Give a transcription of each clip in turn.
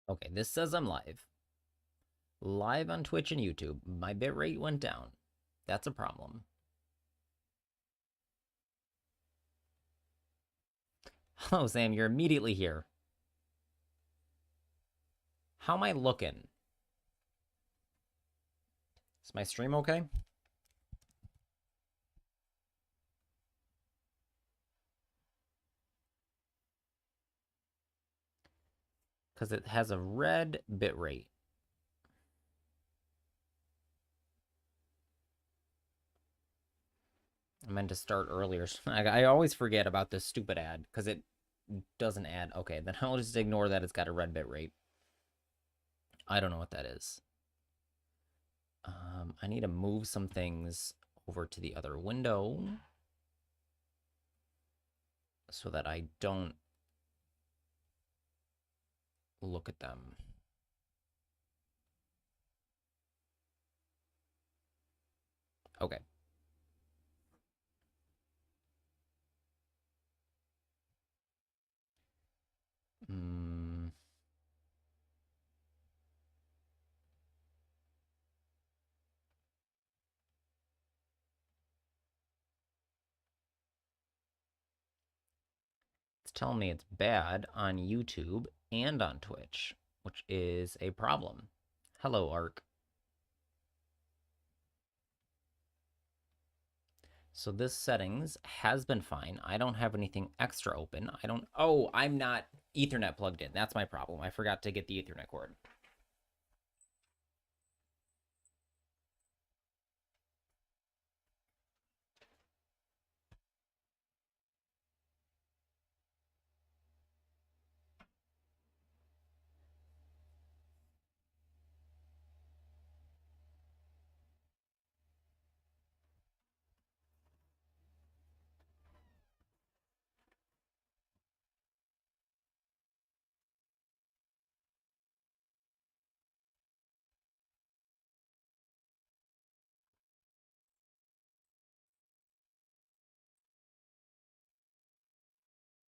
Okay, this says I'm live. Live on Twitch and YouTube. My bitrate went down. That's a problem. Hello, Sam. You're immediately here. How am I looking? Is my stream okay? Because it has a red bitrate. I meant to start earlier. I always forget about this stupid ad because it doesn't add. Okay, then I'll just ignore that it's got a red bitrate. I don't know what that is. I need to move some things over to the other window so that I don't look at them. Okay. Mm, it's telling me it's bad on YouTube and on Twitch, which is a problem. Hello, Ark. So this settings has been fine. I don't have anything extra open. Oh, I'm not Ethernet plugged in. That's my problem. I forgot to get the Ethernet cord.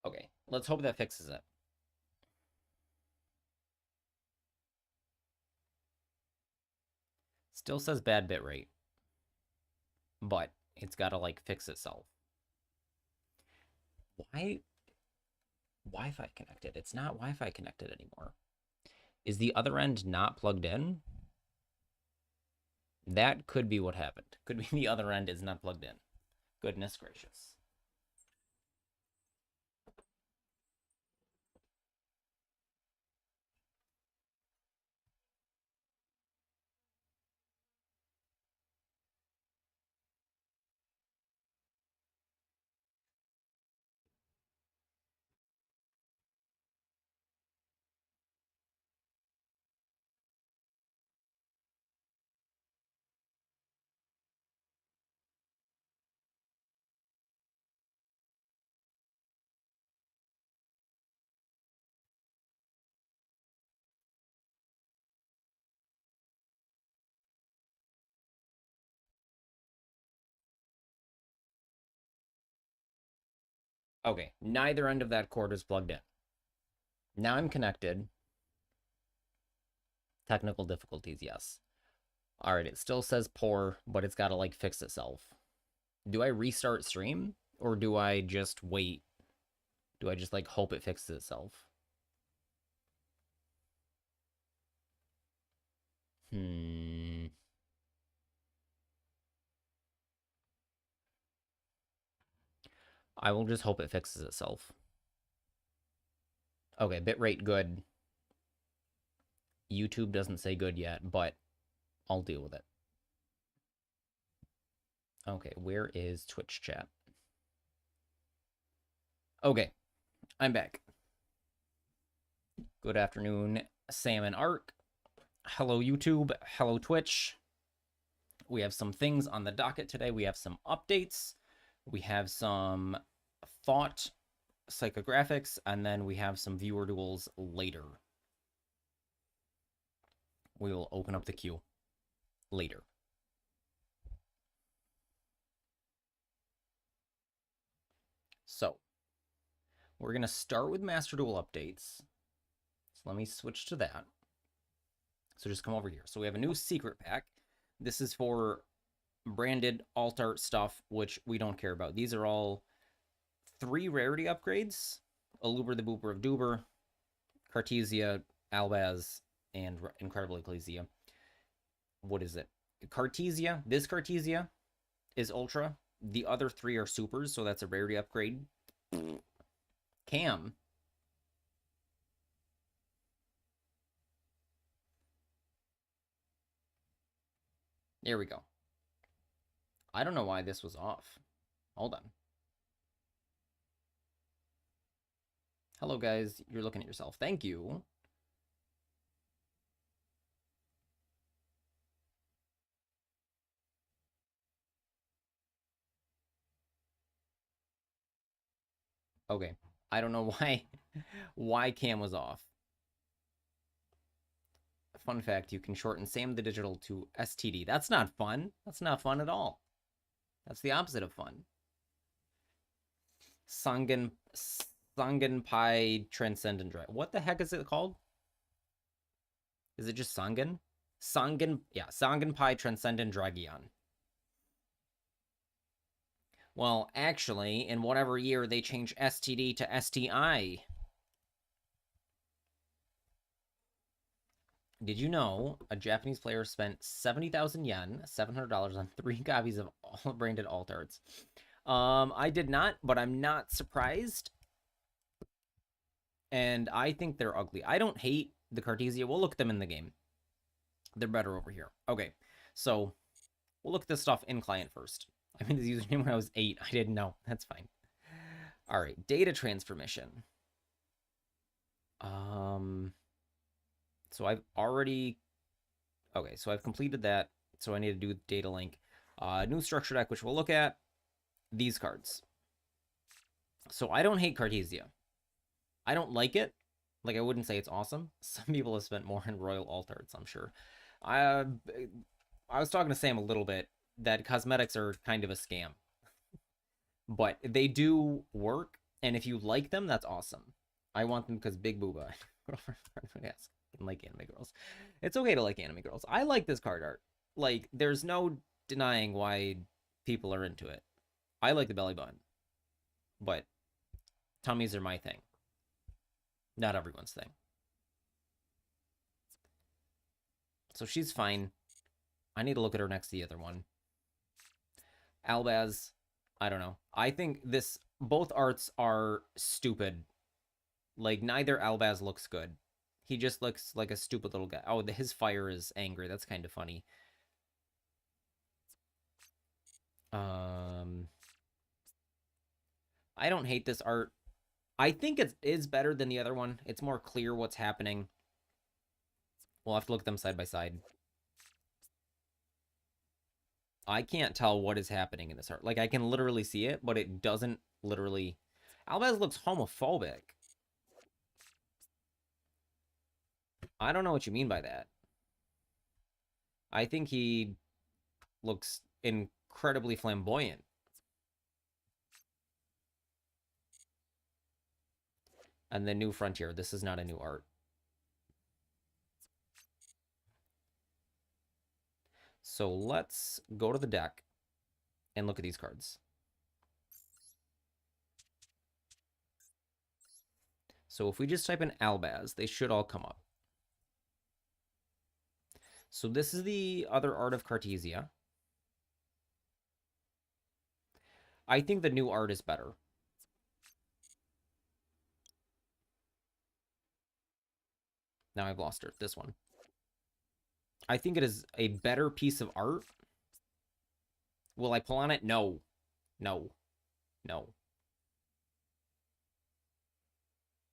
Okay, let's hope that fixes it. Still says bad bitrate, but it's got to like fix itself. Why Wi-Fi connected? It's not Wi-Fi connected anymore. Is the other end not plugged in? That could be what happened. Could be the other end is not plugged in. Goodness gracious. Okay, neither end of that cord is plugged in. Now I'm connected. Technical difficulties, yes. All right, it still says poor, but it's got to like fix itself. Do I restart stream or do I just wait? Do I just like hope it fixes itself? Hmm. I will just hope it fixes itself. Okay, bitrate good. YouTube doesn't say good yet, but I'll deal with it. Okay, where is Twitch chat? Okay, I'm back. Good afternoon, Sam and Ark. Hello, YouTube. Hello, Twitch. We have some things on the docket today. We have some updates. We have some thought psychographics, and then we have some viewer duels later. We will open up the queue later. So, we're going to start with Master Duel updates. So let me switch to that. So just come over here. So we have a new secret pack. This is for branded alt art stuff, which we don't care about. These are all 3 rarity upgrades. Aluber the Booper of Duber, Cartesia, Albaz, and Incredible Ecclesia. What is it? Cartesia. This Cartesia is Ultra. The other 3 are Supers, so that's a rarity upgrade. Cam. There we go. I don't know why this was off. Hold on. Hello, guys. You're looking at yourself. Thank you. Okay. I don't know why cam was off. Fun fact, you can shorten Sam the Digital to STD. That's not fun. That's not fun at all. That's the opposite of fun. Sangen Pi Transcendent Dragon. What the heck is it called? Is it just Sangen? Sangen Pi Transcendent Dragion. Well, actually, in whatever year they changed STD to STI. Did you know a Japanese player spent 70,000 yen, $700 on 3 copies of all branded alt arts? I did not, but I'm not surprised. And I think they're ugly. I don't hate the Cartesia. We'll look at them in the game. They're better over here. Okay, so we'll look at this stuff in client first. I made this username when I was 8. I didn't know. That's fine. All right, data transformation. So I've already... Okay, so I've completed that. So I need to do data link. New structure deck, which we'll look at. These cards. So I don't hate Cartesia. I don't like it. Like, I wouldn't say it's awesome. Some people have spent more in Royal Alt Arts, I'm sure. I was talking to Sam a little bit that cosmetics are kind of a scam. But they do work, and if you like them, that's awesome. I want them because Big Booba. Yes, I like anime girls. It's okay to like anime girls. I like this card art. Like, there's no denying why people are into it. I like the belly button. But tummies are my thing. Not everyone's thing. So she's fine. I need to look at her next to the other one. Albaz, I don't know. I think both arts are stupid. Like, neither Albaz looks good. He just looks like a stupid little guy. Oh, his fire is angry. That's kind of funny. I don't hate this art. I think it is better than the other one. It's more clear what's happening. We'll have to look at them side by side. I can't tell what is happening in this art. Like, I can literally see it, but it doesn't literally... Albaz looks homophobic. I don't know what you mean by that. I think he looks incredibly flamboyant. And the New Frontier. This is not a new art. So let's go to the deck and look at these cards. So if we just type in Albaz, they should all come up. So this is the other art of Cartesia. I think the new art is better. Now I've lost her. This one. I think it is a better piece of art. Will I pull on it? No. No. No.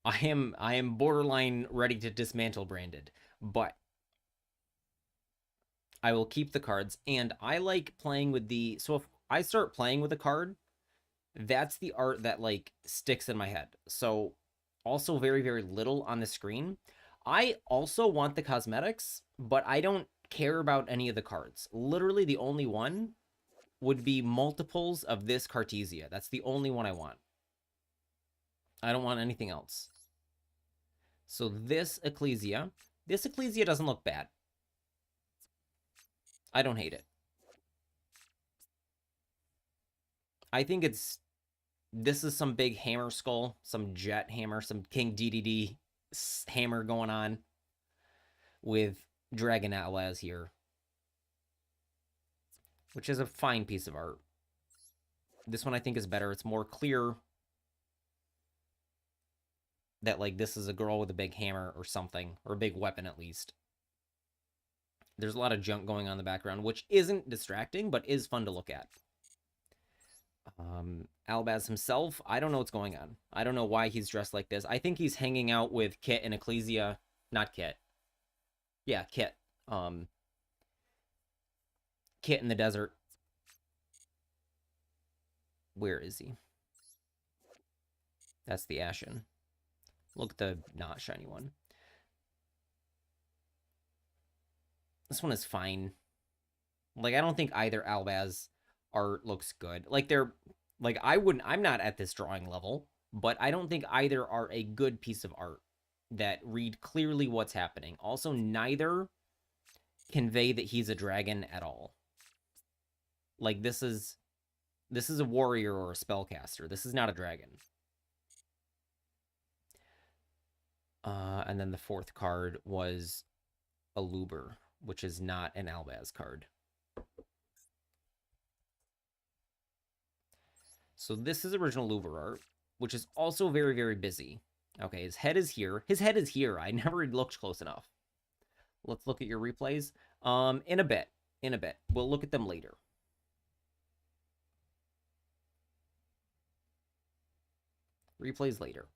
I am borderline ready to dismantle branded, but I will keep the cards, and I like playing with the... So if I start playing with a card, that's the art that, like, sticks in my head. So, also very, very little on the screen. I also want the cosmetics, but I don't care about any of the cards. Literally, the only one would be multiples of this Cartesia. That's the only one I want. I don't want anything else. So this Ecclesia doesn't look bad. I don't hate it. I think this is some big hammer skull, some jet hammer, some King DDD hammer going on with Dragon Atlas here, which is a fine piece of art. This one I think is better. It's more clear that like this is a girl with a big hammer or something, or a big weapon at least. There's a lot of junk going on in the background, which isn't distracting, but is fun to look at. Albaz himself, I don't know what's going on. I don't know why he's dressed like this. I think he's hanging out with Kit and Ecclesia. Not Kit. Yeah, Kit. Kit in the desert. Where is he? That's the Ashen. Look at the not shiny one. This one is fine. Like, I don't think either Albaz art looks good. Like, I'm not at this drawing level, but I don't think either are a good piece of art that read clearly what's happening. Also, neither convey that he's a dragon at all. Like, this is a warrior or a spellcaster. This is not a dragon. And then the fourth card was a Luber, which is not an Albaz card. So this is original Luber art, which is also very, very busy. Okay, his head is here. His head is here. I never looked close enough. Let's look at your replays. In a bit. We'll look at them later. Replays later.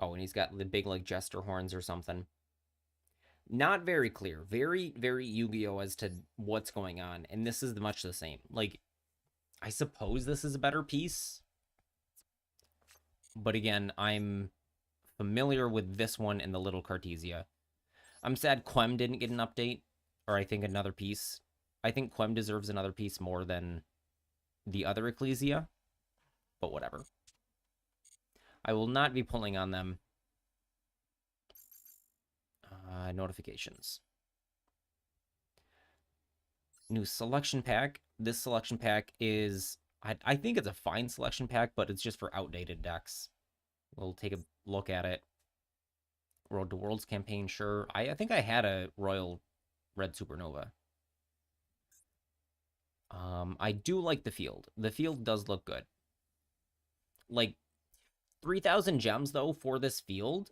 Oh, and he's got the big, like, jester horns or something. Not very clear. Very, very Yu-Gi-Oh! As to what's going on. And this is much the same. Like, I suppose this is a better piece. But again, I'm familiar with this one and the Little Cartesia. I'm sad Quem didn't get an update. Or I think another piece. I think Quem deserves another piece more than the other Ecclesia. But whatever. I will not be pulling on them. Notifications. New selection pack. This selection pack is... I think it's a fine selection pack, but it's just for outdated decks. We'll take a look at it. Road to Worlds campaign, sure. I think I had a Royal Red Supernova. I do like the field. The field does look good. Like, 3,000 gems, though, for this field.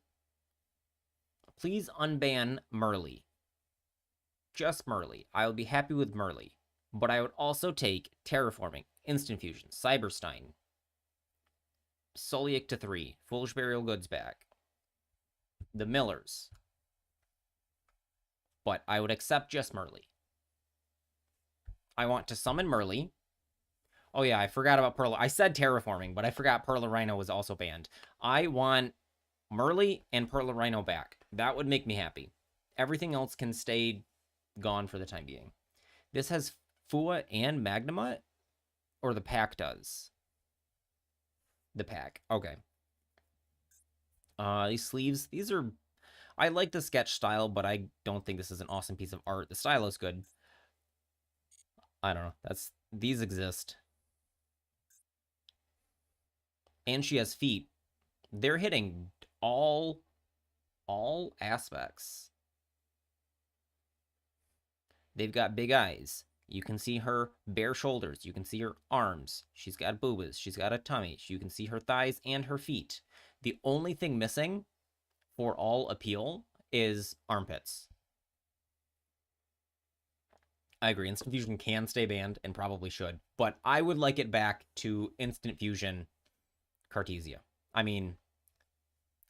Please unban Merly. Just Merly. I would be happy with Merly. But I would also take Terraforming, Instant Fusion, Cyberstein, Solic to 3, Foolish Burial Goods back, the Millers. But I would accept just Merly. I want to summon Merly. Oh yeah, I forgot about Pearl. I said Terraforming, but I forgot Pearl Rhino was also banned. I want Merly and Pearl Rhino back. That would make me happy. Everything else can stay gone for the time being. This has Fua and Magnamut? Or the pack does? The pack. Okay. These sleeves, these are... I like the sketch style, but I don't think this is an awesome piece of art. The style is good. I don't know. These exist. And she has feet. They're hitting all aspects. They've got big eyes. You can see her bare shoulders. You can see her arms. She's got boobas. She's got a tummy. You can see her thighs and her feet. The only thing missing for all appeal is armpits. I agree. Instant Fusion can stay banned and probably should, but I would like it back to Instant Fusion Cartesia. I mean,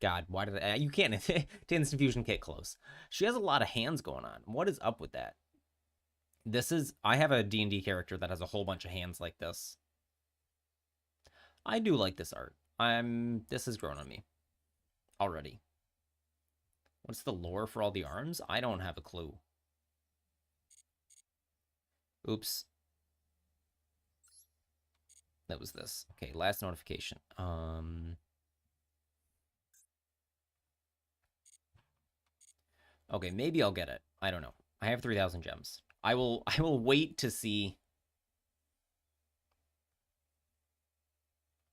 God, why did you can't to Instant Fusion Kit close. She has a lot of hands going on. What is up with that? I have a D&D character that has a whole bunch of hands like this. I do like this art. This has grown on me already. What's the lore for all the arms? I don't have a clue. Oops. That was this. Okay, last notification. Okay, maybe I'll get it. I don't know. I have 3,000 gems. I will wait to see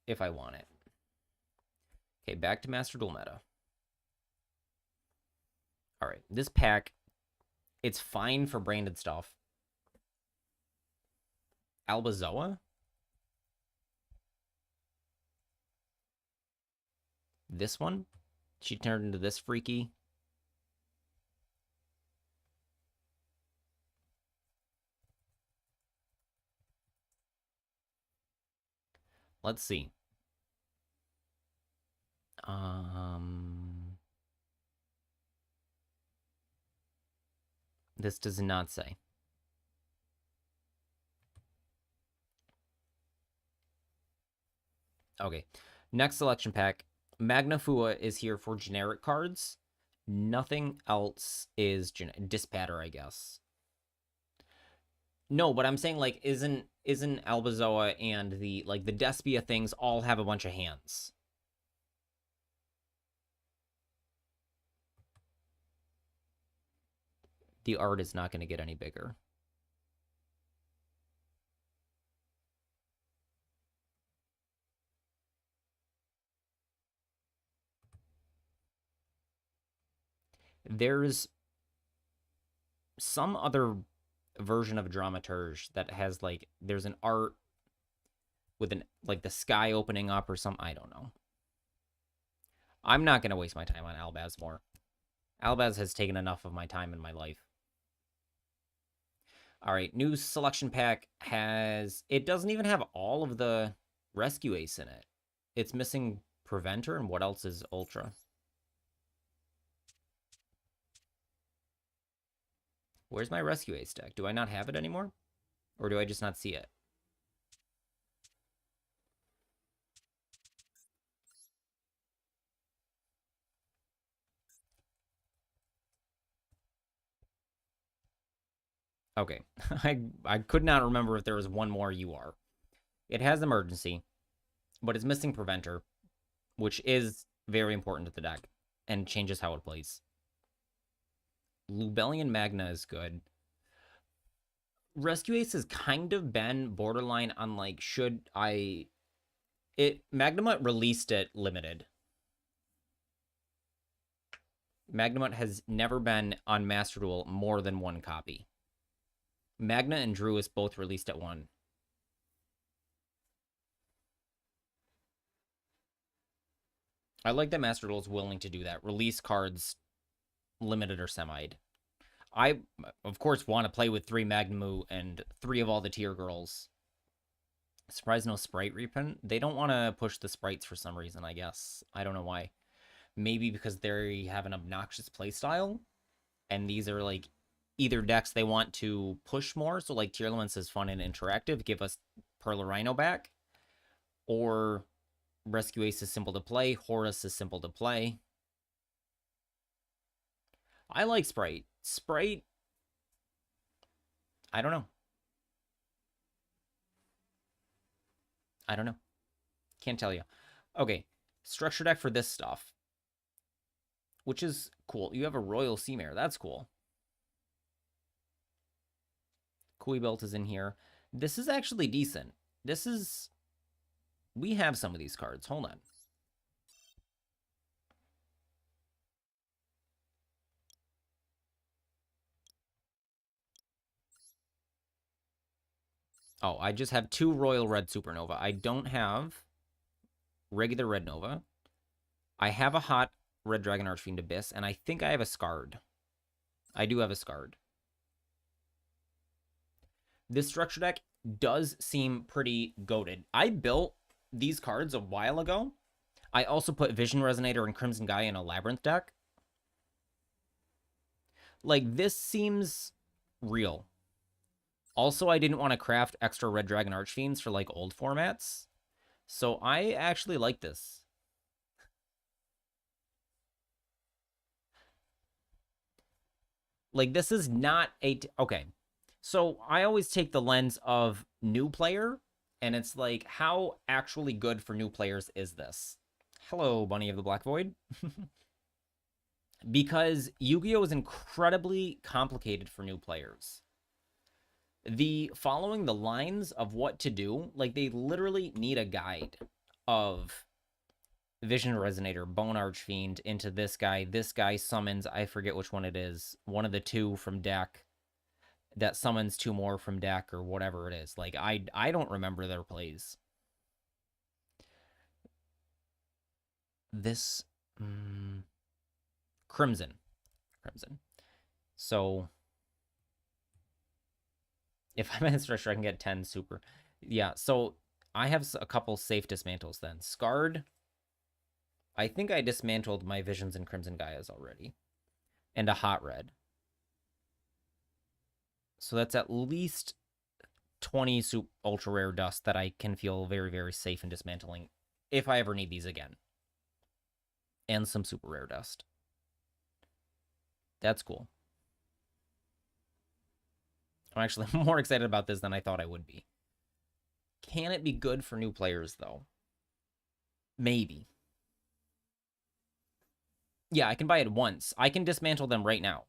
if I want it. Okay, back to Master Duel meta. All right, this pack, it's fine for branded stuff. Albazoa? This one? She turned into this freaky. Let's see. This does not say. Okay. Next selection pack. Magnafua is here for generic cards. Nothing else is Dispatter, I guess. No, but I'm saying like isn't Albazoa and the Despia things all have a bunch of hands. The art is not going to get any bigger. There's some other version of Dramaturge that has there's an art with an the sky opening up or something. I don't know. I'm not going to waste my time on Albaz more. Albaz has taken enough of my time in my life. All right, new selection pack it doesn't even have all of the Rescue Ace in it. It's missing Preventer, and what else is Ultra? Where's my Rescue Ace deck? Do I not have it anymore? Or do I just not see it? Okay. I could not remember if there was one more UR. It has Emergency, but it's missing Preventer, which is very important to the deck and changes how it plays. Lubellian Magna is good. Rescue Ace has kind of been borderline on should I... Magnamut released it limited. Magnamut has never been on Master Duel more than one copy. Magna and Druis both released at one. I like that Master Duel is willing to do that. Release cards limited or semi'd. I, of course, want to play with 3 Magnamu and 3 of all the tier girls. Surprise no sprite reprint. They don't want to push the sprites for some reason, I guess. I don't know why. Maybe because they have an obnoxious playstyle, and these are either decks they want to push more, so Tier Elements is fun and interactive, give us Pearl Rhino back, or Rescue Ace is simple to play, Horus is simple to play. I like Sprite. Sprite, I don't know. I don't know. Can't tell you. Okay, structure deck for this stuff, which is cool. You have a Royal Seamare. That's cool. Kui Belt is in here. This is actually decent. This is... We have some of these cards. Hold on. Oh, I just have 2 Royal Red Supernova. I don't have regular Red Nova. I have a hot Red Dragon Archfiend Abyss, and I think I have a Scarred. I do have a Scarred. This structure deck does seem pretty goated. I built these cards a while ago. I also put Vision Resonator and Crimson Gaia in a Labyrinth deck. This seems real. Also, I didn't want to craft extra Red Dragon Archfiends for old formats. So I actually like this. This is not a... Okay. So I always take the lens of new player, and it's how actually good for new players is this? Hello, Bunny of the Black Void. because Yu-Gi-Oh! Is incredibly complicated for new players. The following the lines of what to do, like they literally need a guide of Vision Resonator, Bone Archfiend into this guy. This guy summons, I forget which one it is, one of the two from deck that summons two more from deck or whatever it is. Like I don't remember their plays. This Crimson. So if I'm in Stretcher, I can get 10 super. Yeah, so I have a couple safe dismantles then. Scarred. I think I dismantled my Visions and Crimson Gaias already. And a Hot Red. So that's at least 20 ultra rare dust that I can feel very, very safe in dismantling if I ever need these again. And some super rare dust. That's cool. I'm actually more excited about this than I thought I would be. Can it be good for new players, though? Maybe. Yeah, I can buy it once. I can dismantle them right now.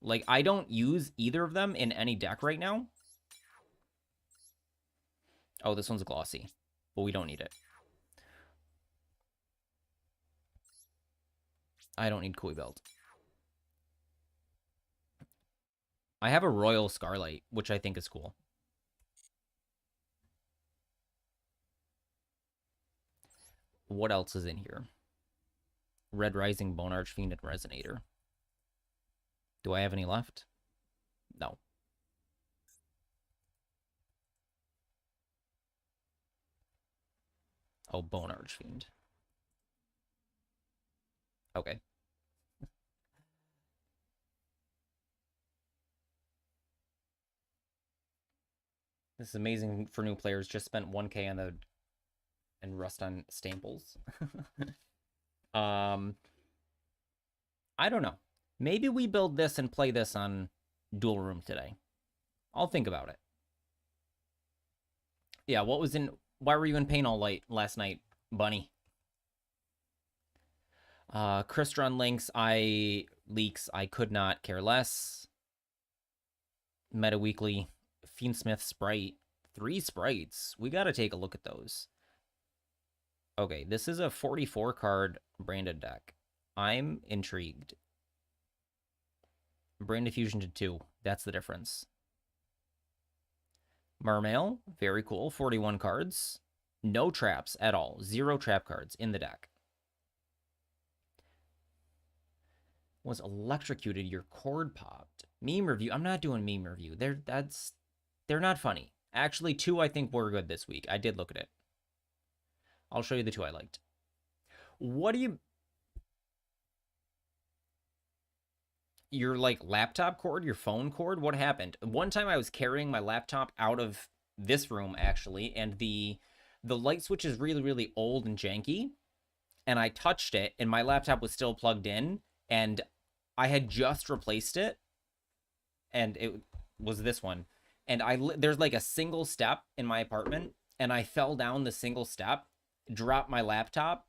Like, I don't use either of them in any deck right now. Oh, this one's glossy. But we don't need it. I don't need Koi Belt. I have a Royal Scarlight, which I think is cool. What else is in here? Red Rising, Bone Archfiend, and Resonator. Do I have any left? No. Oh, Bone Archfiend. Okay. This is amazing for new players. Just spent 1K on the and rust on Stamples. I don't know. Maybe we build this and play this on Duel Room today. I'll think about it. Yeah, why were you in pain all last night, Bunny? Crystron leaks, I could not care less. Meta Weekly, Fiendsmith Sprite. 3 sprites. We gotta take a look at those. Okay, this is a 44 card branded deck. I'm intrigued. Brand Fusion to 2. That's the difference. Mermail, very cool. 41 cards. No traps at all. 0 trap cards in the deck. Was electrocuted, your cord popped. Meme review. I'm not doing meme review. They're not funny. Actually, 2 I think were good this week. I did look at it. I'll show you the 2 I liked. What do you... Your, like, laptop cord? Your phone cord? What happened? One time I was carrying my laptop out of this room, actually, and the light switch is really, really old and janky, and I touched it, and my laptop was still plugged in, and I had just replaced it, and it was this one, and there's, like, a single step in my apartment, and I fell down the single step, dropped my laptop.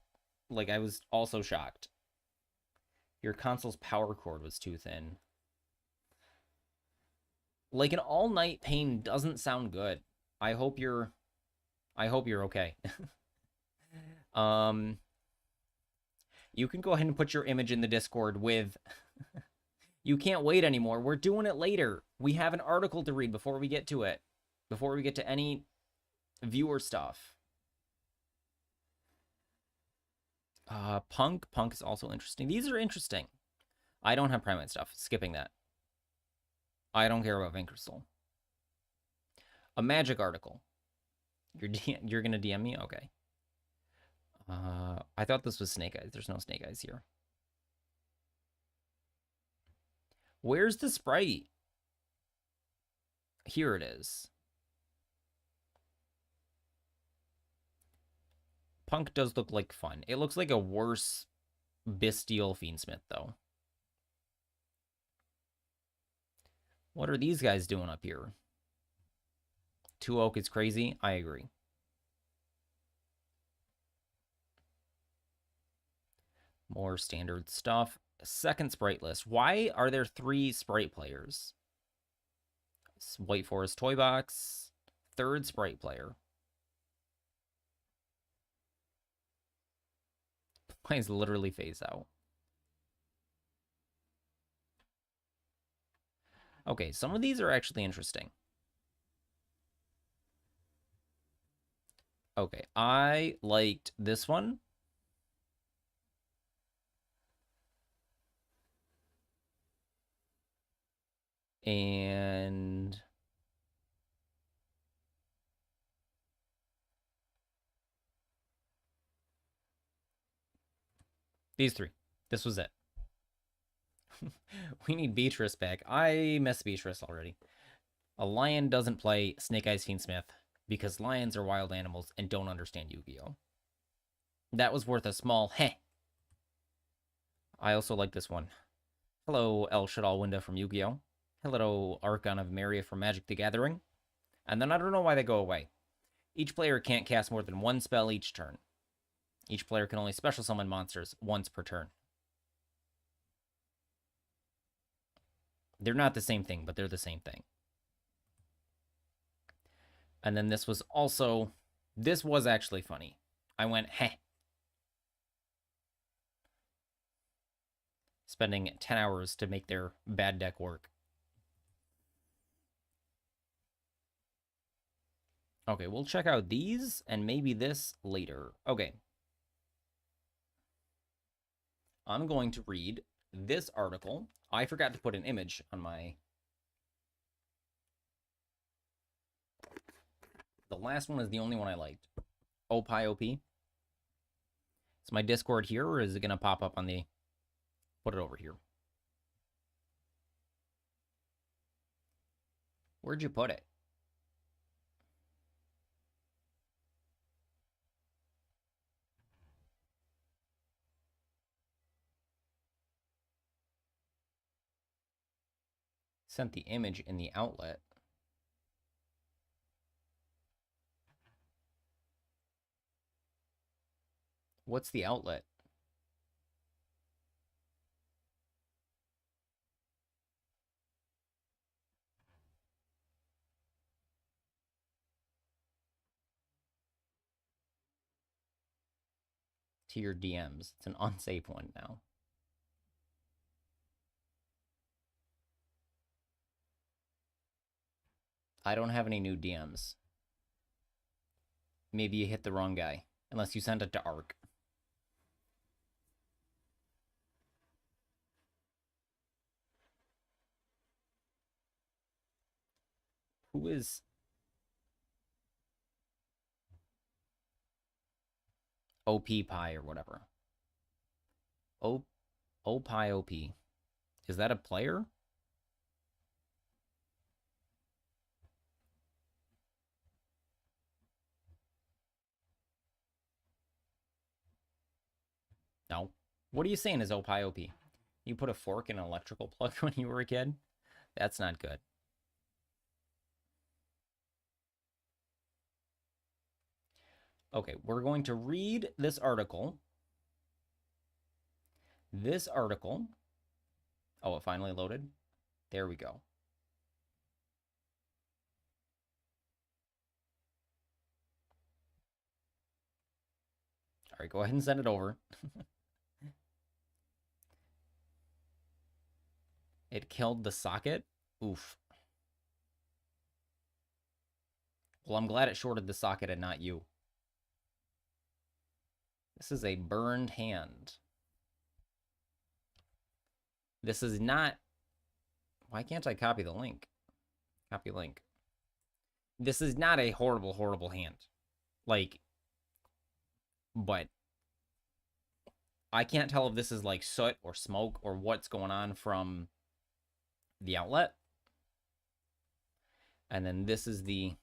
Like, I was also shocked. Your console's power cord was too thin. Like, an all-night pain doesn't sound good. I hope you're okay. You can go ahead and put your image in the Discord with... You can't wait anymore. We're doing it later. We have an article to read before we get to it. Before we get to any viewer stuff. Punk is also interesting. These are interesting. I don't have Primate stuff. Skipping that. I don't care about Vincrystal. A magic article. You're gonna DM me? Okay. I thought this was Snake Eyes. There's no Snake Eyes here. Where's the sprite? Here it is. Punk does look like fun. It looks like a worse Bestial Fiendsmith, though. What are these guys doing up here? 2 Oak is crazy. I agree. More standard stuff. Second sprite list. Why are there 3 sprite players? White Forest Toy Box. Third sprite player. Mine's literally phase out. Okay, some of these are actually interesting. Okay, I liked this one. And these 3. This was it. We need Beatrice back. I miss Beatrice already. A lion doesn't play Snake Eyes Fiendsmith because lions are wild animals and don't understand Yu-Gi-Oh! That was worth a small heh. I also like this one. Hello, El Shadal Winda from Yu-Gi-Oh! Hello, Archon of Maria from Magic the Gathering. And then I don't know why they go away. Each player can't cast more than 1 spell each turn. Each player can only special summon monsters once per turn. They're not the same thing, but they're the same thing. And then this was also... This was actually funny. I went, heh. Spending 10 hours to make their bad deck work. Okay, we'll check out these and maybe this later. Okay. I'm going to read this article. I forgot to put an image on my... The last one is the only one I liked. Opie OP. Is my Discord here, or is it going to pop up on the... Put it over here. Where'd you put it? Sent the image in the outlet. What's the outlet? To your DMs. It's an unsafe one now. I don't have any new DMs. Maybe you hit the wrong guy. Unless you sent it to Arc. Who is... OP Pie or whatever. Opie OP. Is that a player? No. What are you saying is Opie OP? You put a fork in an electrical plug when you were a kid? That's not good. Okay, we're going to read this article. This article... Oh, it finally loaded. There we go. All right, go ahead and send it over. It killed the socket? Oof. Well, I'm glad it shorted the socket and not you. This is a burned hand. This is not... Why can't I copy the link? Copy link. This is not a horrible, horrible hand. Like... But... I can't tell if this is like soot or smoke or what's going on from the outlet. And then this is the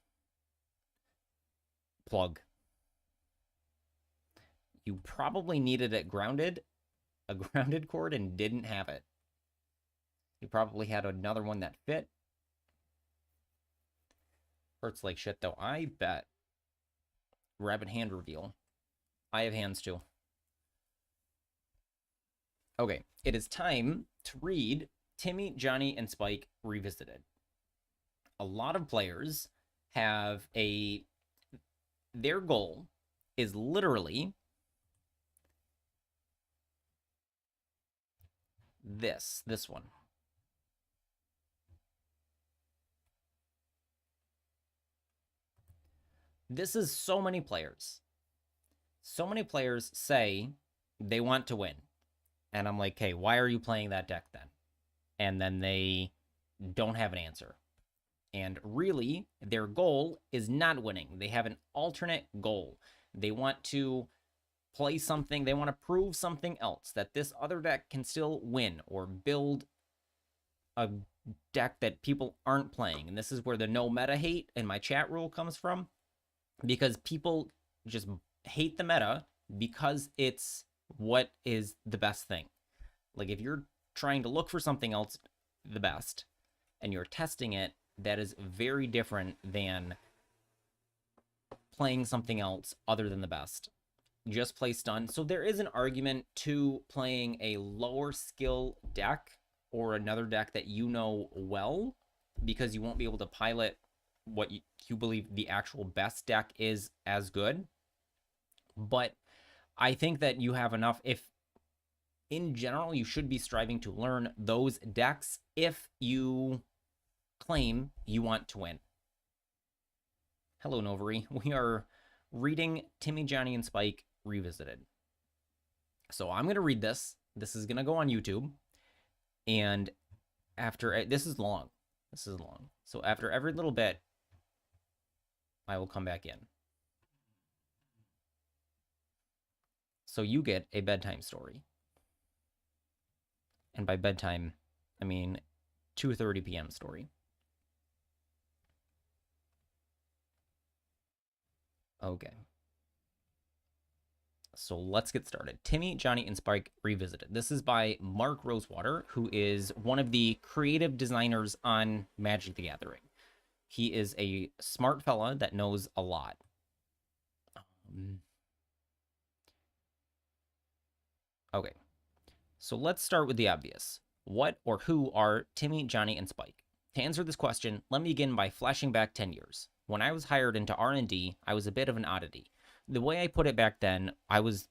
plug. You probably needed it grounded, a grounded cord, and didn't have it. You probably had another one that fit. Hurts like shit, though. I bet. Rabbit hand reveal. I have hands, too. Okay, it is time to read Timmy, Johnny, and Spike Revisited. A lot of players have their goal is literally this one. This is so many players. So many players say they want to win. And I'm like, hey, why are you playing that deck then? And then they don't have an answer. And really, their goal is not winning. They have an alternate goal. They want to play something, they want to prove something else, that this other deck can still win or build a deck that people aren't playing. And this is where the no meta hate in my chat rule comes from, because people just hate the meta because it's what is the best thing. Like if you're trying to look for something else the best and you're testing it, that is very different than playing something else other than the best. Just play stun. So there is an argument to playing a lower skill deck or another deck that you know well, because you won't be able to pilot what you believe the actual best deck is as good. But I think that you have enough. If in general you should be striving to learn those decks if you claim you want to win. Hello, Novari. We are reading Timmy, Johnny, and Spike Revisited. So I'm going to read this. This is going to go on YouTube. And after, this is long. This is long. So after every little bit, I will come back in. So you get a bedtime story. And by bedtime, I mean 2:30 p.m. story. Okay. So let's get started. Timmy, Johnny, and Spike Revisited. This is by Mark Rosewater, who is one of the creative designers on Magic the Gathering. He is a smart fella that knows a lot. Okay. So let's start with the obvious. What or who are Timmy, Johnny, and Spike? To answer this question, let me begin by flashing back 10 years. When I was hired into R&D, I was a bit of an oddity. The way I put it back then, I was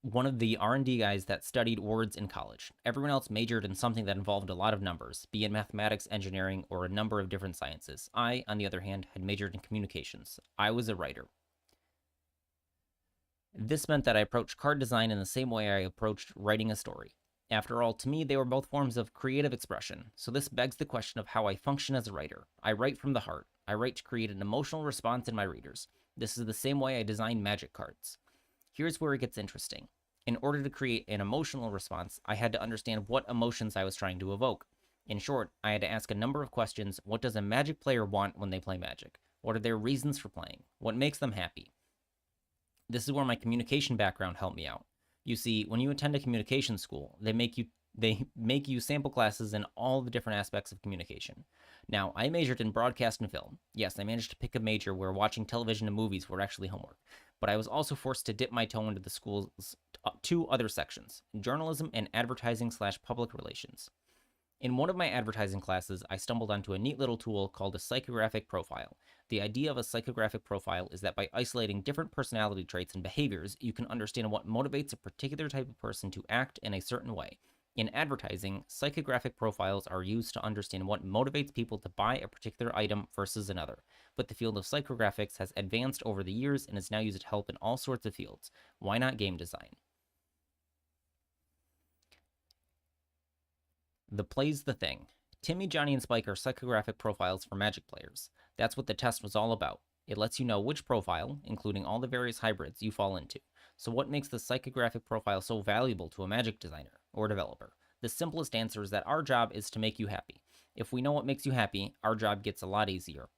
one of the R&D guys that studied words in college. Everyone else majored in something that involved a lot of numbers, be it mathematics, engineering, or a number of different sciences. I, on the other hand, had majored in communications. I was a writer. This meant that I approached card design in the same way I approached writing a story. After all, to me, they were both forms of creative expression, so this begs the question of how I function as a writer. I write from the heart. I write to create an emotional response in my readers. This is the same way I design Magic cards. Here's where it gets interesting. In order to create an emotional response, I had to understand what emotions I was trying to evoke. In short, I had to ask a number of questions. What does a Magic player want when they play Magic? What are their reasons for playing? What makes them happy? This is where my communication background helped me out. You see, when you attend a communication school, they make you sample classes in all the different aspects of communication. Now, I majored in broadcast and film. Yes, I managed to pick a major where watching television and movies were actually homework. But I was also forced to dip my toe into the school's two other sections, journalism and advertising/public relations. In one of my advertising classes, I stumbled onto a neat little tool called a psychographic profile. The idea of a psychographic profile is that by isolating different personality traits and behaviors, you can understand what motivates a particular type of person to act in a certain way. In advertising, psychographic profiles are used to understand what motivates people to buy a particular item versus another. But the field of psychographics has advanced over the years and is now used to help in all sorts of fields. Why not game design? The play's the thing. Timmy, Johnny, and Spike are psychographic profiles for Magic players. That's what the test was all about. It lets you know which profile, including all the various hybrids, you fall into. So what makes the psychographic profile so valuable to a Magic designer or developer? The simplest answer is that our job is to make you happy. If we know what makes you happy, our job gets a lot easier.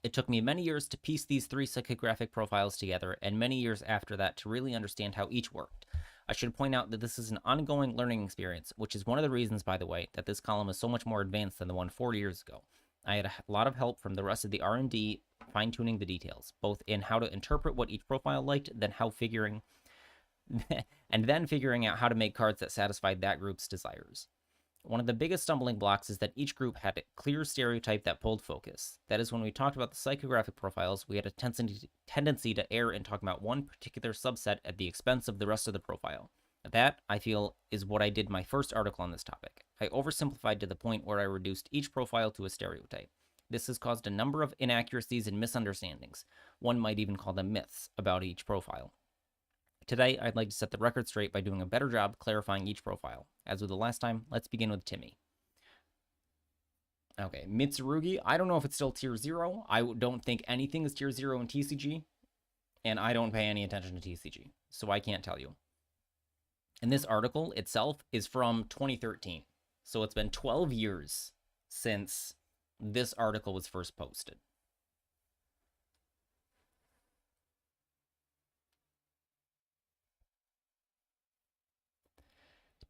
It took me many years to piece these three psychographic profiles together, and many years after that to really understand how each worked. I should point out that this is an ongoing learning experience, which is one of the reasons, by the way, that this column is so much more advanced than the one 4 years ago. I had a lot of help from the rest of the R&D fine-tuning the details, both in how to interpret what each profile liked, then how figuring and then figuring out how to make cards that satisfied that group's desires. One of the biggest stumbling blocks is that each group had a clear stereotype that pulled focus. That is, when we talked about the psychographic profiles, we had a tendency to err in talking about one particular subset at the expense of the rest of the profile. That, I feel, is what I did in my first article on this topic. I oversimplified to the point where I reduced each profile to a stereotype. This has caused a number of inaccuracies and misunderstandings. One might even call them myths about each profile. Today, I'd like to set the record straight by doing a better job clarifying each profile. As with the last time, let's begin with Timmy. Okay, Mitsurugi, I don't know if it's still tier 0. I don't think anything is tier 0 in TCG, and I don't pay any attention to TCG, so I can't tell you. And this article itself is from 2013, so it's been 12 years since this article was first posted.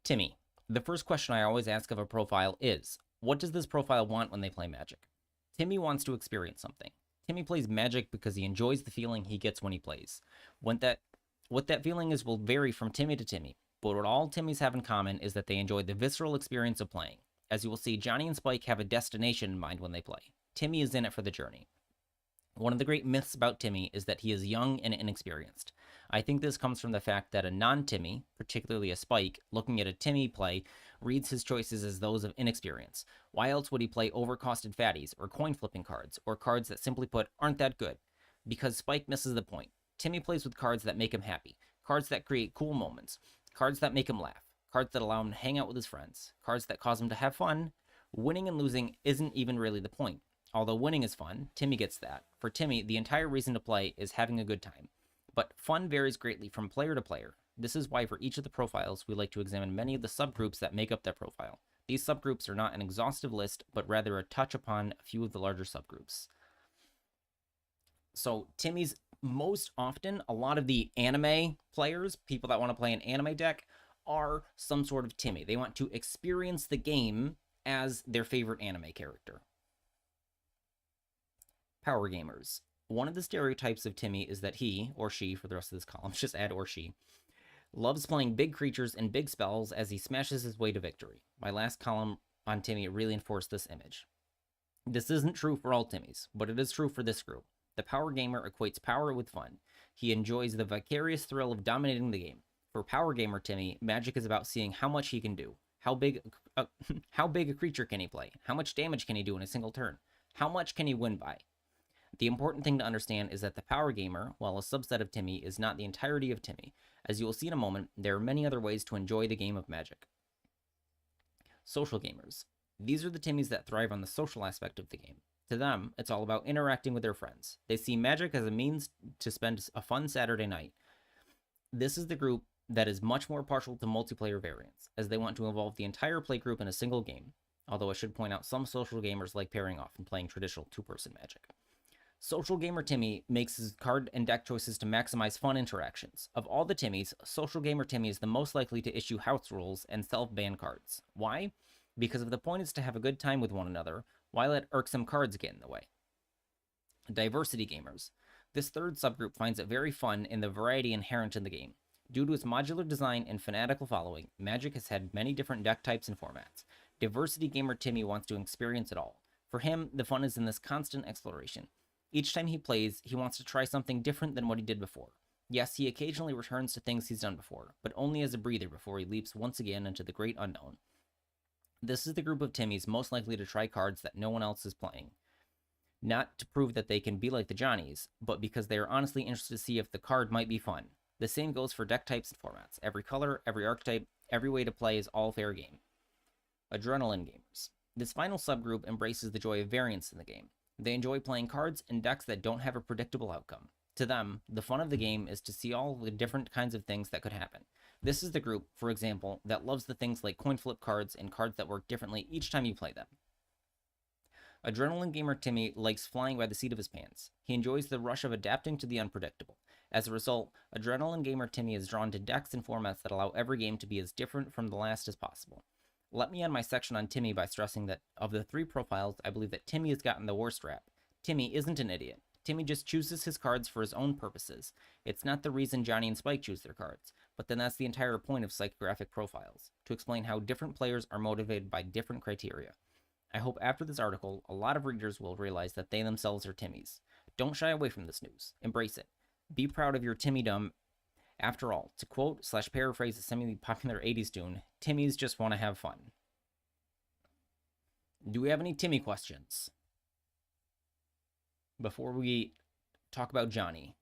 Timmy, the first question I always ask of a profile is, what does this profile want when they play Magic? Timmy wants to experience something. Timmy plays Magic because he enjoys the feeling he gets when he plays. What that feeling is will vary from Timmy to Timmy, but what all Timmys have in common is that they enjoy the visceral experience of playing. As you will see, Johnny and Spike have a destination in mind when they play. Timmy is in it for the journey. One of the great myths about Timmy is that he is young and inexperienced. I think this comes from the fact that a non-Timmy, particularly a Spike, looking at a Timmy play, reads his choices as those of inexperience. Why else would he play overcosted fatties, or coin-flipping cards, or cards that simply put aren't that good? Because Spike misses the point. Timmy plays with cards that make him happy, cards that create cool moments, cards that make him laugh, cards that allow him to hang out with his friends, cards that cause him to have fun. Winning and losing isn't even really the point. Although winning is fun, Timmy gets that. For Timmy, the entire reason to play is having a good time. But fun varies greatly from player to player. This is why for each of the profiles, we like to examine many of the subgroups that make up their profile. These subgroups are not an exhaustive list, but rather a touch upon a few of the larger subgroups. So Timmy's most often, a lot of the anime players, people that want to play an anime deck, are some sort of Timmy. They want to experience the game as their favorite anime character. Power gamers. One of the stereotypes of Timmy is that he, or she, for the rest of this column, just add or she, loves playing big creatures and big spells as he smashes his way to victory. My last column on Timmy really enforced this image. This isn't true for all Timmys, but it is true for this group. The power gamer equates power with fun. He enjoys the vicarious thrill of dominating the game. For power gamer Timmy, Magic is about seeing how much he can do. How big a creature can he play? How much damage can he do in a single turn? How much can he win by? The important thing to understand is that the power gamer, while a subset of Timmy, is not the entirety of Timmy. As you will see in a moment, there are many other ways to enjoy the game of Magic. Social gamers. These are the Timmys that thrive on the social aspect of the game. To them, it's all about interacting with their friends. They see Magic as a means to spend a fun Saturday night. This is the group that is much more partial to multiplayer variants, as they want to involve the entire playgroup in a single game. Although I should point out some social gamers like pairing off and playing traditional two-person Magic. Social gamer Timmy makes his card and deck choices to maximize fun interactions. Of all the Timmys, social gamer Timmy is the most likely to issue house rules and self-ban cards. Why? Because if the point is to have a good time with one another, why let irksome cards get in the way? Diversity gamers. This third subgroup finds it very fun in the variety inherent in the game. Due to its modular design and fanatical following, Magic has had many different deck types and formats. Diversity gamer Timmy wants to experience it all. For him, the fun is in this constant exploration. Each time he plays, he wants to try something different than what he did before. Yes, he occasionally returns to things he's done before, but only as a breather before he leaps once again into the great unknown. This is the group of Timmys most likely to try cards that no one else is playing. Not to prove that they can be like the Johnnies, but because they are honestly interested to see if the card might be fun. The same goes for deck types and formats. Every color, every archetype, every way to play is all fair game. Adrenaline gamers. This final subgroup embraces the joy of variance in the game. They enjoy playing cards and decks that don't have a predictable outcome. To them, the fun of the game is to see all the different kinds of things that could happen. This is the group, for example, that loves the things like coin flip cards and cards that work differently each time you play them. Adrenaline gamer Timmy likes flying by the seat of his pants. He enjoys the rush of adapting to the unpredictable. As a result, Adrenaline gamer Timmy is drawn to decks and formats that allow every game to be as different from the last as possible. Let me end my section on Timmy by stressing that of the three profiles, I believe that Timmy has gotten the worst rap. Timmy isn't an idiot. Timmy just chooses his cards for his own purposes. It's not the reason Johnny and Spike choose their cards, But then that's the entire point of psychographic profiles, to explain how different players are motivated by different criteria. I hope after this article, a lot of readers will realize that they themselves are Timmys. Don't shy away from this news. Embrace it. Be proud of your Timmydom. After all, to quote / paraphrase a semi-popular 80s tune, Timmys just want to have fun. Do we have any Timmy questions before we talk about Johnny?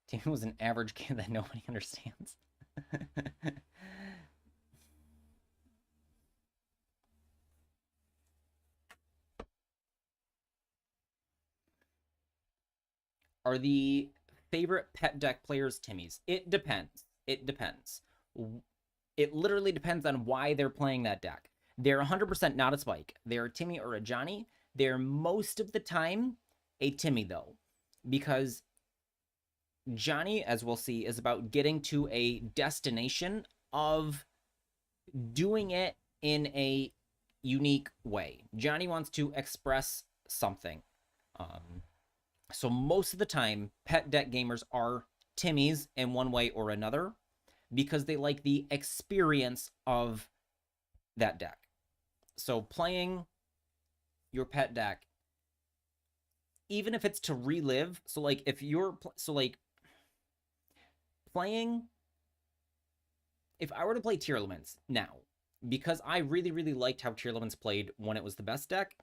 Timmy was an average kid that nobody understands. Are the favorite pet deck players Timmys? It depends. It depends. It literally depends on why they're playing that deck. They're 100% not a Spike. They're a Timmy or a Johnny. They're most of the time a Timmy, though, because Johnny, as we'll see, is about getting to a destination of doing it in a unique way. Johnny wants to express something. So most of the time, pet deck gamers are Timmys in one way or another because they like the experience of that deck. So playing your pet deck, even if it's to relive, so like if you're, so like playing, if I were to play Tier Elements now, because I really, really liked how Tier Elements played when it was the best deck,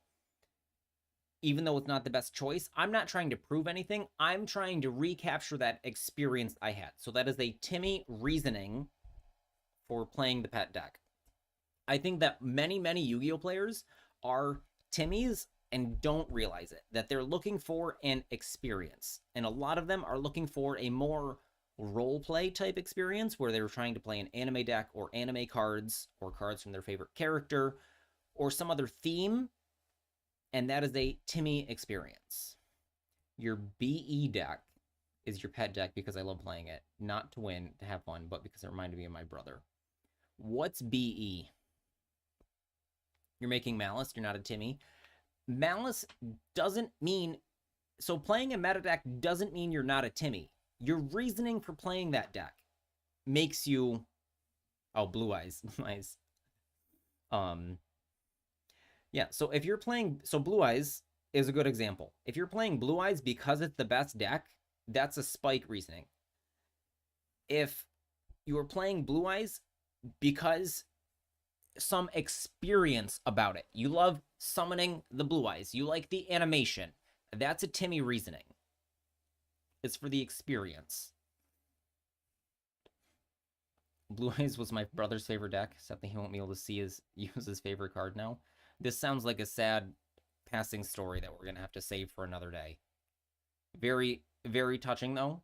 even though it's not the best choice, I'm not trying to prove anything. I'm trying to recapture that experience I had. So that is a Timmy reasoning for playing the pet deck. I think that many, many Yu-Gi-Oh players are Timmys and don't realize it, that they're looking for an experience. And a lot of them are looking for a more role-play type experience where they're trying to play an anime deck or anime cards or cards from their favorite character or some other theme. And that is a Timmy experience. Your BE deck is your pet deck because I love playing it. Not to win, to have fun, but because it reminded me of my brother. What's BE? You're making Malice, you're not a Timmy. Malice doesn't mean... So playing a meta deck doesn't mean you're not a Timmy. Your reasoning for playing that deck makes you... Oh, Blue Eyes. Nice. Yeah, so if you're playing... So Blue Eyes is a good example. If you're playing Blue Eyes because it's the best deck, that's a Spike reasoning. If you're playing Blue Eyes because some experience about it, you love summoning the Blue Eyes, you like the animation, that's a Timmy reasoning. It's for the experience. Blue Eyes was my brother's favorite deck, except that he won't be able to use his favorite card now. This sounds like a sad passing story that we're going to have to save for another day. Very, very touching, though,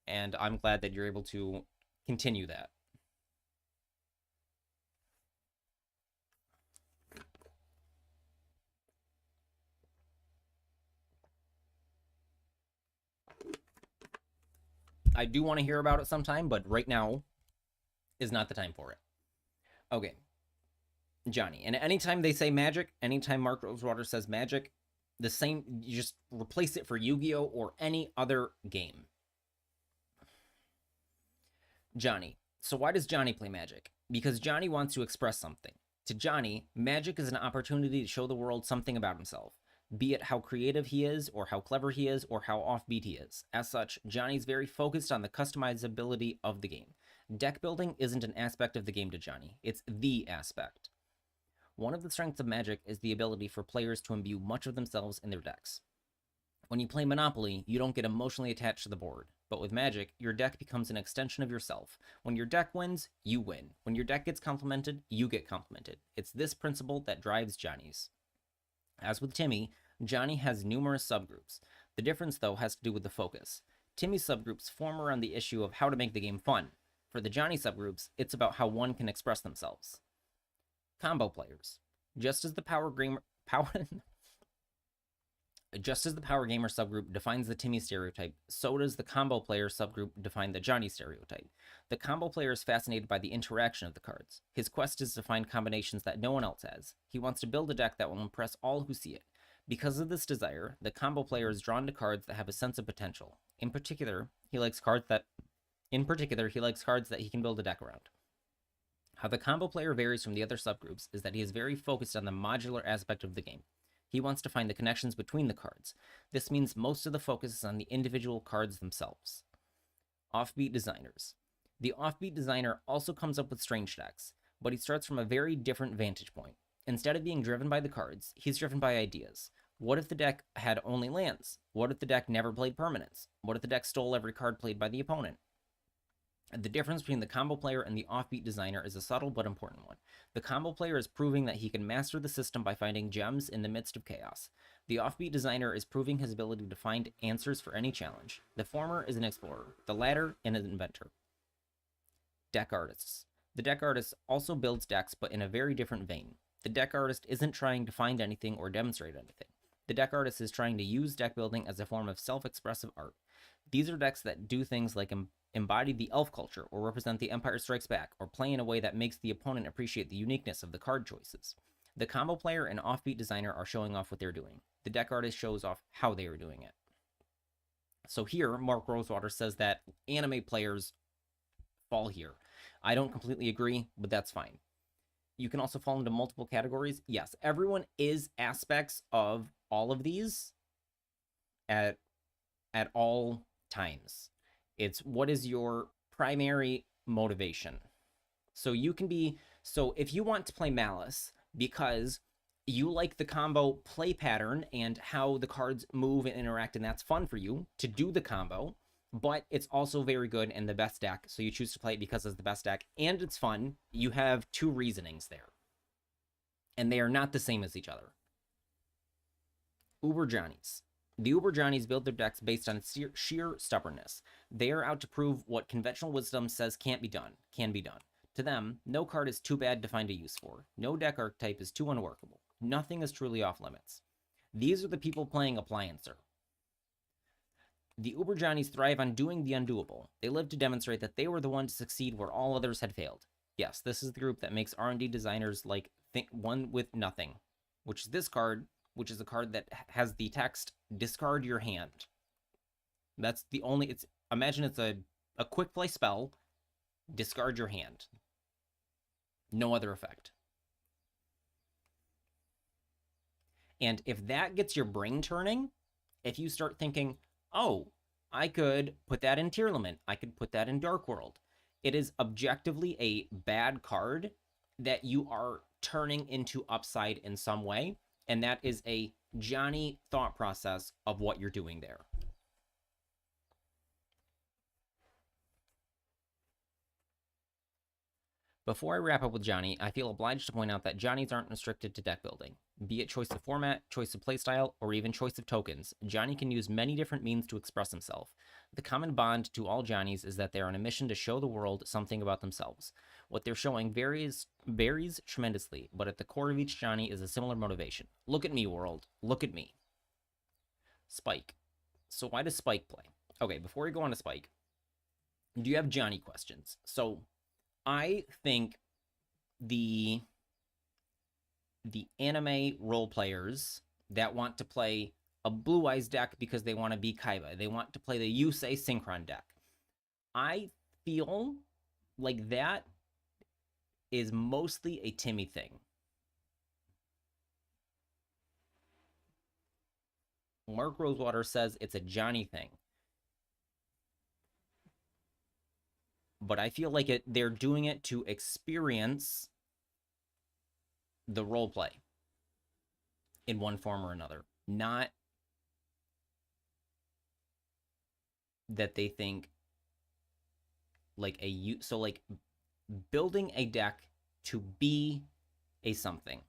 and I'm glad that you're able to continue that. I do want to hear about it sometime, but right now is not the time for it. Okay. Johnny. And anytime they say magic, anytime Mark Rosewater says magic, the same, you just replace it for Yu-Gi-Oh! Or any other game. Johnny. So why does Johnny play magic? Because Johnny wants to express something. To Johnny, magic is an opportunity to show the world something about himself, be it how creative he is, or how clever he is, or how offbeat he is. As such, Johnny's very focused on the customizability of the game. Deck building isn't an aspect of the game to Johnny, it's the aspect. One of the strengths of Magic is the ability for players to imbue much of themselves in their decks. When you play Monopoly, you don't get emotionally attached to the board, but with Magic, your deck becomes an extension of yourself. When your deck wins, you win. When your deck gets complimented, you get complimented. It's this principle that drives Johnny's. As with Timmy, Johnny has numerous subgroups. The difference, though, has to do with the focus. Timmy's subgroups form around the issue of how to make the game fun. For the Johnny subgroups, it's about how one can express themselves. Combo players. Just as the Power Gamer subgroup defines the Timmy stereotype, so does the combo player subgroup define the Johnny stereotype. The combo player is fascinated by the interaction of the cards. His quest is to find combinations that no one else has. He wants to build a deck that will impress all who see it. Because of this desire, the combo player is drawn to cards that have a sense of potential. In particular, he likes cards that he can build a deck around. How the combo player varies from the other subgroups is that he is very focused on the modular aspect of the game. He wants to find the connections between the cards. This means most of the focus is on the individual cards themselves. Offbeat designers. The offbeat designer also comes up with strange decks, but he starts from a very different vantage point. Instead of being driven by the cards, he's driven by ideas. What if the deck had only lands? What if the deck never played permanents? What if the deck stole every card played by the opponent? The difference between the combo player and the offbeat designer is a subtle but important one. The combo player is proving that he can master the system by finding gems in the midst of chaos. The offbeat designer is proving his ability to find answers for any challenge. The former is an explorer, the latter an inventor. Deck artists. The deck artist also builds decks, but in a very different vein. The deck artist isn't trying to find anything or demonstrate anything. The deck artist is trying to use deck building as a form of self-expressive art. These are decks that do things like embody the elf culture, or represent the Empire Strikes Back, or play in a way that makes the opponent appreciate the uniqueness of the card choices. The combo player and offbeat designer are showing off what they're doing. The deck artist shows off how they are doing it. So here, Mark Rosewater says that anime players fall here. I don't completely agree, but that's fine. You can also fall into multiple categories. Yes, everyone is aspects of all of these at all times. It's what is your primary motivation. So if you want to play Malice because you like the combo play pattern and how the cards move and interact, and that's fun for you to do the combo, but it's also very good and the best deck, so you choose to play it because it's the best deck and it's fun, you have two reasonings there. And they are not the same as each other. Uber Johnnies. The Uber Johnnies build their decks based on sheer stubbornness. They are out to prove what conventional wisdom says can't be done, can be done. To them, no card is too bad to find a use for. No deck archetype is too unworkable. Nothing is truly off limits. These are the people playing Appliancer. The Uber Johnnies thrive on doing the undoable. They live to demonstrate that they were the one to succeed where all others had failed. Yes, this is the group that makes R&D designers like think one with nothing, which is this card, which is a card that has the text, discard your hand. That's the only, imagine it's a quick play spell, discard your hand. No other effect. And if that gets your brain turning, if you start thinking, oh, I could put that in Tearlament, I could put that in Dark World, it is objectively a bad card that you are turning into upside in some way, and that is a Johnny thought process of what you're doing there. Before I wrap up with Johnny, I feel obliged to point out that Johnnies aren't restricted to deck building. Be it choice of format, choice of playstyle, or even choice of tokens, Johnny can use many different means to express himself. The common bond to all Johnnies is that they are on a mission to show the world something about themselves. What they're showing varies tremendously, but at the core of each Johnny is a similar motivation. Look at me, world. Look at me. Spike. So why does Spike play? Okay, before we go on to Spike, do you have Johnny questions? So I think the anime role players that want to play a Blue Eyes deck because they want to be Kaiba, they want to play the Yusei Synchron deck. I feel like that is mostly a Timmy thing. Mark Rosewater says it's a Johnny thing. But I feel like they're doing it to experience the role play in one form or another. Not that they think like so like building a deck to be a something.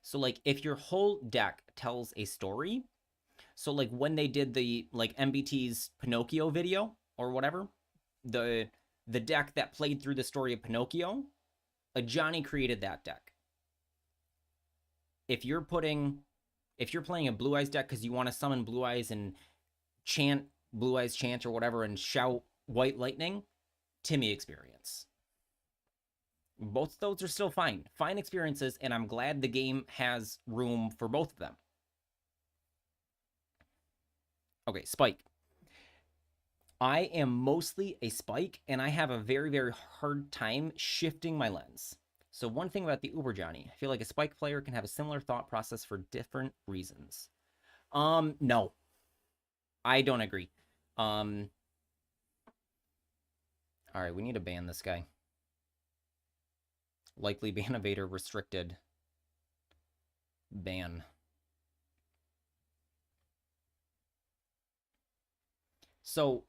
So like if your whole deck tells a story, so like when they did the like MBT's Pinocchio video or whatever, the deck that played through the story of Pinocchio, a Johnny created that deck. If you're playing a Blue Eyes deck because you want to summon Blue Eyes and chant Blue Eyes chant or whatever and shout White Lightning, Timmy experience. Both of those are still fine experiences, and I'm glad the game has room for both of them. Okay, Spike. I am mostly a Spike, and I have a very, very hard time shifting my lens. So one thing about the Uber Johnny, I feel like a Spike player can have a similar thought process for different reasons. No, I don't agree. Um, all right, we need to ban this guy. Likely ban evader restricted. Ban. So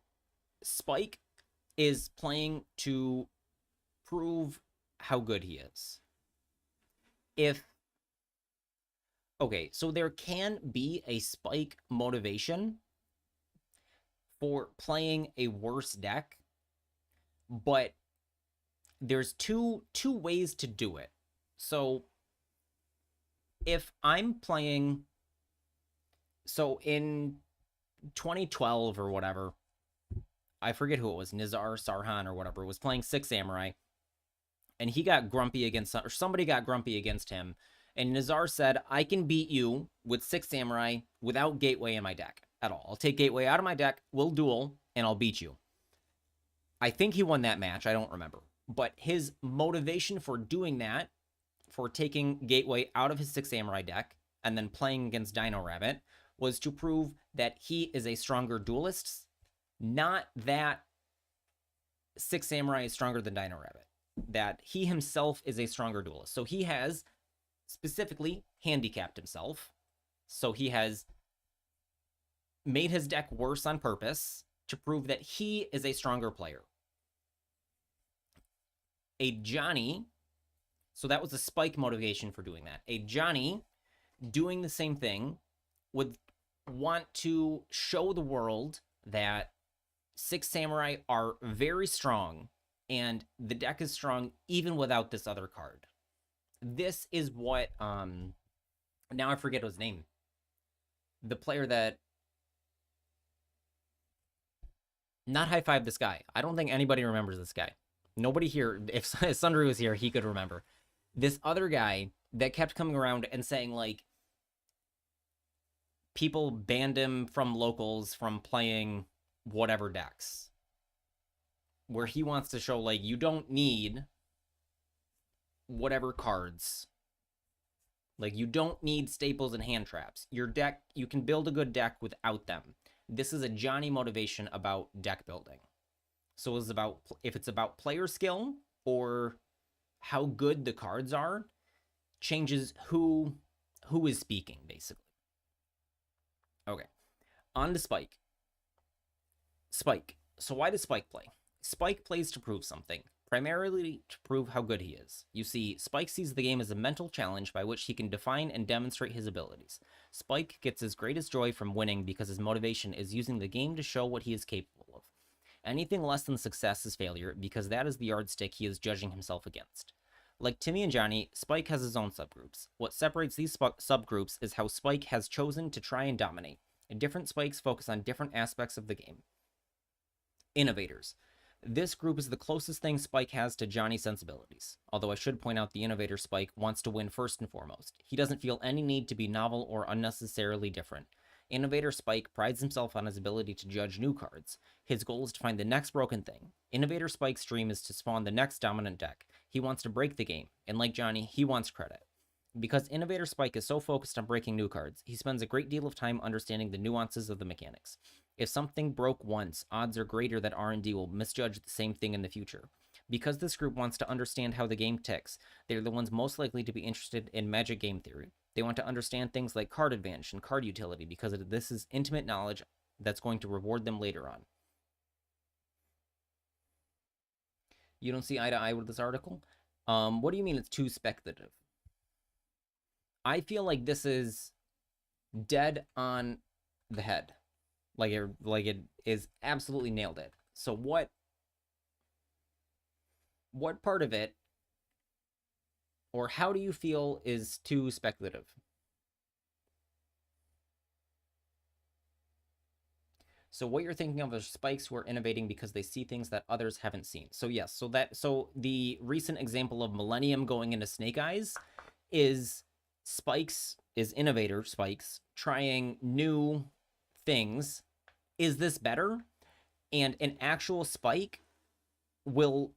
Spike is playing to prove how good he is. If okay, so there can be a Spike motivation for playing a worse deck, but there's two ways to do it. So if I'm playing, so in 2012 or whatever, I forget who it was, Nizar Sarhan or whatever, was playing Six Samurai, and he got grumpy against, or somebody got grumpy against him, and Nizar said, I can beat you with Six Samurai without Gateway in my deck at all. I'll take Gateway out of my deck, we'll duel, and I'll beat you. I think he won that match, I don't remember. But his motivation for doing that, for taking Gateway out of his Six Samurai deck, and then playing against Dino Rabbit, was to prove that he is a stronger duelist, not that Six Samurai is stronger than Dino Rabbit. That he himself is a stronger duelist. So he has specifically handicapped himself. So he has made his deck worse on purpose to prove that he is a stronger player. A Johnny, so that was a Spike motivation for doing that. A Johnny doing the same thing would want to show the world that Six Samurai are very strong, and the deck is strong even without this other card. This is what, now I forget his name. The player that, not high five this guy. I don't think anybody remembers this guy. Nobody here, if Sundry was here, he could remember. This other guy that kept coming around and saying, like, people banned him from locals from playing whatever decks, where he wants to show, like, you don't need whatever cards, like, you don't need staples and hand traps. Your deck, you can build a good deck without them. This is a Johnny motivation about deck building. So it's about, if it's about player skill or how good the cards are, changes who is speaking, basically. Okay, on to Spike. Spike. So why does Spike play? Spike plays to prove something, primarily to prove how good he is. You see, Spike sees the game as a mental challenge by which he can define and demonstrate his abilities. Spike gets his greatest joy from winning because his motivation is using the game to show what he is capable of. Anything less than success is failure, because that is the yardstick he is judging himself against. Like Timmy and Johnny, Spike has his own subgroups. What separates these subgroups is how Spike has chosen to try and dominate. And different Spikes focus on different aspects of the game. Innovators. This group is the closest thing Spike has to Johnny's sensibilities. Although I should point out the Innovator Spike wants to win first and foremost. He doesn't feel any need to be novel or unnecessarily different. Innovator Spike prides himself on his ability to judge new cards. His goal is to find the next broken thing. Innovator Spike's dream is to spawn the next dominant deck. He wants to break the game, and like Johnny, he wants credit. Because Innovator Spike is so focused on breaking new cards, he spends a great deal of time understanding the nuances of the mechanics. If something broke once, odds are greater that R&D will misjudge the same thing in the future. Because this group wants to understand how the game ticks, they're the ones most likely to be interested in Magic game theory. They want to understand things like card advantage and card utility because this is intimate knowledge that's going to reward them later on. You don't see eye to eye with this article? What do you mean it's too speculative? I feel like this is dead on the head. Like it is absolutely nailed it. So what part of it, or how do you feel is too speculative? So what you're thinking of are Spikes who are innovating because they see things that others haven't seen. So yes, so the recent example of Millennium going into Snake Eyes is Spikes, is Innovator Spikes trying new things is this better? And an actual spike will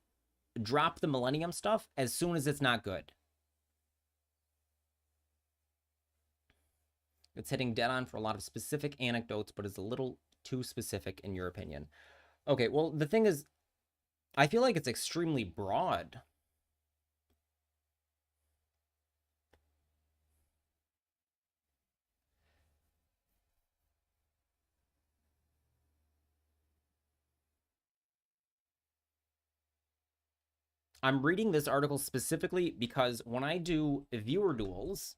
drop the Millennium stuff as soon as it's not good. It's hitting dead on for a lot of specific anecdotes, but is a little too specific in your opinion. Okay, well, the thing is, I feel like it's extremely broad. I'm reading this article specifically because when I do viewer duels,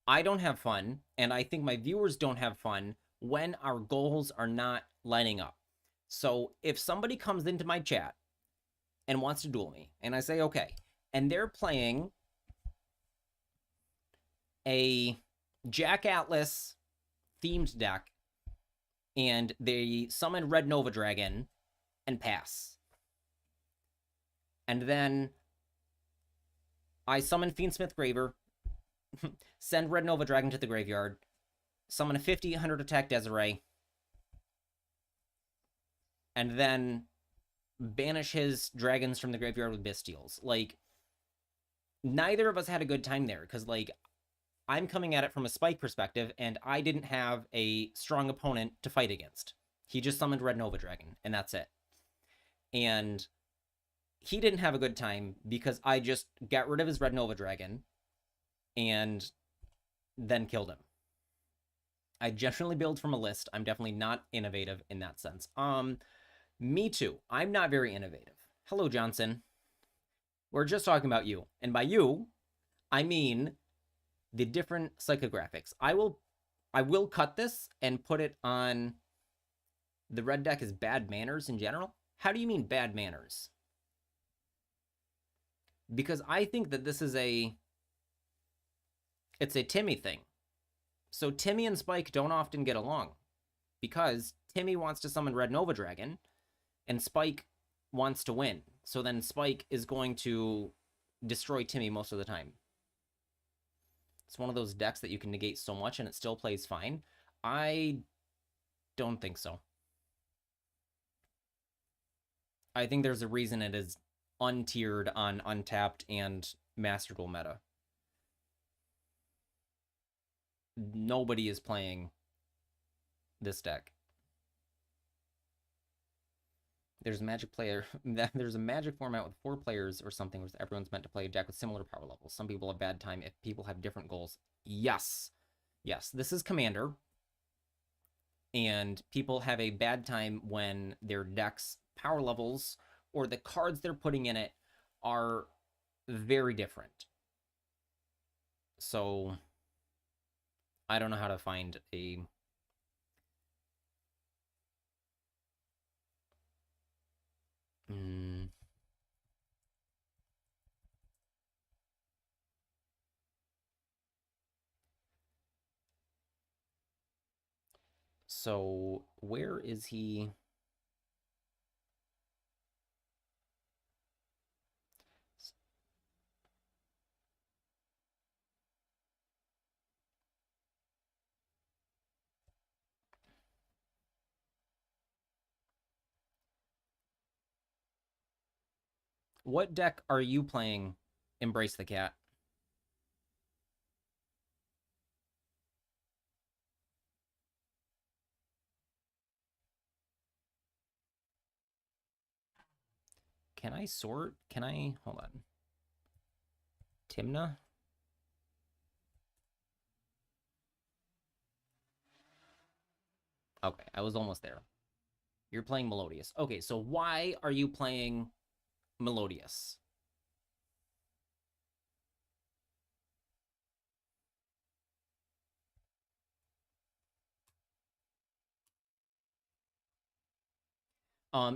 I don't have fun, and I think my viewers don't have fun when our goals are not lining up. So if somebody comes into my chat and wants to duel me, and I say, okay, and they're playing a Jack Atlas themed deck, and they summon Red Nova Dragon and pass. And then I summon Fiendsmith Graver, send Red Nova Dragon to the graveyard, summon a 50-100 attack Desiree, and then banish his dragons from the graveyard with Bystials. Like, neither of us had a good time there, because, like, I'm coming at it from a Spike perspective, and I didn't have a strong opponent to fight against. He just summoned Red Nova Dragon, and that's it. And he didn't have a good time because I just got rid of his Red Nova Dragon and then killed him. I generally build from a list. I'm definitely not innovative in that sense. Me too. I'm not very innovative. Hello, Johnson. We're just talking about you. And by you, I mean the different psychographics. I will cut this and put it on the red deck as bad manners in general. How do you mean bad manners? Because I think that this is it's a Timmy thing. So Timmy and Spike don't often get along because Timmy wants to summon Red Nova Dragon and Spike wants to win. So then Spike is going to destroy Timmy most of the time. It's one of those decks that you can negate so much and it still plays fine. I don't think so. I think there's a reason it is untiered on Untapped and Master Duel meta. Nobody is playing this deck. There's a Magic format with 4 players or something where everyone's meant to play a deck with similar power levels. Some people have bad time if people have different goals. Yes. Yes, this is Commander. And people have a bad time when their deck's power levels or the cards they're putting in it are very different. So I don't know how to find a So where is he? What deck are you playing? Embrace the Cat. Can I sort? Can I? Hold on. Timna? Okay, I was almost there. You're playing Melodious. Okay, so why are you playing Melodious?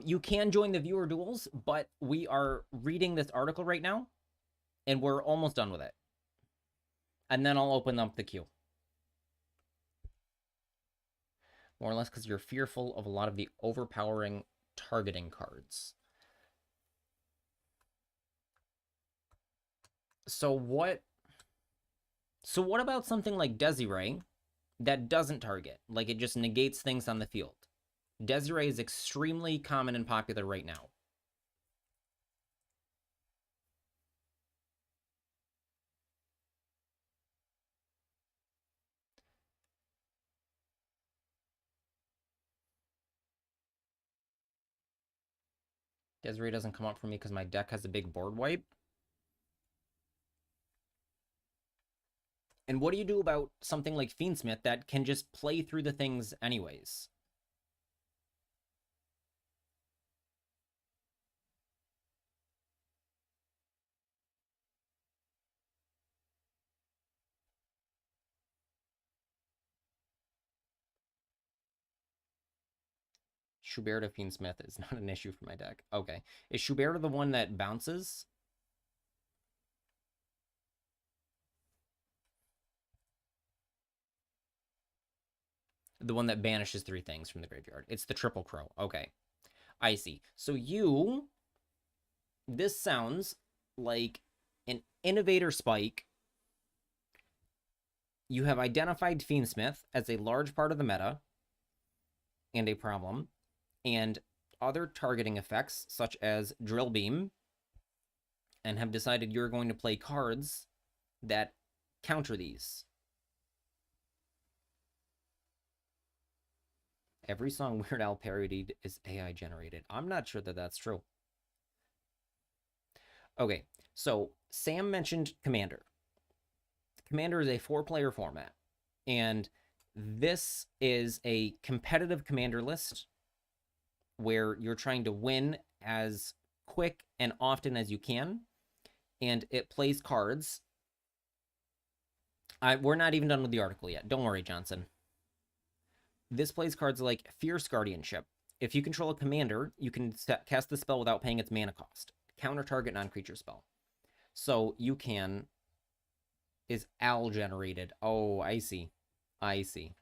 You can join the viewer duels, but we are reading this article right now, and we're almost done with it. And then I'll open up the queue. More or less because you're fearful of a lot of the overpowering targeting cards. So what about something like Desiree, that doesn't target. Like, it just negates things on the field. Desiree is extremely common and popular right now. Desiree doesn't come up for me because my deck has a big board wipe. And what do you do about something like Fiendsmith that can just play through the things anyways? Schubert of Fiendsmith is not an issue for my deck. Okay. Is Schubert the one that bounces? The one that banishes 3 things from the graveyard. It's the triple crow. Okay. I see. So this sounds like an innovator spike. You have identified Fiendsmith as a large part of the meta and a problem, and other targeting effects such as Drill Beam, and have decided you're going to play cards that counter these. Every song Weird Al parodied is AI generated. I'm not sure that that's true. Okay, so Sam mentioned Commander. Commander is a 4-player format, and this is a competitive Commander list where you're trying to win as quick and often as you can, and it plays cards. We're not even done with the article yet. Don't worry, Johnson. This plays cards like Fierce Guardianship. If you control a commander, you can cast the spell without paying its mana cost. Counter target non-creature spell. So you can... Is Al generated? Oh, I see. I see.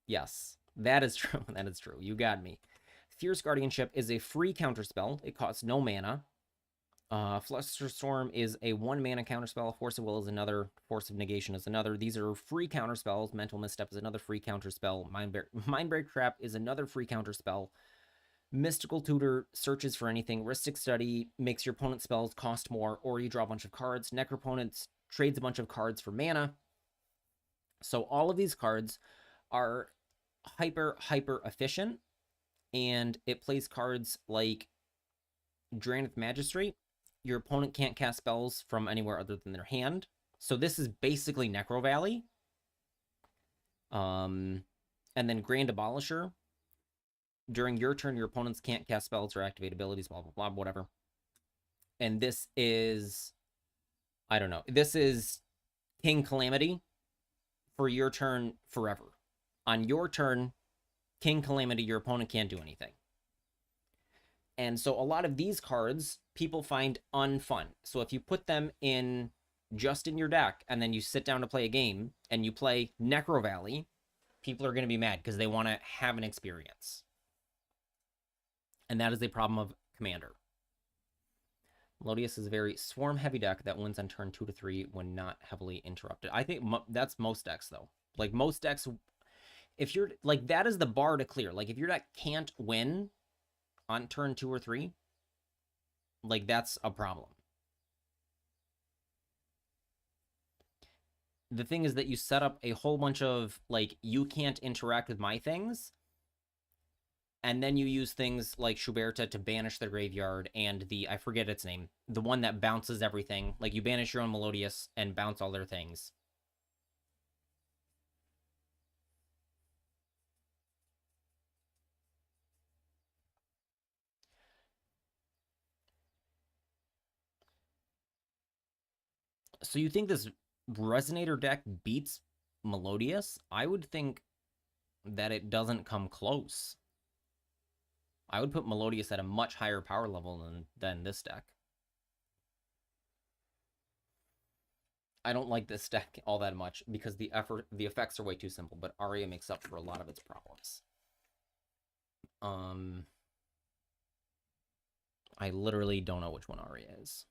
Yes, that is true. That is true. You got me. Fierce Guardianship is a free counterspell. It costs no mana. Flusterstorm is a 1-mana counterspell. Force of Will is another. Force of Negation is another. These are free counterspells. Mental Misstep is another free counterspell. Mindbreak Trap is another free counterspell. Mystical Tutor searches for anything. Rhystic Study makes your opponent's spells cost more, or you draw a bunch of cards. Necroponents trades a bunch of cards for mana. So all of these cards are hyper efficient, and it plays cards like Drannith Magistrate. Your opponent can't cast spells from anywhere other than their hand. So this is basically Necro Valley. And then Grand Abolisher. During your turn, your opponents can't cast spells or activate abilities, blah, blah, blah, whatever. And this is... I don't know. This is King Calamity for your turn forever. On your turn, King Calamity, your opponent can't do anything. And so a lot of these cards people find unfun. So if you put them in just in your deck and then you sit down to play a game and you play Necro Valley, people are going to be mad because they want to have an experience. And that is a problem of Commander. Melodious is a very swarm-heavy deck that wins on turn 2 to 3 when not heavily interrupted. I think that's most decks, though. Like, most decks, if you're... Like, that is the bar to clear. Like, if your deck can't win on turn 2 or 3, like, that's a problem. The thing is that you set up a whole bunch of, like, you can't interact with my things, and then you use things like Schuberta to banish the graveyard, and I forget its name, the one that bounces everything. Like, you banish your own Melodious and bounce all their things. So you think this Resonator deck beats Melodious? I would think that it doesn't come close. I would put Melodious at a much higher power level than this deck. I don't like this deck all that much because the effects are way too simple, but Aria makes up for a lot of its problems. I literally don't know which one Aria is.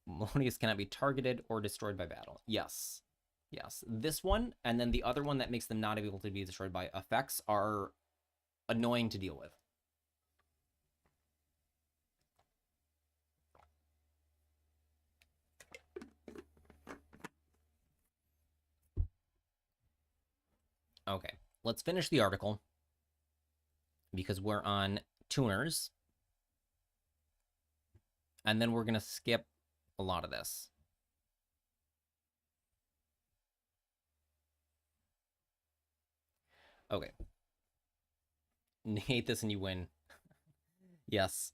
Melodious cannot be targeted or destroyed by battle. Yes. Yes, this one, and then the other one that makes them not able to be destroyed by effects are annoying to deal with. Okay, let's finish the article because we're on tuners, and then we're going to skip a lot of this. Okay. Hate this and you win. Yes,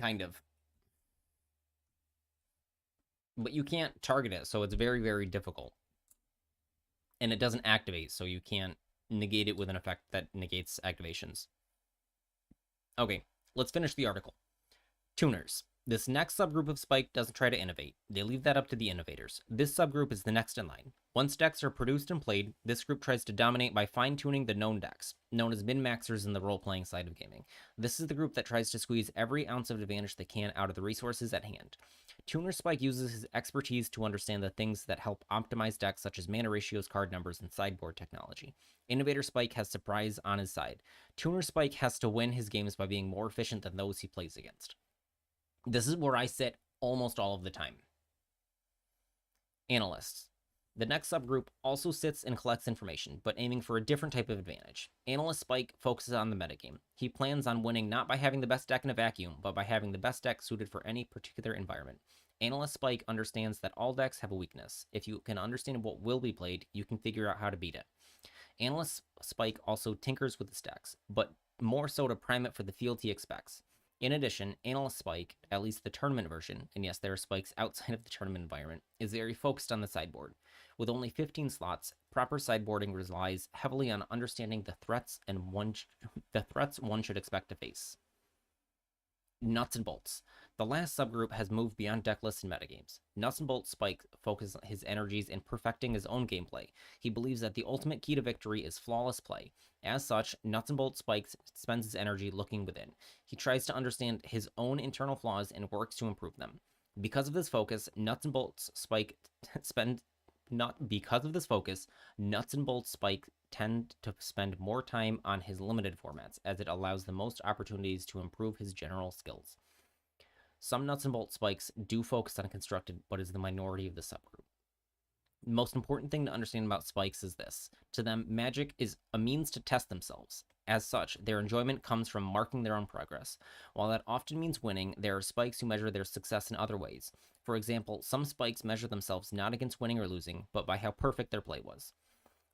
kind of. But you can't target it, so it's very, very difficult. And it doesn't activate, so you can't negate it with an effect that negates activations. Okay, let's finish the article. Tuners. This next subgroup of Spike doesn't try to innovate. They leave that up to the innovators. This subgroup is the next in line. Once decks are produced and played, this group tries to dominate by fine-tuning the known decks, known as min-maxers in the role-playing side of gaming. This is the group that tries to squeeze every ounce of advantage they can out of the resources at hand. Tuner Spike uses his expertise to understand the things that help optimize decks such as mana ratios, card numbers, and sideboard technology. Innovator Spike has surprise on his side. Tuner Spike has to win his games by being more efficient than those he plays against. This is where I sit almost all of the time. Analysts. The next subgroup also sits and collects information, but aiming for a different type of advantage. Analyst Spike focuses on the metagame. He plans on winning not by having the best deck in a vacuum, but by having the best deck suited for any particular environment. Analyst Spike understands that all decks have a weakness. If you can understand what will be played, you can figure out how to beat it. Analyst Spike also tinkers with his decks, but more so to prime it for the field he expects. In addition, Analyst Spike, at least the tournament version, and yes, there are spikes outside of the tournament environment, is very focused on the sideboard. With only 15 slots, proper sideboarding relies heavily on understanding the threats one should expect to face. Nuts and Bolts. The last subgroup has moved beyond deck lists and metagames. Nuts and Bolts Spike focuses his energies in perfecting his own gameplay. He believes that the ultimate key to victory is flawless play. As such, Nuts and Bolts Spike spends his energy looking within. He tries to understand his own internal flaws and works to improve them. Because of this focus, Nuts and Bolts Spike tend to spend more time on his limited formats, as it allows the most opportunities to improve his general skills. Some Nuts and Bolts Spikes do focus on constructed, but is the minority of the subgroup. The most important thing to understand about spikes is this. To them, magic is a means to test themselves. As such, their enjoyment comes from marking their own progress. While that often means winning, there are spikes who measure their success in other ways. For example, some spikes measure themselves not against winning or losing, but by how perfect their play was.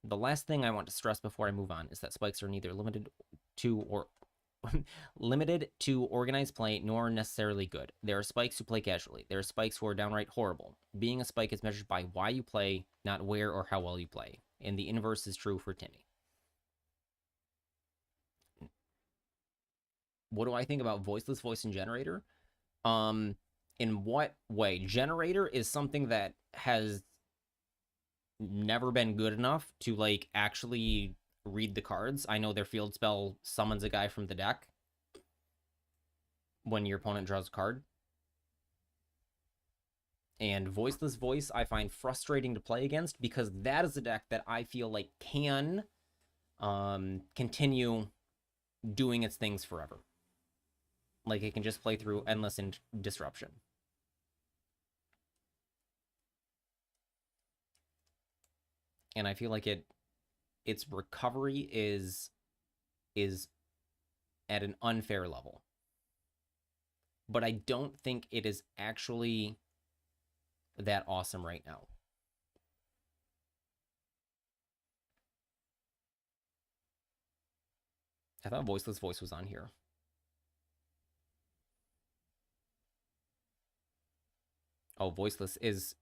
The last thing I want to stress before I move on is that spikes are neither limited to organized play nor necessarily good. There are spikes who play casually. There are spikes who are downright horrible. Being a spike is measured by why you play, not where or how well you play. And the inverse is true for Timmy. What do I think about voiceless voice and generator? In what way? Generator is something that has never been good enough to like actually read the cards. I know their field spell summons a guy from the deck when your opponent draws a card. And Voiceless Voice I find frustrating to play against because that is a deck that I feel like can continue doing its things forever. Like it can just play through endless disruption. And I feel like its recovery is at an unfair level. But I don't think it is actually that awesome right now. I thought Voiceless Voice was on here. Oh, Voiceless is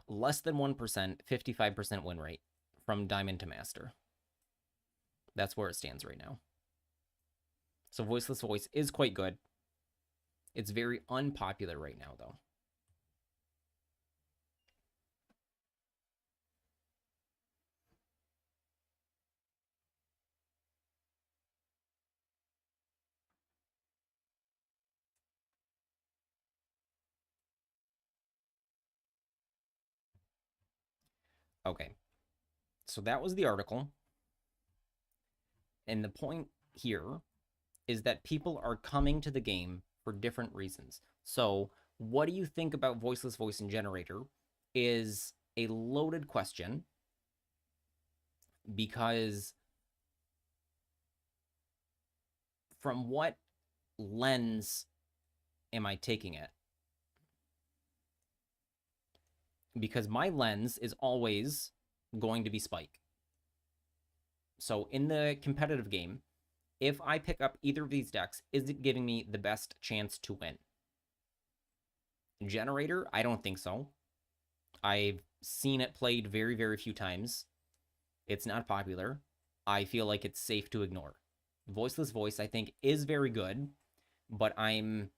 less than 1%, 55% win rate from Diamond to Master. That's where it stands right now. So Voiceless Voice is quite good. It's very unpopular right now, though. Okay, so that was the article. And the point here is that people are coming to the game for different reasons. So, what do you think about voiceless voice and generator is a loaded question because from what lens am I taking it? Because my lens is always going to be Spike. So in the competitive game, if I pick up either of these decks, is it giving me the best chance to win? Generator, I don't think so. I've seen it played very, very few times. It's not popular. I feel like it's safe to ignore. Voiceless Voice, I think, is very good, but I'm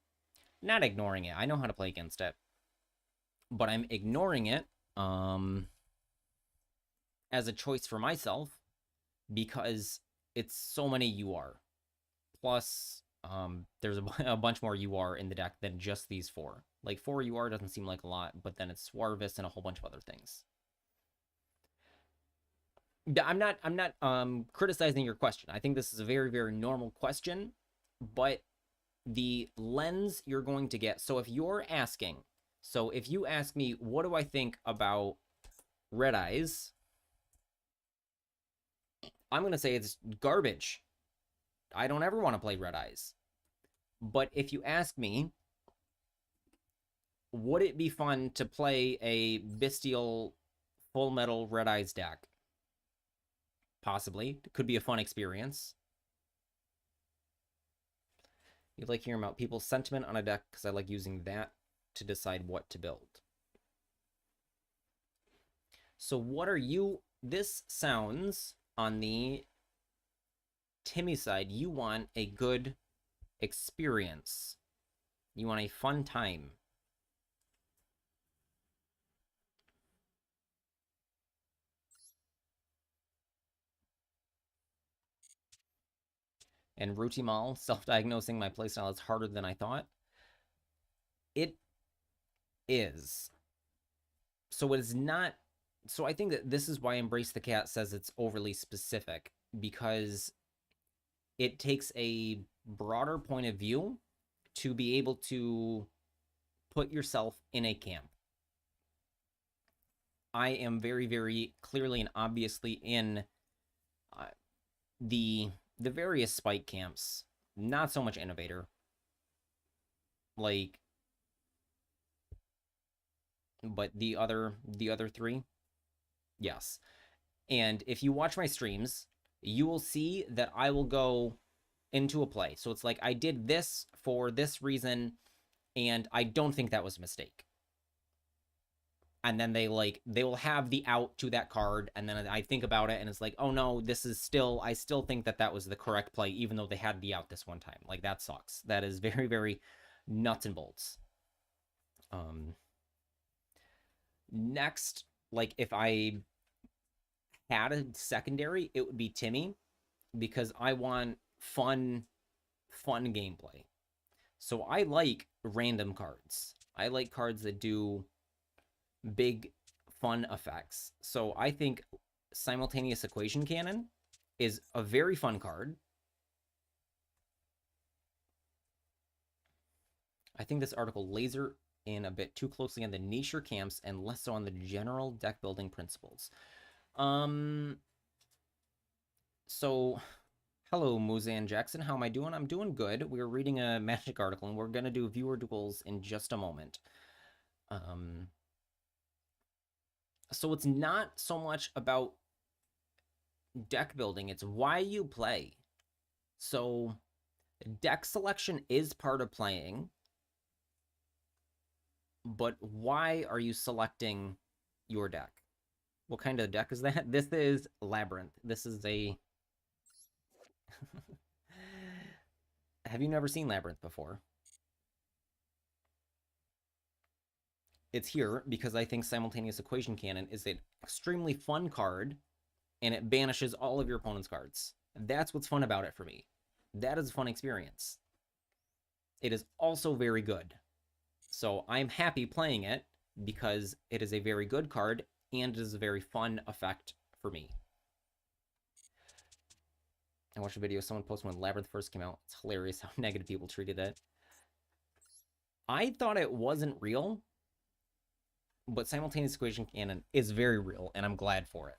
not ignoring it. I know how to play against it, but I'm ignoring it as a choice for myself because it's so many UR. Plus, there's a bunch more UR in the deck than just these four. Like 4 UR doesn't seem like a lot, but then it's Swarvis and a whole bunch of other things. I'm not criticizing your question. I think this is a very, very normal question, but the lens you're going to get. So if you're asking, so if you ask me, what do I think about Red Eyes? I'm going to say it's garbage. I don't ever want to play Red Eyes. But if you ask me, would it be fun to play a Bestial Full Metal Red Eyes deck? Possibly. It could be a fun experience. You like hearing about people's sentiment on a deck because I like using that to decide what to build. So what are you... This sounds, on the Timmy side, you want a good experience. You want a fun time. And Rutimal, self-diagnosing my playstyle is harder than I thought. It is. So it is not... So I think that this is why Embrace the Cat says it's overly specific, because it takes a broader point of view to be able to put yourself in a camp. I am very, very clearly and obviously in the various Spike camps. Not so much Innovator. Like, but the other three, yes. And if you watch my streams, you will see that I will go into a play. So it's like, I did this for this reason, and I don't think that was a mistake. And then they will have the out to that card, and then I think about it, and it's like, oh no, this is still, I still think that was the correct play, even though they had the out this one time. Like, that sucks. That is very, very nuts and bolts. Next, like, if I had a secondary, it would be Timmy, because I want fun gameplay. So I like random cards. I like cards that do big fun effects. So I think Simultaneous Equation Cannon is a very fun card. I think this article laser in a bit too closely on the niche camps and less so on the general deck building principles. So hello, Muzan Jackson. How am I doing? I'm doing good. We're reading a Magic article, and we're going to do viewer duels in just a moment. So it's not so much about deck building. It's why you play. So deck selection is part of playing, but why are you selecting your deck? What kind of deck is that? This is Labyrinth. This is a... Have you never seen Labyrinth before? It's here because I think Simultaneous Equation Cannon is an extremely fun card, and it banishes all of your opponent's cards. That's what's fun about it for me. That is a fun experience. It is also very good. So I'm happy playing it because it is a very good card, and it is a very fun effect for me. I watched a video someone posted when Labyrinth first came out. It's hilarious how negative people treated it. I thought it wasn't real, but simultaneous equation canon is very real, and I'm glad for it.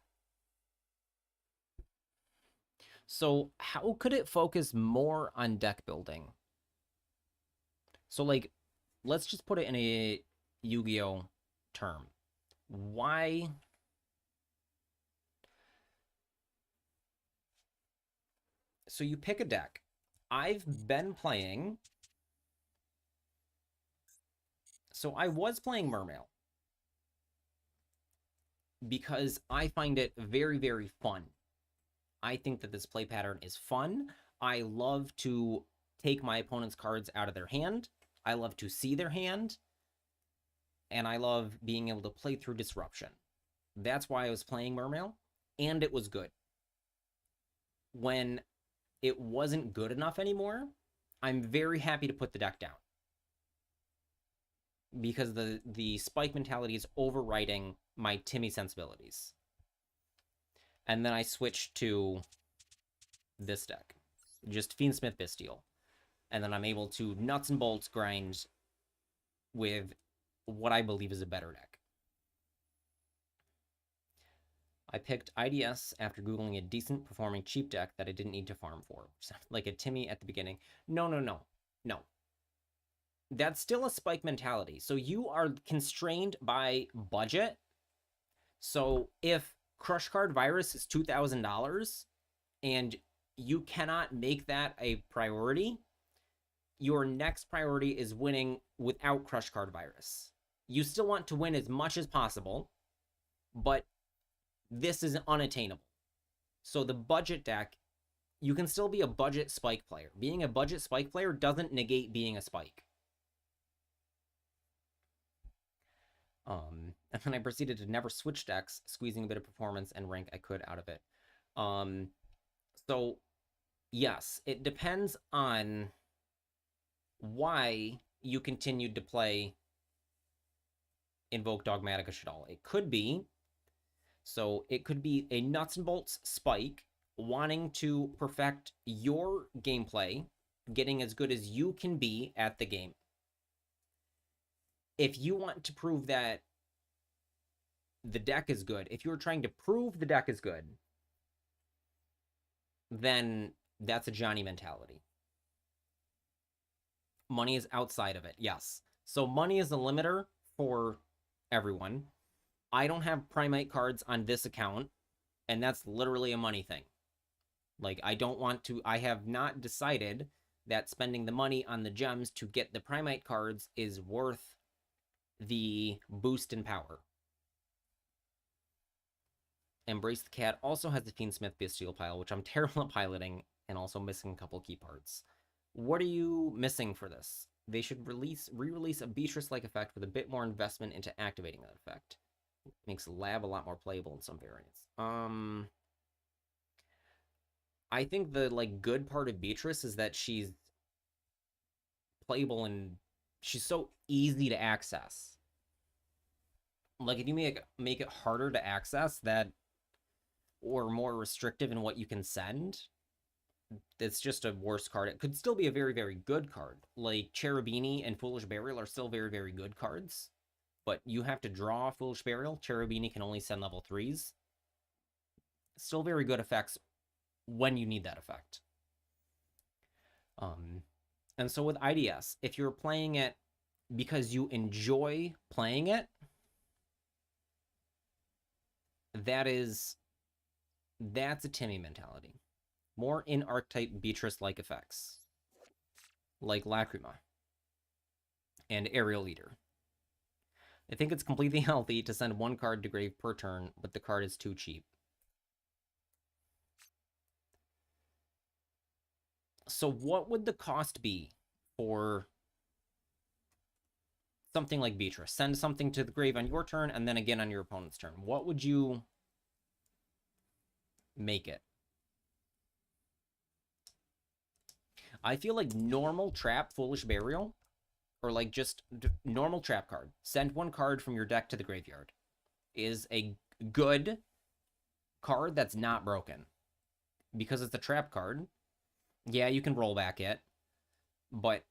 So how could it focus more on deck building? So, like, let's just put it in a Yu-Gi-Oh term. Why? So you pick a deck. I've been playing. So I was playing Mermail because I find it very, very fun. I think that this play pattern is fun. I love to take my opponent's cards out of their hand. I love to see their hand. And I love being able to play through disruption. That's why I was playing Mermail, and it was good. When it wasn't good enough anymore, I'm very happy to put the deck down. Because the spike mentality is overriding my Timmy sensibilities. And then I switched to this deck. Just Fiendsmith Bestial. And then I'm able to nuts and bolts grind with what I believe is a better deck. I picked IDS after Googling a decent performing cheap deck that I didn't need to farm for. Sounded like a Timmy at the beginning. No. That's still a spike mentality. So you are constrained by budget. So if Crush Card Virus is $2,000 and you cannot make that a priority, your next priority is winning without Crush Card Virus. You still want to win as much as possible, but this is unattainable. So the budget deck, you can still be a budget spike player. Being a budget spike player doesn't negate being a spike. And then I proceeded to never switch decks, squeezing a bit of performance and rank I could out of it. So, yes, it depends on why you continued to play Invoke Dogmatica Shaddoll. It could be a nuts and bolts spike wanting to perfect your gameplay, getting as good as you can be at the game. If you want to prove that the deck is good, if you're trying to prove the deck is good, then that's a Johnny mentality. Money is outside of it, yes. So money is a limiter for everyone. I don't have Primate cards on this account, and that's literally a money thing. Like, I have not decided that spending the money on the gems to get the Primate cards is worth the boost in power. Embrace the Cat also has the Fiendsmith Bestial pile, which I'm terrible at piloting, and also missing a couple key parts. What are you missing for this? They should re-release a Beatrice-like effect with a bit more investment into activating that effect. It makes Lab a lot more playable in some variants. I think the good part of Beatrice is that she's playable and she's so easy to access. Like, if you make it harder to access that, or more restrictive in what you can send, it's just a worse card. It could still be a very, very good card. Like, Cherubini and Foolish Burial are still very, very good cards, but you have to draw Foolish Burial. Cherubini can only send level 3s. Still very good effects when you need that effect. And so with IDS, if you're playing it because you enjoy playing it, that's a Timmy mentality. More in archetype Beatrice-like effects, like Lacrima and Aerial Eater. I think it's completely healthy to send one card to grave per turn, but the card is too cheap. So what would the cost be for something like Beatrice? Send something to the grave on your turn, and then again on your opponent's turn. What would you make it? I feel like normal trap Foolish Burial, or like just normal trap card. Send one card from your deck to the graveyard. is a good card that's not broken. Because it's a trap card, yeah, you can roll back it, but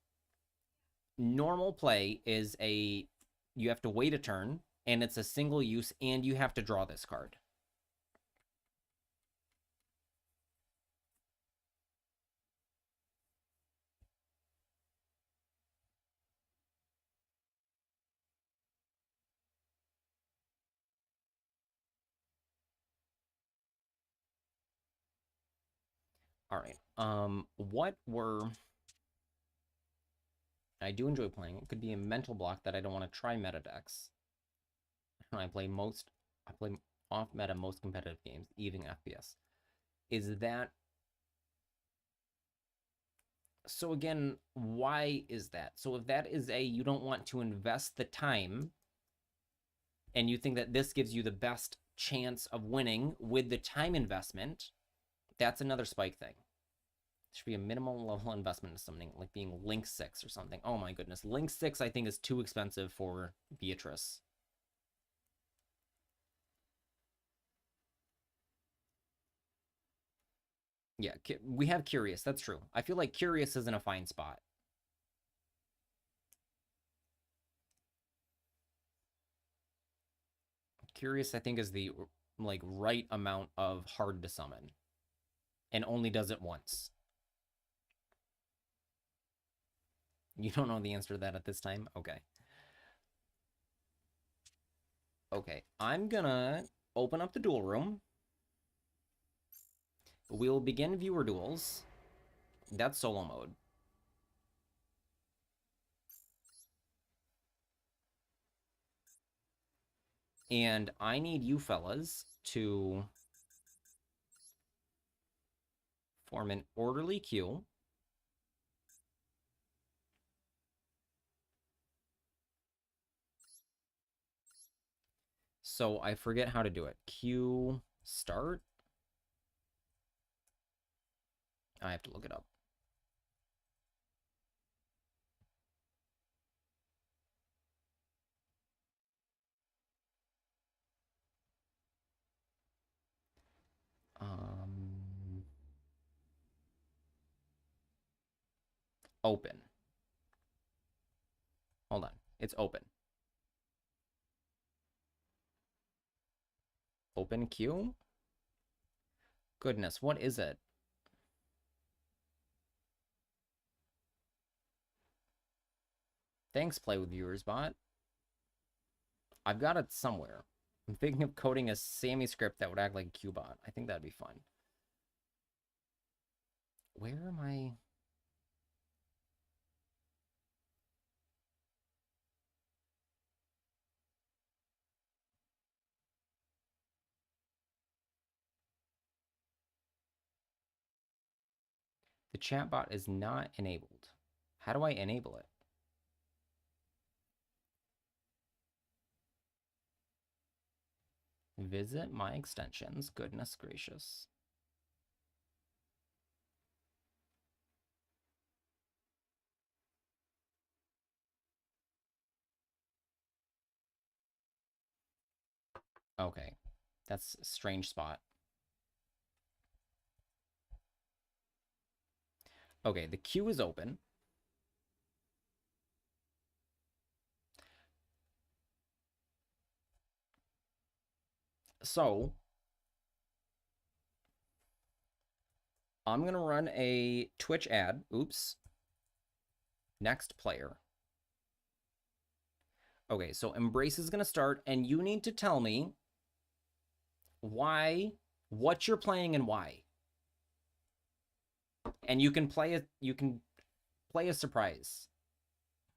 normal play is you have to wait a turn, and it's a single use, and you have to draw this card. All right. What were I do enjoy playing. It could be a mental block that I don't want to try meta decks. I play off meta most competitive games, even FPS. Is that so? Again, why is that? So if that is you don't want to invest the time, and you think that this gives you the best chance of winning with the time investment, that's another spike thing. Should be a minimal level investment in something like being Link 6 or something. Oh my goodness. Link 6 I think is too expensive for Beatrice. Yeah, we have Curious. That's true. I feel like Curious is in a fine spot. Curious I think is the like right amount of hard to summon and only does it once. You don't know the answer to that at this time? Okay. Okay, I'm gonna open up the duel room. We'll begin viewer duels. That's solo mode. And I need you fellas to form an orderly queue. So I forget how to do it. Queue start? I have to look it up. Open. Hold on. It's open. Open queue? Goodness, what is it? Thanks, Play with Viewers bot. I've got it somewhere. I'm thinking of coding a Sammy script that would act like a Qbot. I think that'd be fun. Where am I? The chatbot is not enabled. How do I enable it? Visit my extensions. Goodness gracious. Okay. That's a strange spot. Okay, the queue is open. So I'm going to run a Twitch ad. Oops. Next player. Okay, so Embrace is going to start, and you need to tell me what you're playing and why. And you can play a surprise.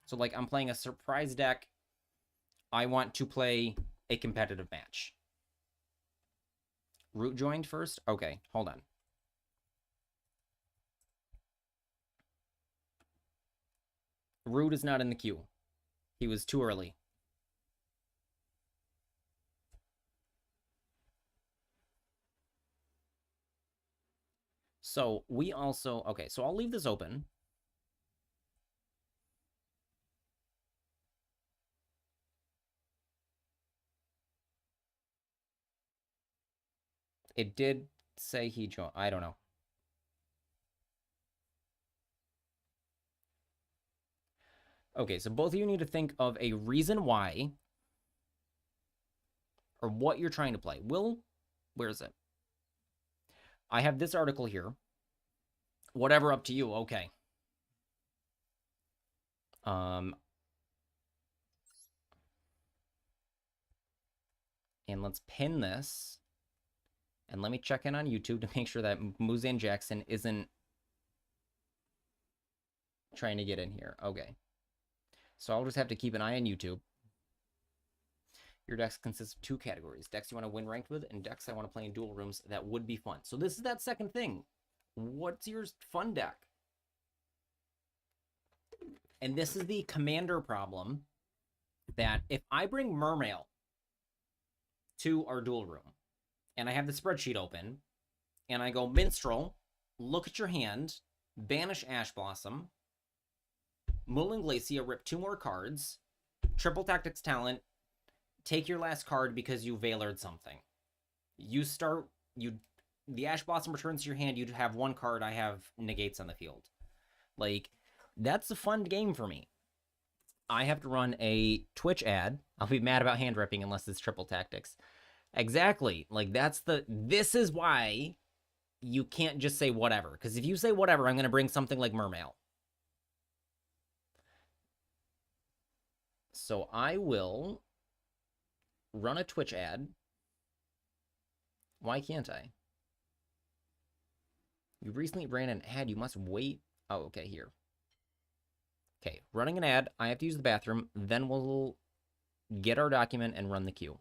So like I'm playing a surprise deck. I want to play a competitive match. Root joined first? Okay, hold on. Root is not in the queue. He was too early. So we also, okay, so I'll leave this open. It did say he joined. I don't know. Okay, so both of you need to think of a reason why or what you're trying to play. Will, where is it? I have this article here. Whatever, up to you. Okay. Um, and let's pin this. And let me check in on YouTube to make sure that Muzan Jackson isn't trying to get in here. Okay. So I'll just have to keep an eye on YouTube. Your decks consist of two categories. Decks you want to win ranked with, and decks I want to play in duel rooms that would be fun. So this is that second thing. What's your fun deck? And this is the commander problem, that if I bring Mermail to our duel room, and I have the spreadsheet open, and I go Minstrel, look at your hand, banish Ash Blossom, Mullin Glacia, rip 2 more cards, triple Tactics Talent, take your last card because you Veilered something. The Ash Blossom returns to your hand, you have 1 card, I have negates on the field. Like, that's a fun game for me. I have to run a Twitch ad. I'll be mad about hand ripping unless it's triple tactics. Exactly. Like, this is why you can't just say whatever. Because if you say whatever, I'm going to bring something like Mermail. So I will run a Twitch ad. Why can't I? You recently ran an ad. You must wait. Oh, okay, here. Okay, running an ad. I have to use the bathroom. Then we'll get our document and run the queue.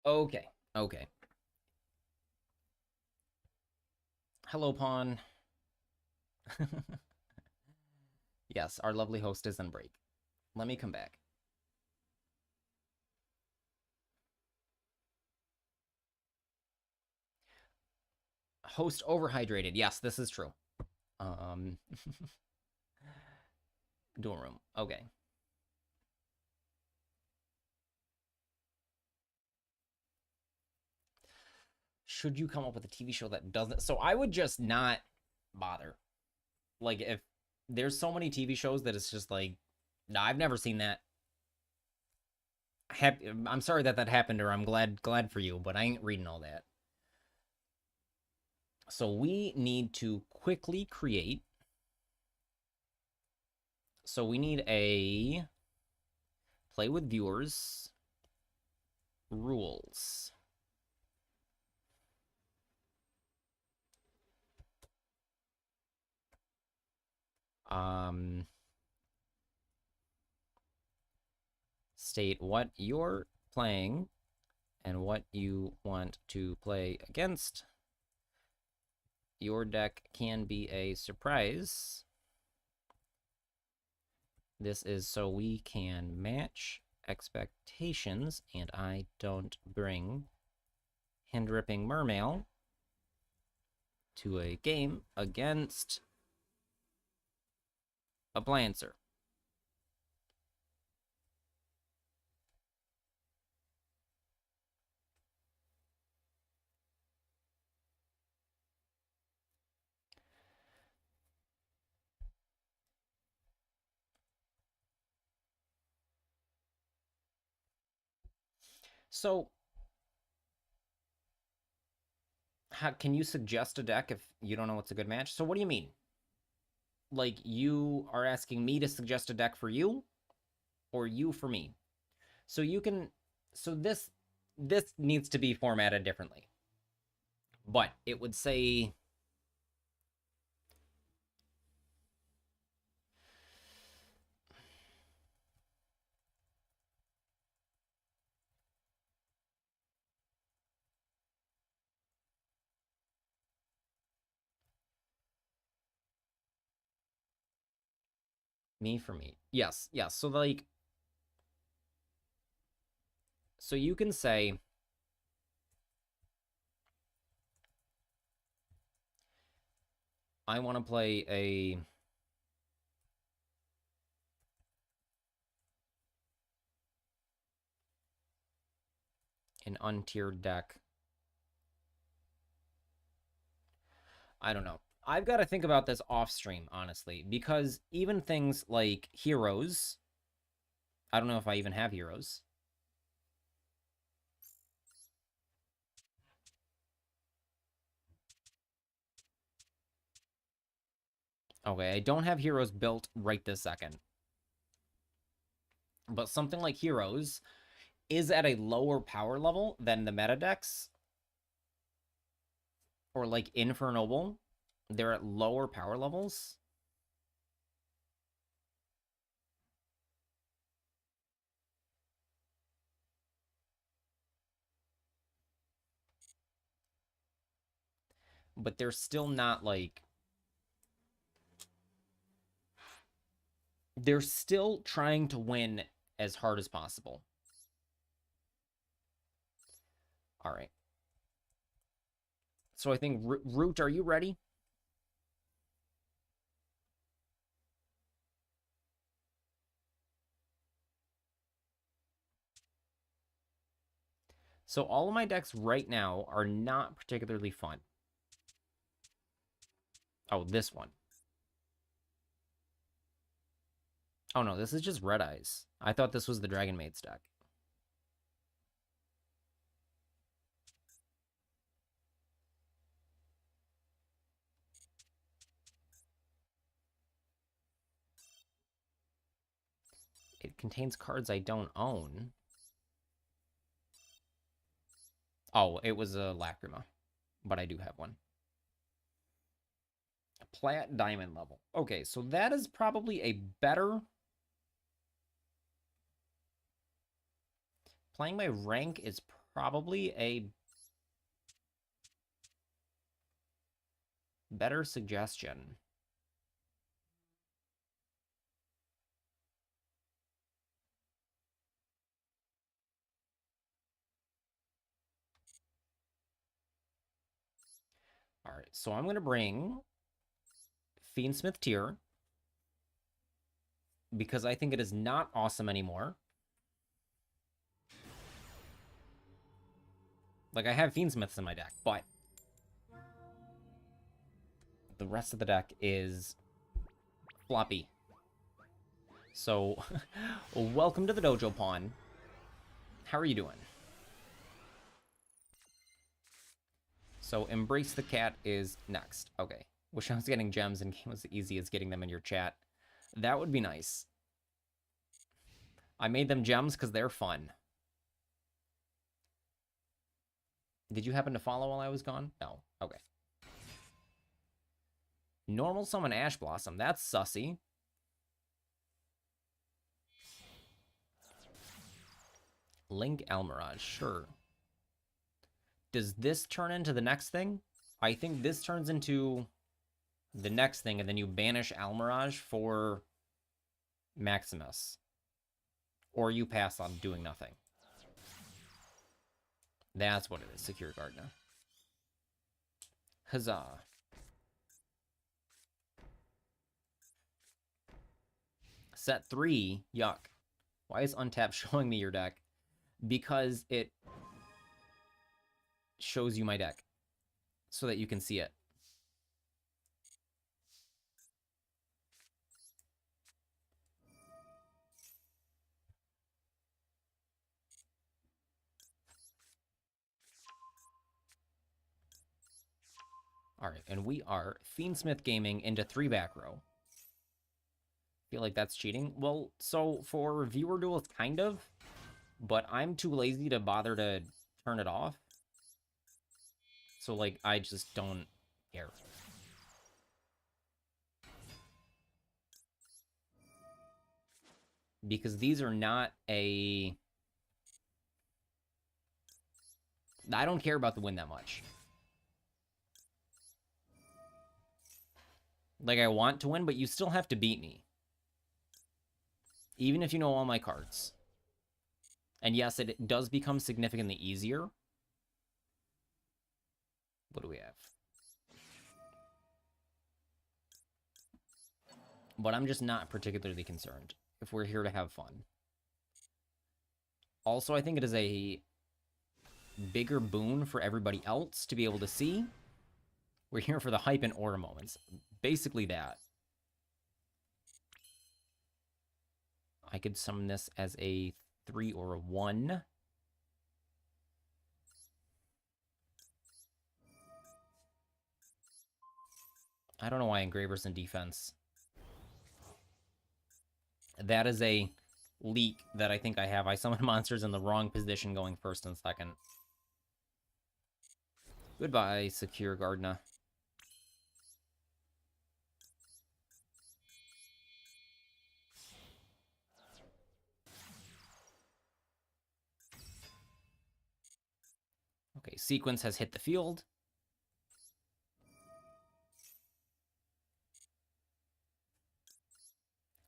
Okay. Okay. Hello, Pawn. Yes, our lovely host is on break. Let me come back. Host overhydrated. Yes, this is true. Um, dual room. Okay. Should you come up with a TV show that doesn't? So I would just not bother. Like, if there's so many TV shows that it's just like, no, I've never seen that. I'm sorry that that happened, or I'm glad for you, but I ain't reading all that. So we need to quickly create. So we need a play with viewers rules. State what you're playing and what you want to play against. Your deck can be a surprise. This is so we can match expectations and I don't bring hand-ripping mermail to a game against a Blancer. So, can you suggest a deck if you don't know what's a good match? So what do you mean? Like, you are asking me to suggest a deck for you, or you for me? So you can, so this needs to be formatted differently. But it would say me for me. Yes, yes. So like, so you can say I want to play an untiered deck. I don't know. I've got to think about this off stream, honestly, because even things like heroes, I don't know if I even have heroes. Okay, I don't have heroes built right this second. But something like heroes is at a lower power level than the meta decks, or like Infernoble. They're at lower power levels. But they're still not like, they're still trying to win as hard as possible. All right. So I think Root, are you ready? So all of my decks right now are not particularly fun. Oh, this one. Oh no, this is just Red Eyes. I thought this was the Dragon Maid's deck. It contains cards I don't own. Oh, it was a Lacrima, but I do have one. Plat Diamond level. Okay, so that is probably a better... Playing my rank is probably a better suggestion. All right, so I'm going to bring Fiendsmith Tier because I think it is not awesome anymore. Like, I have Fiendsmiths in my deck, but the rest of the deck is floppy. So, welcome to the dojo, Pawn. How are you doing? So, Embrace the Cat is next. Okay. Wish I was getting gems and game was as easy as getting them in your chat. That would be nice. I made them gems because they're fun. Did you happen to follow while I was gone? No. Okay. Normal summon Ash Blossom. That's sussy. Link Almirage. Sure. Does this turn into the next thing? I think this turns into the next thing, and then you banish Almirage for Maximus. Or you pass on doing nothing. That's what it is, Secure Gardener. Huzzah. Set 3, yuck. Why is Untap showing me your deck? Because it shows you my deck so that you can see it. All right, and we are Fiendsmith Gaming into 3 back row. Feel like that's cheating? Well, so for viewer duels, kind of, but I'm too lazy to bother to turn it off. So, like, I just don't care. Because these are not a... I don't care about the win that much. Like, I want to win, but you still have to beat me. Even if you know all my cards. And yes, it does become significantly easier. What do we have? But I'm just not particularly concerned if we're here to have fun. Also, I think it is a bigger boon for everybody else to be able to see. We're here for the hype and aura moments. Basically that. I could summon this as a 3 or a 1. I don't know why Engraver's in defense. That is a leak that I think I have. I summon monsters in the wrong position going first and second. Goodbye, Secure Gardener. Okay, Sequence has hit the field.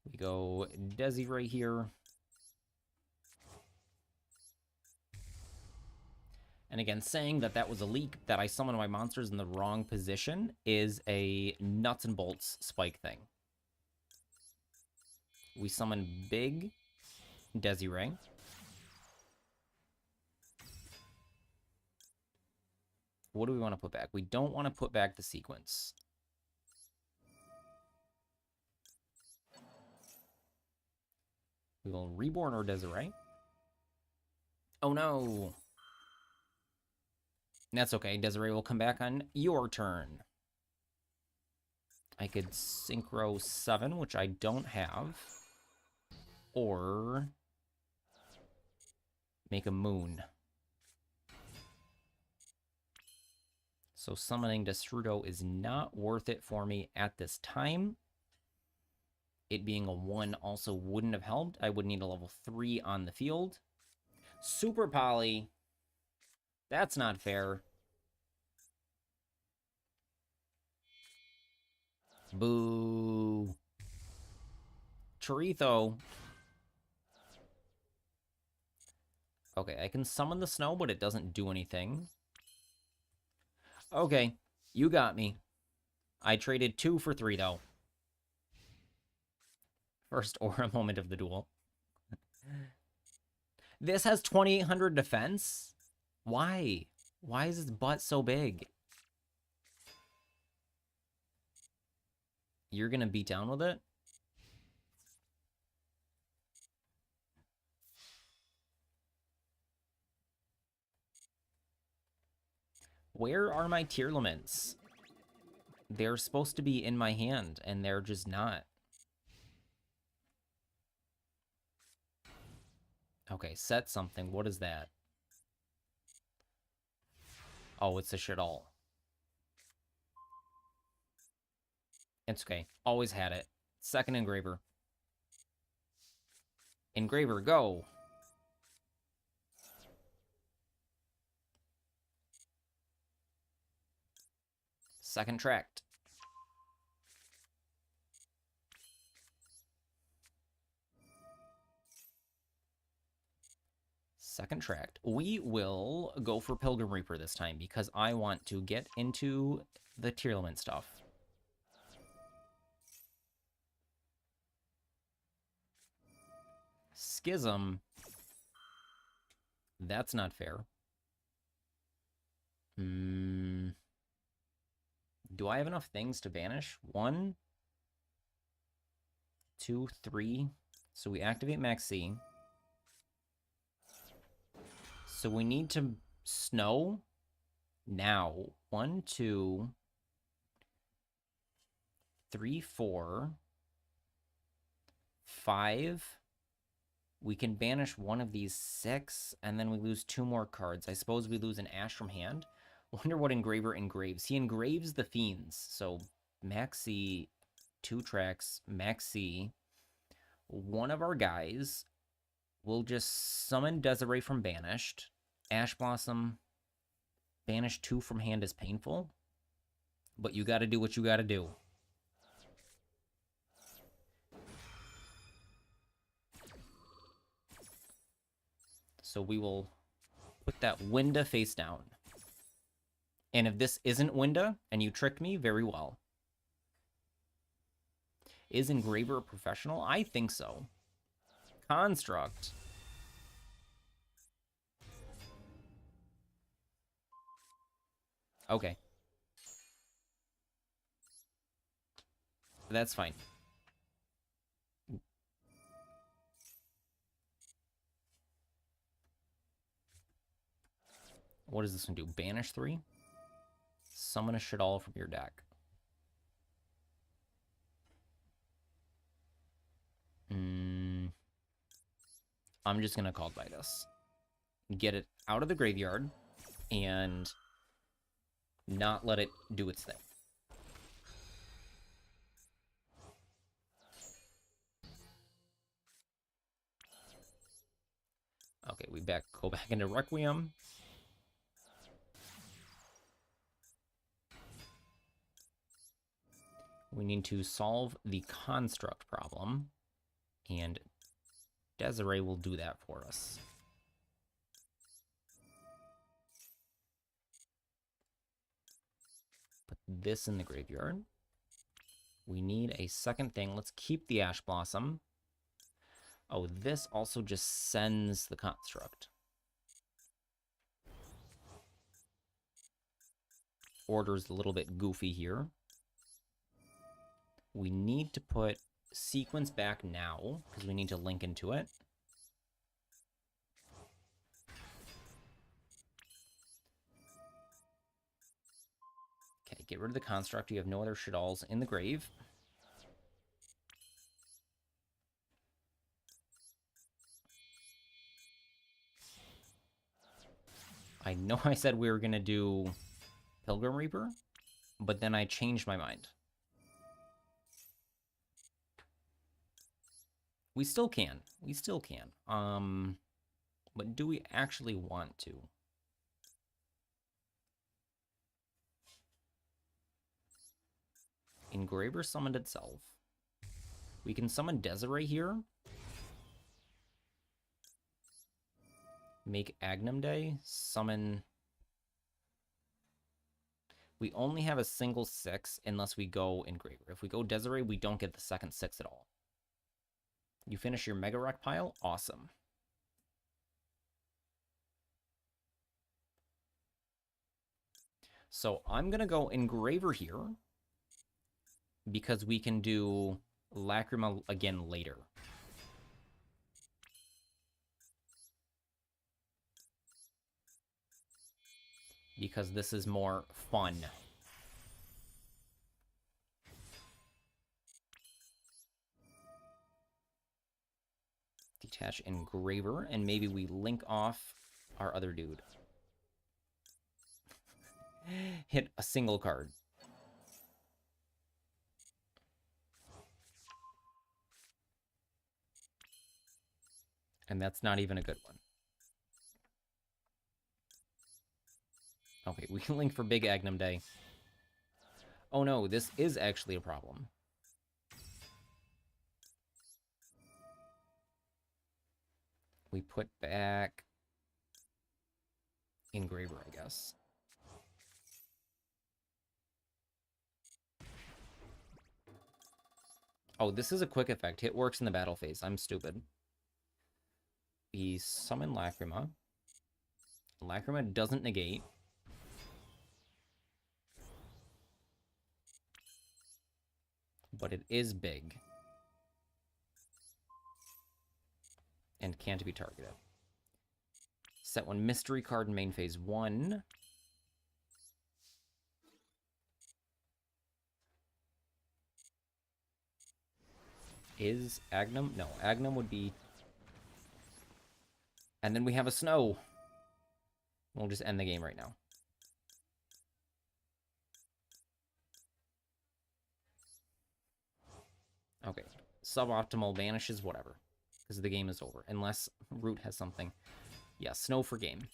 We go Desi right here. And again, saying that that was a leak, that I summoned my monsters in the wrong position, is a nuts and bolts spike thing. We summon big Desiree. What do we want to put back? We don't want to put back the Sequence. We will reborn our Desiree. Oh no! That's okay. Desiree will come back on your turn. I could Synchro 7, which I don't have. Or make a moon. So summoning Destrudo is not worth it for me at this time. It being a 1 also wouldn't have helped. I would need a level 3 on the field. Super Poly. That's not fair. Boo. Chorito. Okay, I can summon the snow, but it doesn't do anything. Okay, you got me. I traded 2 for 3, though. First aura moment of the duel. This has 2800 defense? Why? Why is its butt so big? You're gonna beat down with it? Where are my tier limits? They're supposed to be in my hand, and they're just not. Okay, set something. What is that? Oh, it's a shit all. It's okay. Always had it. Second engraver. Engraver, go! Second tract. Second tract. We will go for Pilgrim Reaper this time because I want to get into the tier limit stuff. Schism. That's not fair. Do I have enough things to banish? 1, 2, 3. So we activate Max C. So we need to snow now. 1, 2, 3, 4, 5. We can banish one of these 6, and then we lose 2 more cards. I suppose we lose an Ash from hand. Wonder what Engraver engraves. He engraves the Fiends. So Maxi, 2 tracks, Maxi. One of our guys will just summon Desiree from Banished. Ash Blossom, banish 2 from hand is painful, but you gotta do what you gotta do. So we will put that Winda face down. And if this isn't Winda, and you tricked me, very well. Is Engraver a professional? I think so. Construct. Okay. That's fine. What does this one do? Banish 3? Summon a shit all from your deck. I'm just gonna call by this. Get it out of the graveyard and not let it do its thing. Okay, we go back into Requiem. We need to solve the construct problem, and Desiree will do that for us. Put this in the graveyard. We need a second thing. Let's keep the Ash Blossom. Oh, this also just sends the construct. Order's a little bit goofy here. We need to put sequence back now because we need to link into it. Okay, get rid of the construct. You have no other shit-alls in the grave. I know I said we were going to do Pilgrim Reaper, but then I changed my mind. We still can. We still can. But do we actually want to? Engraver summoned itself. We can summon Desiree here. Make Agnum Day. Summon... We only have a single 6 unless we go Engraver. If we go Desiree, we don't get the second 6 at all. You finish your Mega Rock pile? Awesome. So I'm going to go Engraver here because we can do Lacrima again later. Because this is more fun. Detach Engraver, and maybe we link off our other dude. Hit a single card. And that's not even a good one. Okay, we can link for Big Agnum Day. Oh no, this is actually a problem. We put back Engraver, I guess. Oh, this is a quick effect. It works in the battle phase. I'm stupid. We summon Lacrima. Lacrima doesn't negate. But it is big. And can't be targeted. Set one mystery card in main phase 1. Is Agnum? No, Agnum would be... And then we have a snow. We'll just end the game right now. Okay. Suboptimal vanishes, whatever. Because the game is over. Unless Root has something. Yeah, snow for game.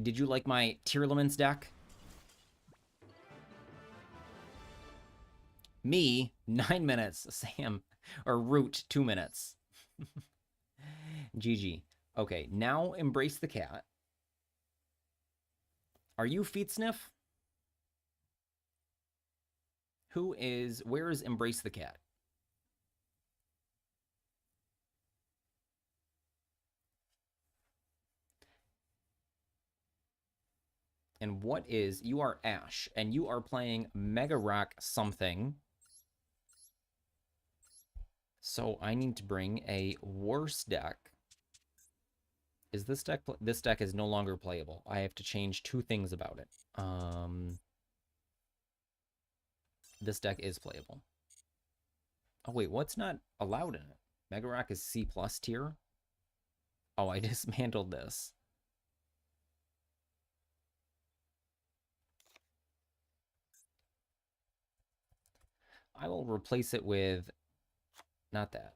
Did you like my Tearlaments deck? Me, 9 minutes. Sam, or Root, 2 minutes. GG. Okay, now Embrace the Cat. Are you Feet Sniff? Where is Embrace the Cat? And what is, you are Ash, and you are playing Mega Rock something. So I need to bring a worse deck. Is this deck is no longer playable. I have to change 2 things about it. This deck is playable. Oh wait, what's not allowed in it? Mega Rock is C+ tier? Oh, I dismantled this. I will replace it with... Not that.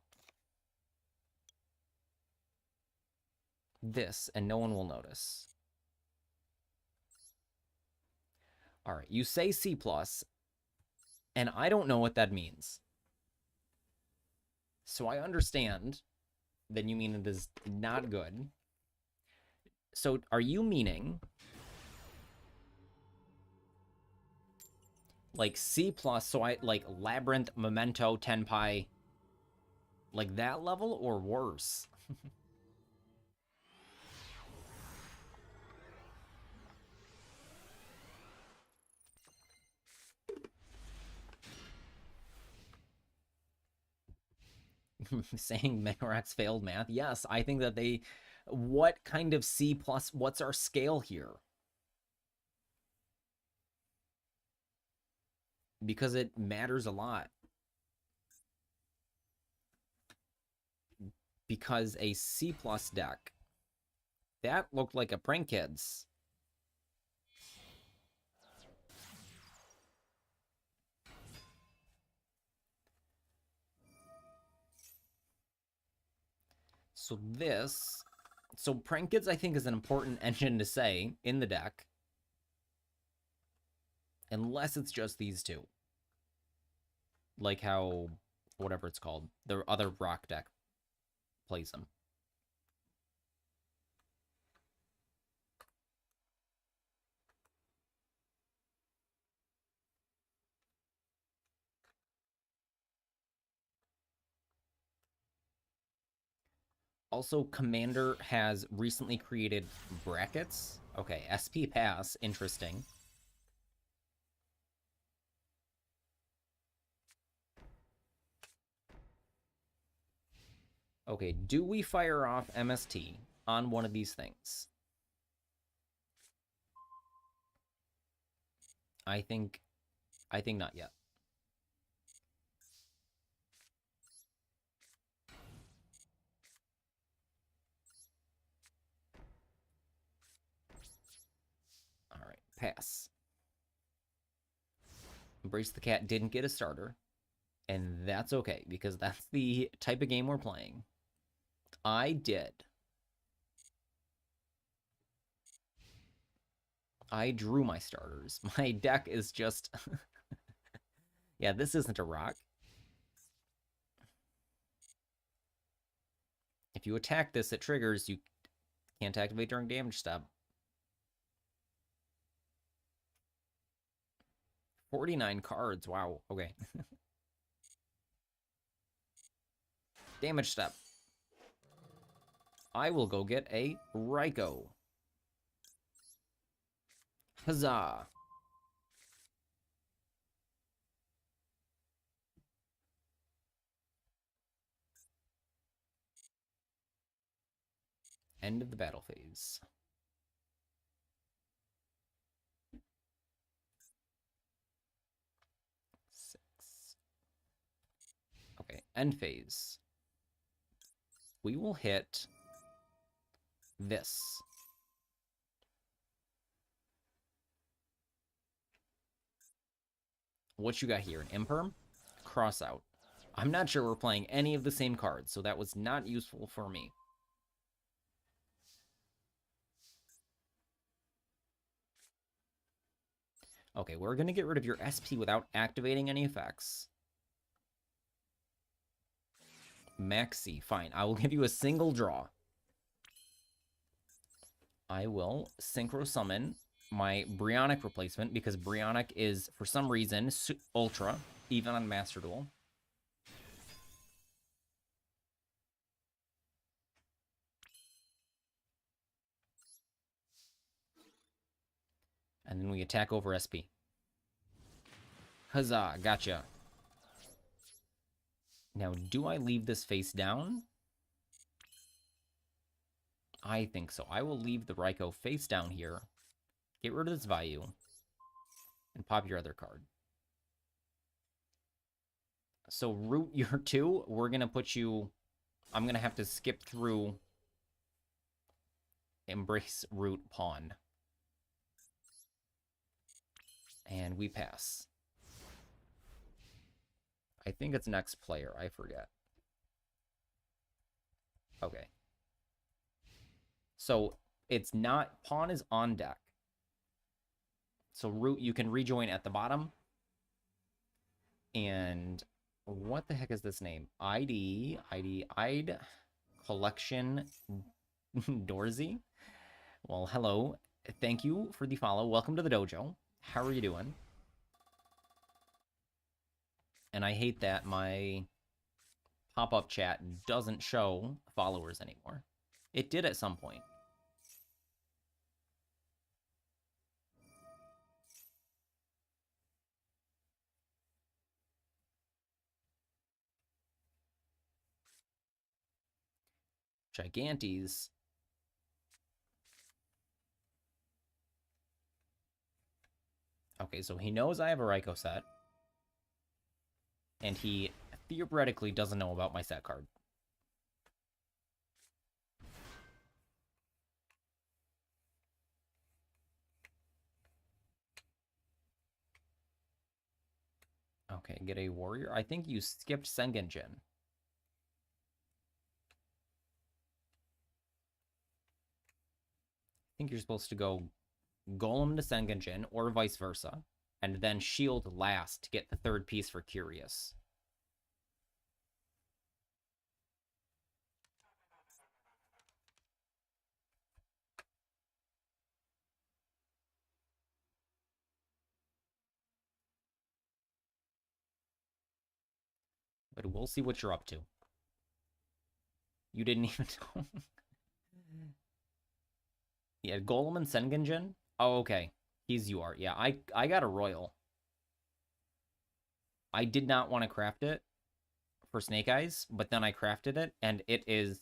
This, and no one will notice. Alright, you say C+, and I don't know what that means. So I understand that you mean it is not good. So are you meaning... like C+, so I like Labyrinth, Memento, Tenpai, like that level, or worse? Saying Megarox failed math? Yes, I think that they... What kind of C+, what's our scale here? Because it matters a lot. Because a C+ deck, that looked like a Prank Kids. So this... So Prank Kids, I think, is an important engine to say in the deck. Unless it's just these two. Like how, whatever it's called, the other rock deck plays them. Also, Commander has recently created brackets. Okay, SP pass, interesting. Okay, do we fire off MST on one of these things? I think not yet. All right, pass. Embrace the Cat didn't get a starter, and that's okay because that's the type of game we're playing. I did. I drew my starters. My deck is just... yeah, this isn't a rock. If you attack this, it triggers. You can't activate during damage step. 49 cards. Wow. Okay. Damage step. I will go get a Raikou. Huzzah. End of the battle phase. Okay, end phase. We will hit this. What you got here? An Imperm? Cross out. I'm not sure we're playing any of the same cards, so that was not useful for me. Okay, we're going to get rid of your SP without activating any effects. Maxi, fine. I will give you a single draw. I will Synchro Summon my Brionac replacement because Brionac is, for some reason, Ultra, even on Master Duel. And then we attack over SP. Huzzah, gotcha. Now, do I leave this face down? I think so. I will leave the Raikou face down here, get rid of this value, and pop your other card. So root your two, we're going to put you... I'm going to have to skip through Embrace Root Pawn. And we pass. I think it's next player. I forget. Okay. So it's not... Pawn is on deck. So root, you can rejoin at the bottom. And what the heck is this name? ID Collection Dorsey. Well, hello. Thank you for the follow. Welcome to the dojo. How are you doing? And I hate that my pop-up chat doesn't show followers anymore. It did at some point. Gigantes. Okay, so he knows I have a Raikou set. And he theoretically doesn't know about my set card. Okay, get a warrior. I think you skipped Sengenjin. I think you're supposed to go Golem to Sengenjin, or vice versa. and then shield last to get the third piece for Curious. But we'll see what you're up to. You didn't even know. Yeah, Golem and Sengenjin? Oh, okay. He's you are. Yeah, I got a Royal. I did not want to craft it for Snake Eyes, but then I crafted it, and it is...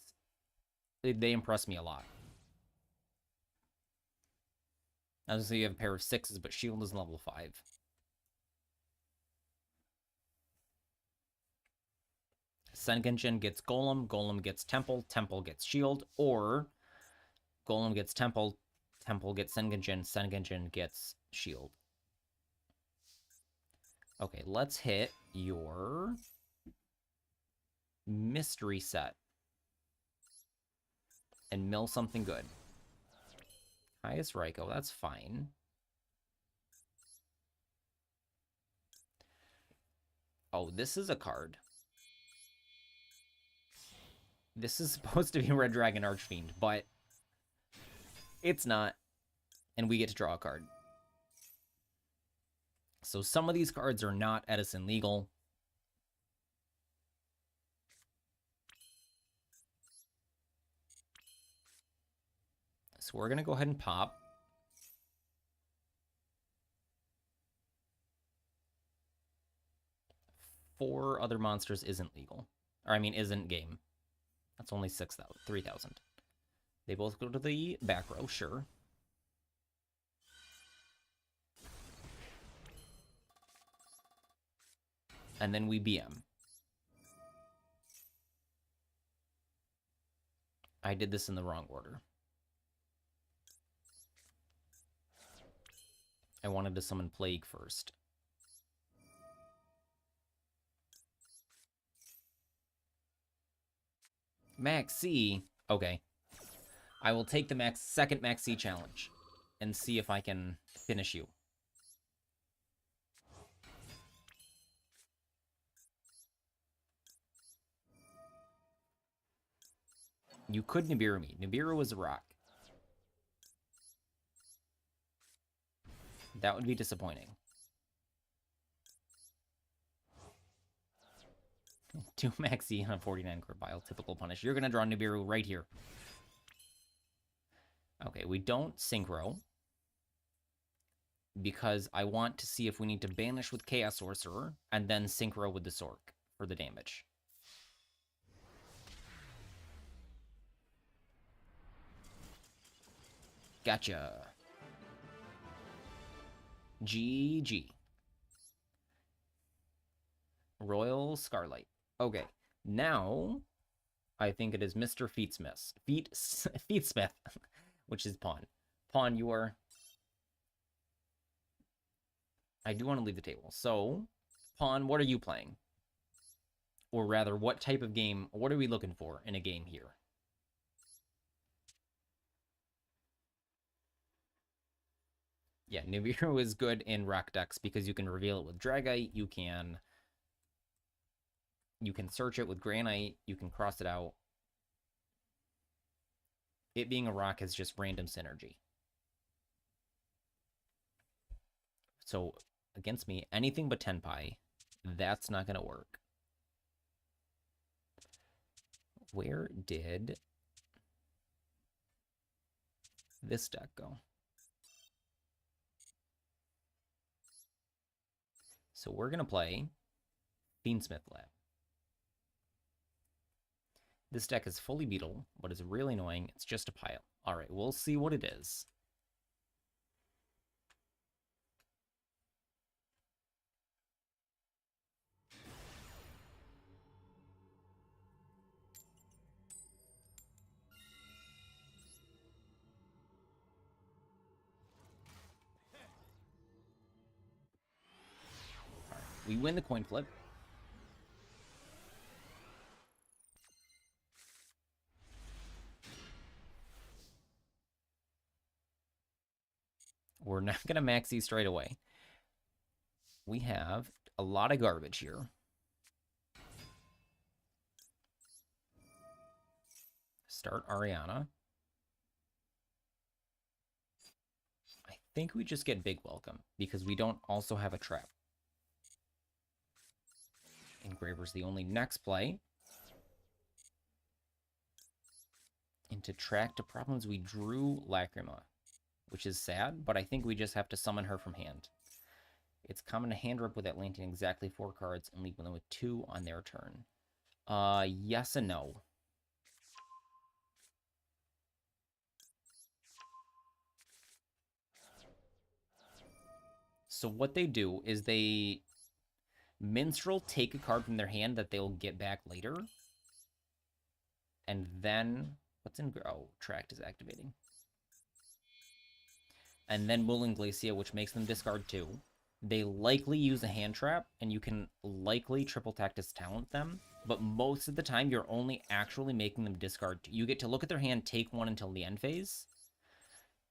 They impress me a lot. Obviously, you have a pair of 6s, but Shield is level 5. Sengenjin gets Golem, Golem gets Temple, Temple gets Shield, or Golem gets Temple, Temple gets Sengenjin, Sengenjin gets Shield. Okay, let's hit your mystery set and mill something good. Highest Raikou, that's fine. Oh, this is a card. This is supposed to be Red Dragon Archfiend, but it's not. And we get to draw a card. So some of these cards are not Edison legal. So we're going to go ahead and pop. Four other monsters isn't legal. Or I mean, isn't game. That's only 6,000, 3,000. They both go to the back row, sure. And then we BM. I did this in the wrong order. I wanted to summon Plague first. Max C. Okay. I will take the second Max C challenge and see if I can finish you. You could Nibiru me. Nibiru was a rock. That would be disappointing. 2 Maxi on a 49 Corvile. Typical punish. You're going to draw Nibiru right here. Okay, we don't Synchro. Because I want to see if we need to banish with Chaos Sorcerer and then Synchro with the Sork for the damage. Gotcha. GG. Royal Scarlight. Okay, now I think it is Mr. Feetsmith. Feetsmith, which is Pawn. Pawn, you are... I do want to leave the table. So, Pawn, what are you playing? Or rather, what type of game, what are we looking for in a game here? Yeah, Nibiru is good in rock decks because you can reveal it with Dragite, you can search it with Granite, you can cross it out. It being a rock is just random synergy. So, against me, anything but Tenpai, that's not going to work. Where did this deck go? So we're going to play Fiendsmith Lab. This deck is fully Beetle, but it's really annoying. It's just a pile. All right, we'll see what it is. All right, we win the coin flip. We're not going to maxi straight away. We have a lot of garbage here. Start Ariana. I think we just get Big Welcome because we don't also have a trap. Engraver's the only next play. And to track to problems, we drew Lacrima, which is sad, but I think we just have to summon her from hand. It's common to hand rip with Atlantean exactly 4 cards and leave them with 2 on their turn. Yes and no. So what they do is they Minstrel take a card from their hand that they'll get back later. And then, what's in, oh, Tract is activating. And then Mullin Glacia, which makes them discard 2. They likely use a hand trap, and you can likely triple tactics talent them. But most of the time, you're only actually making them discard 2. You get to look at their hand, take 1 until the end phase,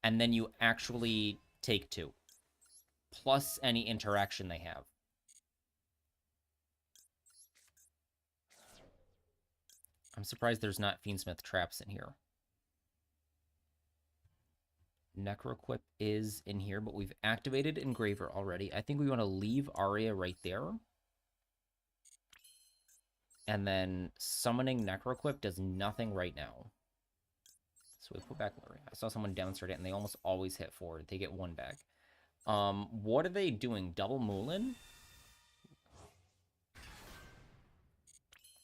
and then you actually take 2. Plus any interaction they have. I'm surprised there's not Fiendsmith traps in here. Necroquip is in here, but we've activated Engraver already. I think we want to leave Aria right there. And then summoning Necroquip does nothing right now. So we put back Aria. I saw someone demonstrate it, and they almost always hit forward. They get 1 back. What are they doing? Double Mullin?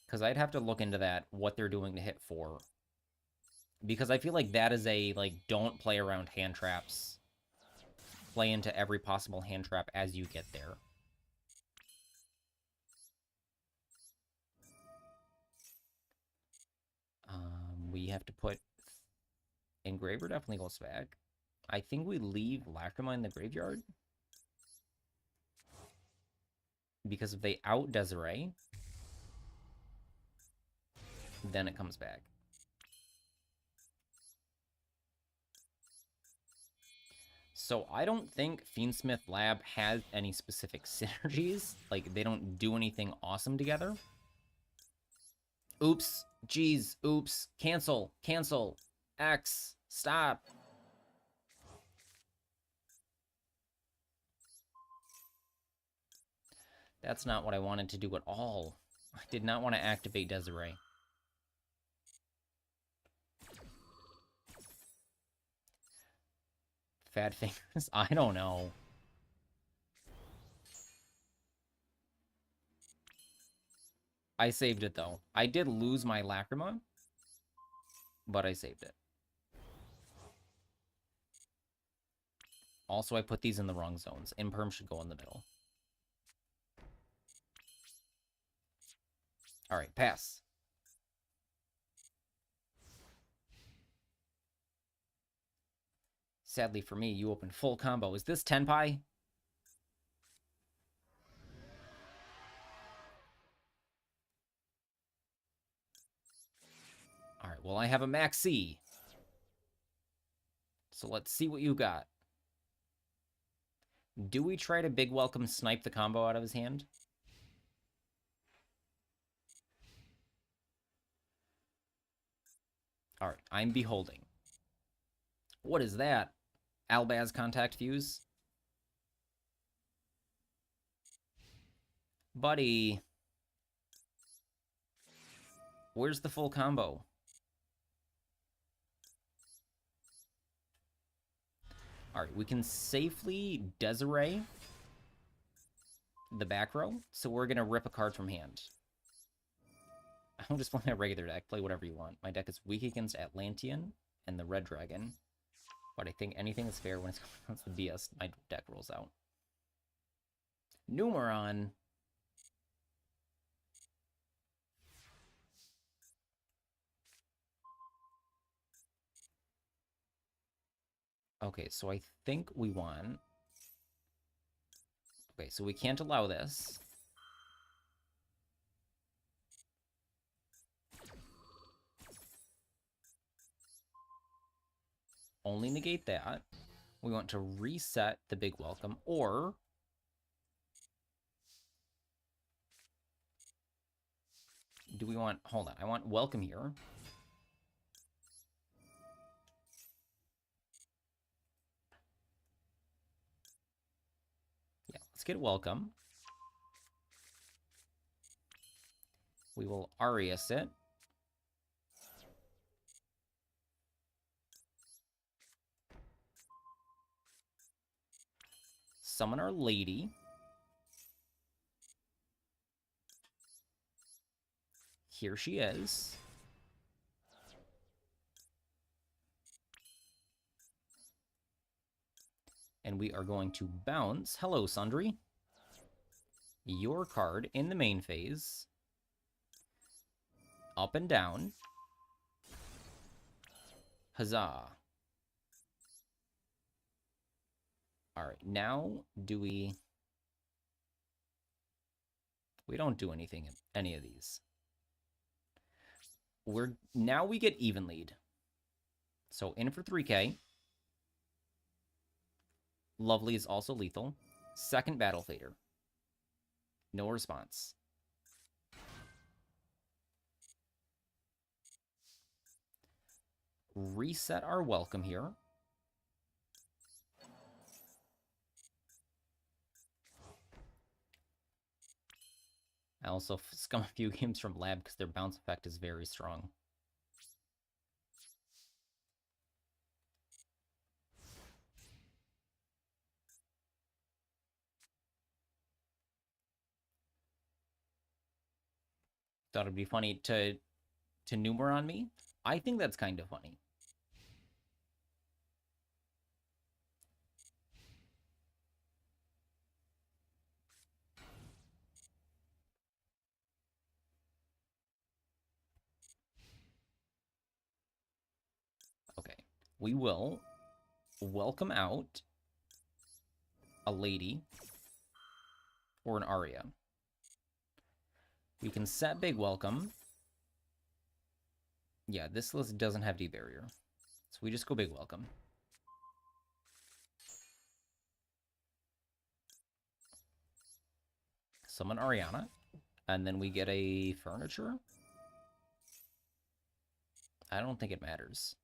Because I'd have to look into that, what they're doing to hit 4. Because I feel like that is a, like, don't play around hand traps. Play into every possible hand trap as you get there. We have to put... Engraver definitely goes back. I think we leave Lacrima in the graveyard. Because if they out Desiree, then it comes back. So I don't think Fiendsmith Lab has any specific synergies. Like, they don't do anything awesome together. Oops. Jeez. Oops. Cancel. Cancel. X. Stop. That's not what I wanted to do at all. I did not want to activate Desiree. Fat fingers? I don't know. I saved it, though. I did lose my Lacrima, but I saved it. Also, I put these in the wrong zones. Imperm should go in the middle. All right, pass. Sadly for me, you opened full combo. Is this Tenpai? All right, well, I have a Maxi. So let's see what you got. Do we try to Big Welcome snipe the combo out of his hand? All right, I'm beholding. What is that? Albaz Contact Fuse? Buddy. Where's the full combo? All right, we can safely Desiree the back row, so we're going to rip a card from hand. I don't just play a regular deck. Play whatever you want. My deck is weak against Atlantean and the Red Dragon, but I think anything is fair when it's against the BS. My deck rolls out. Numeron. Okay, so I think we won. Okay, so we can't allow this. Only negate that. We want to reset the Big Welcome, or Do we want... Hold on. I want welcome here. Yeah, let's get welcome. We will Arius it. Summon our lady. Here she is. And we are going to bounce. Hello, Sundry. Your card in the main phase. Up and down. Huzzah. Alright, now do we... We don't do anything in any of these. Now we get even lead. So in for 3k. Lovely is also lethal. Second Battle Fader. No response. Reset our welcome here. I also scum a few games from Lab because their bounce effect is very strong. Thought it'd be funny to numer on me. I think that's kind of funny. Okay, we will welcome out a lady or an Aria. We can set big welcome. Yeah, this list doesn't have D-barrier. So we just go big welcome. Summon Ariana. And then we get a furniture. I don't think it matters.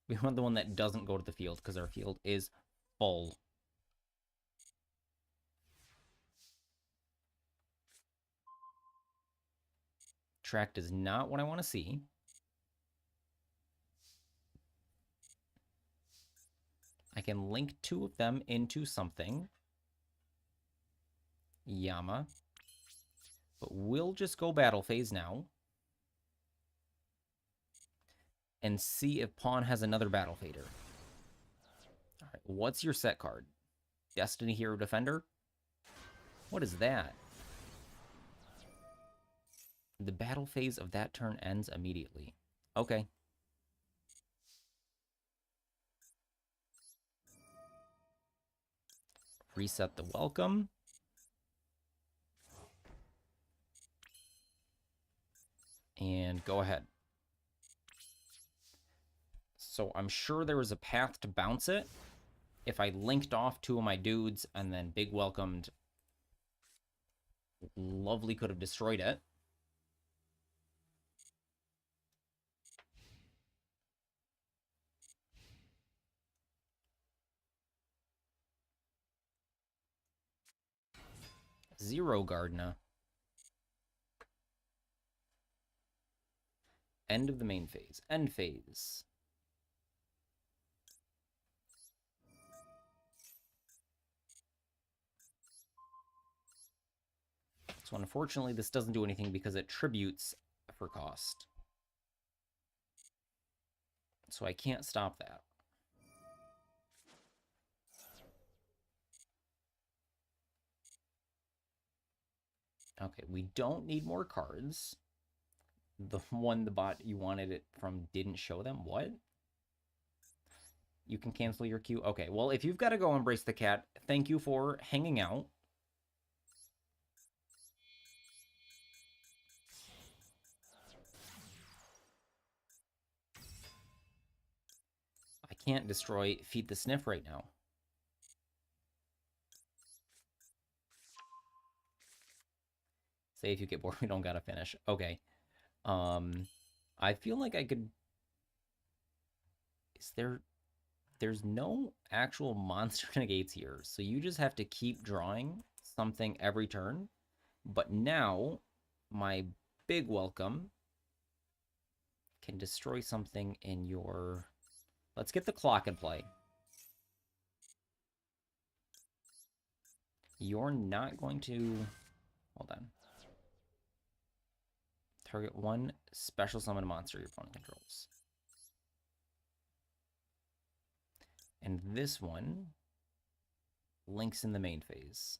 We want the one that doesn't go to the field because our field is full. Tract is not what I want to see. I can link two of them into something. Yama. But we'll just go battle phase now. And see if Pawn has another battle fader. Alright, what's your set card? Destiny Hero Defender? What is that? The battle phase of that turn ends immediately. Okay. Reset the welcome. And go ahead. So I'm sure there was a path to bounce it. If I linked off two of my dudes and then big welcomed, Lovely could have destroyed it. Zero Gardna. End of the main phase. End phase. So unfortunately, this doesn't do anything because it tributes for cost. So I can't stop that. Okay, we don't need more cards. The one the bot you wanted it from didn't show them. What? You can cancel your queue. Okay, well, if you've got to go embrace the cat, thank you for hanging out. I can't destroy Feed the Sniff right now. Say if you get bored, we don't gotta finish. Okay. I feel like I could... Is there... There's no actual monster negates here, so you just have to keep drawing something every turn. But now, my big welcome can destroy something in your... Let's get the clock in play. You're not going to... Hold on. Target one special summon monster your opponent controls. And this one links in the main phase.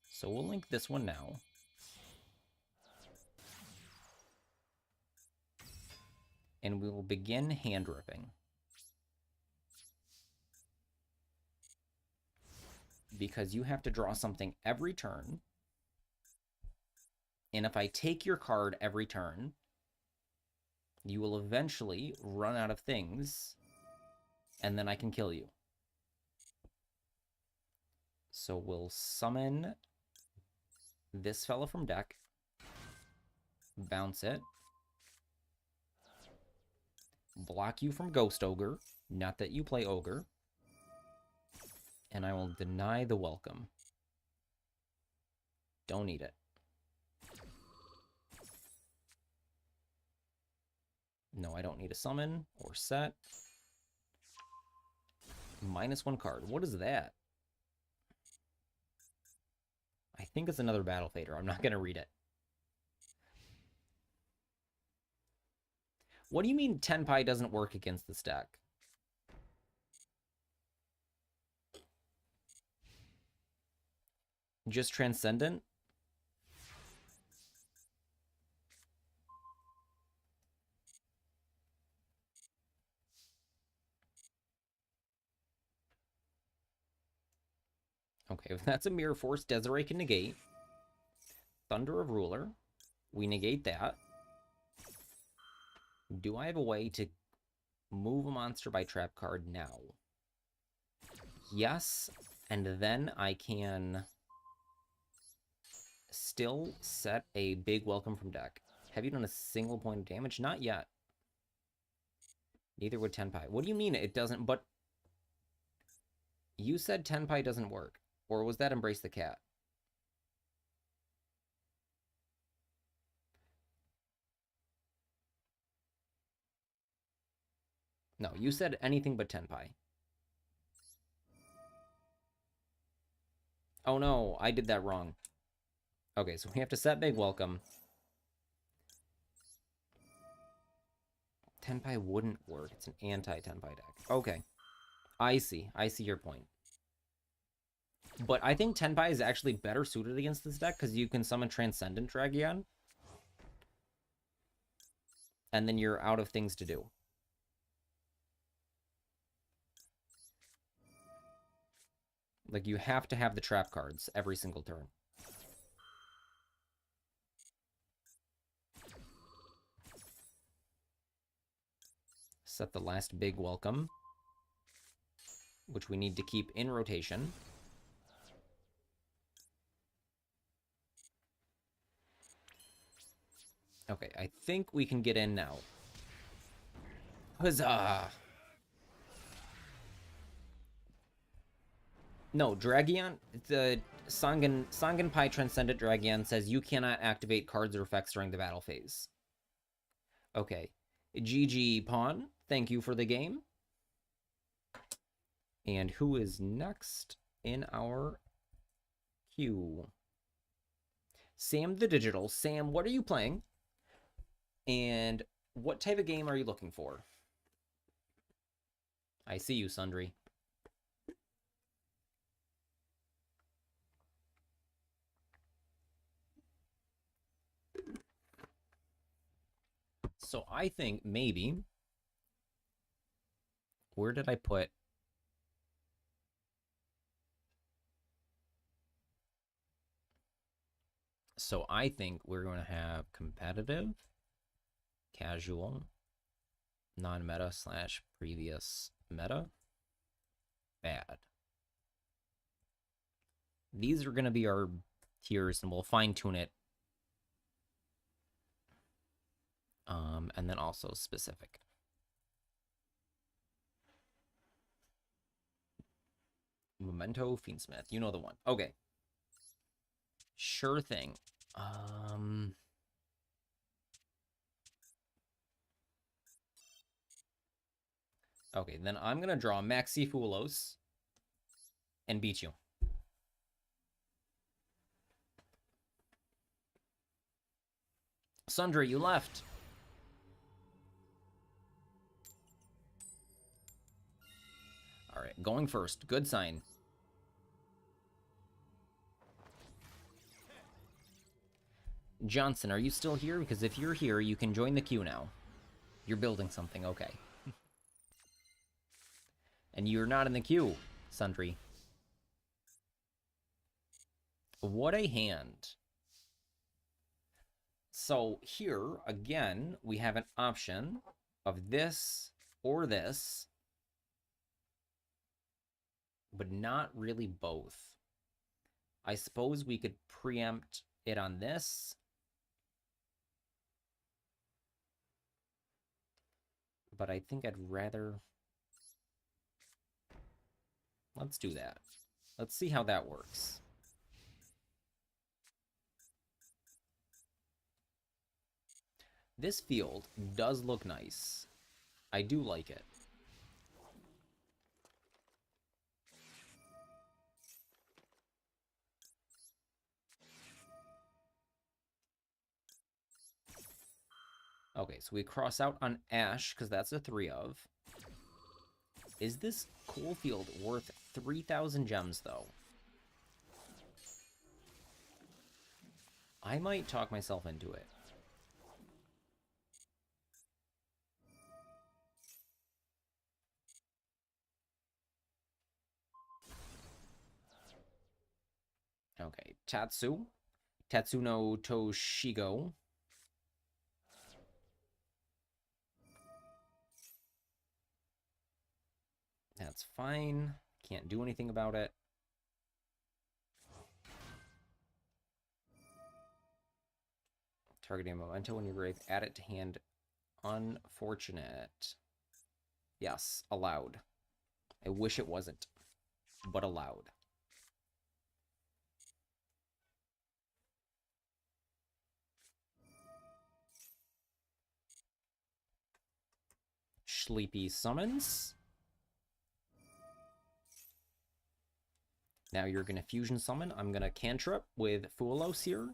So we'll link this one now. And we will begin hand ripping. Because you have to draw something every turn. And if I take your card every turn, you will eventually run out of things, and then I can kill you. So we'll summon this fella from deck, bounce it, block you from Ghost Ogre, not that you play Ogre, and I will deny the welcome. Don't need it. No, I don't need a summon or set. -1 card. What is that? I think it's another Battle Fader. I'm not going to read it. What do you mean Tenpai doesn't work against this deck? Just Transcendent? Okay, if that's a Mirror Force, Desiree can negate. Thunder of Ruler. We negate that. Do I have a way to move a monster by trap card now? Yes, and then I can still set a big welcome from deck. Have you done a single point of damage? Not yet. Neither would Tenpai. What do you mean it doesn't? But you said Tenpai doesn't work. Or was that Embrace the Cat? No, you said anything but Tenpai. Oh no, I did that wrong. Okay, so we have to set big welcome. Tenpai wouldn't work. It's an anti-Tenpai deck. Okay. I see. I see your point. But I think Tenpai is actually better suited against this deck because you can summon Transcendent Dragion. And then you're out of things to do. Like, you have to have the trap cards every single turn. Set the last big welcome, which we need to keep in rotation. Okay, I think we can get in now. Huzzah! No, Dragion, the Sangenpai Transcendent Dragion says you cannot activate cards or effects during the battle phase. Okay. GG Pawn, thank you for the game. And who is next in our queue? Sam the Digital. Sam, what are you playing? And what type of game are you looking for? I see you, Sundry. So I think maybe... Where did I put... So I think we're going to have competitive, casual, non-meta / previous meta, bad. These are going to be our tiers, and we'll fine-tune it. And then also specific. Memento, Fiendsmith. You know the one. Okay. Sure thing. Okay, then I'm going to draw Maxi Fulos and beat you. Sundry, you left. All right, going first. Good sign. Johnson, are you still here? Because if you're here, you can join the queue now. You're building something, okay. And you're not in the queue, Sundry. What a hand. So here, again, we have an option of this or this, but not really both. I suppose we could preempt it on this. But I think I'd rather... Let's do that. Let's see how that works. This field does look nice. I do like it. Okay, so we cross out on Ash, because that's a 3 of. Is this cool field worth 3,000 gems, though? I might talk myself into it. Okay, Tatsu. Tatsuno Toshigo. That's fine. Can't do anything about it. Targeting a memento when you grave, add it to hand. Unfortunate. Yes, allowed. I wish it wasn't, but allowed. Sleepy summons. Now you're going to fusion summon. I'm going to cantrip with Fulos here.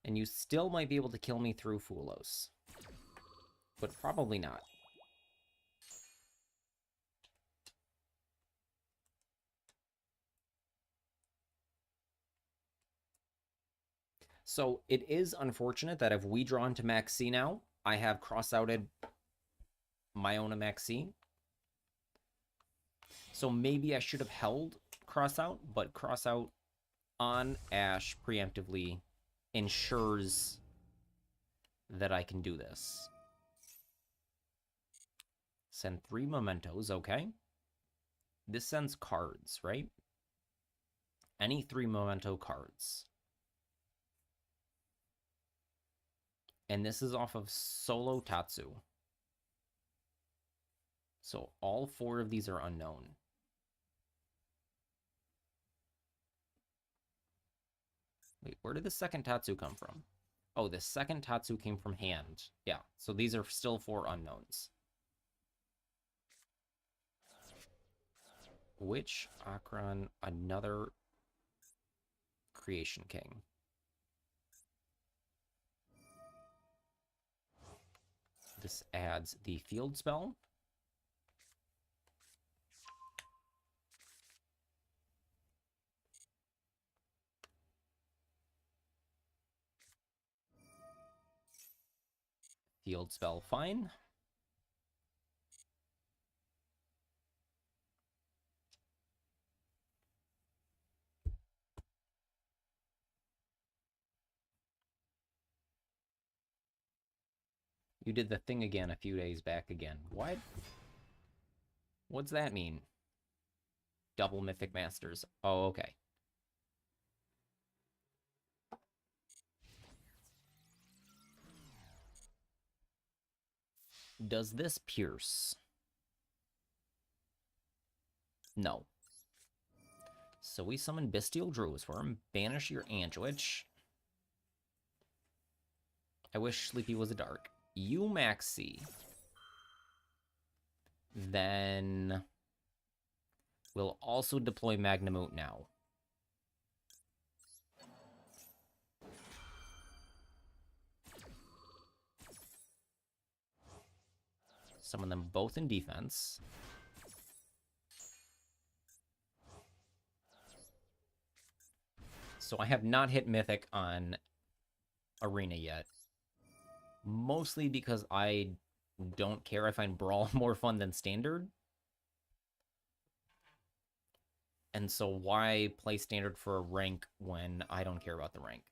And you still might be able to kill me through Fulos. But probably not. So it is unfortunate that if we draw into Max C now, I have cross-outed my own Max C. So maybe I should have held cross-out, but cross-out on Ash preemptively ensures that I can do this. Send 3 mementos, okay. This sends cards, right? Any 3 memento cards. And this is off of Solo Tatsu. So all 4 of these are unknown. Wait, where did the second Tatsu come from? Oh, the second Tatsu came from hand. Yeah, so these are still 4 unknowns. Which Akron, another Creation King. This adds the field spell. Field spell, fine. You did the thing again a few days back again. What? What's that mean? Double Mythic Masters. Oh, okay. Does this pierce? No. So we summon Bestial Druisworm, banish your Anduich. I wish Sleepy was a dark. You maxi. Then we'll also deploy Magnamoot now. Summon them both in defense. So I have not hit Mythic on Arena yet. Mostly because I don't care. I find Brawl more fun than Standard. And so why play Standard for a rank when I don't care about the rank?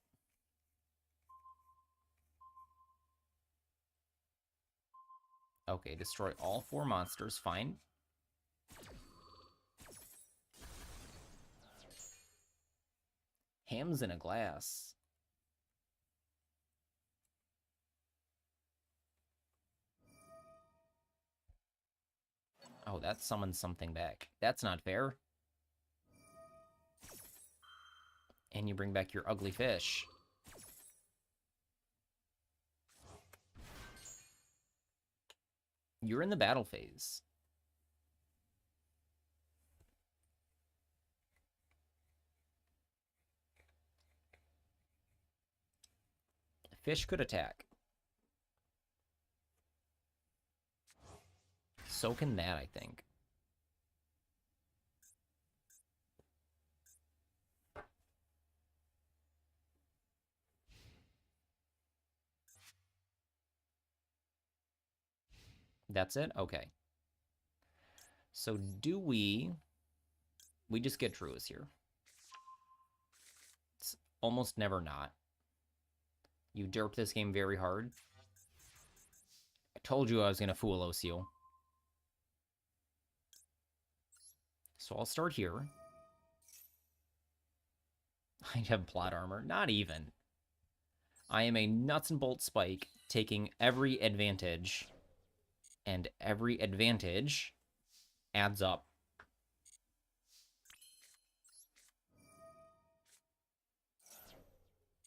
Okay, destroy all 4 monsters. Fine. Hams in a glass. Oh, that summons something back. That's not fair. And you bring back your ugly fish. You're in the battle phase. Fish could attack. So can that, I think. That's it? Okay. So do we just get Druids here. It's almost never not. You derp this game very hard. I told you I was going to fool Osio. So I'll start here. I have plot armor. Not even. I am a nuts and bolts spike, taking every advantage. And every advantage adds up.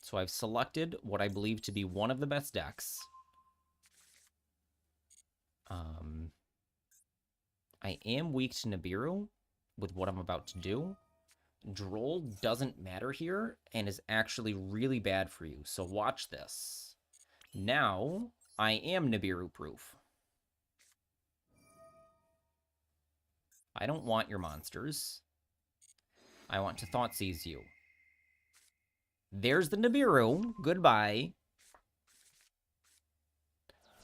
So I've selected what I believe to be one of the best decks. I am weak to Nibiru with what I'm about to do. Droll doesn't matter here and is actually really bad for you. So watch this. Now, I am Nibiru-proof. I don't want your monsters. I want to Thoughtseize you. There's the Nibiru. Goodbye.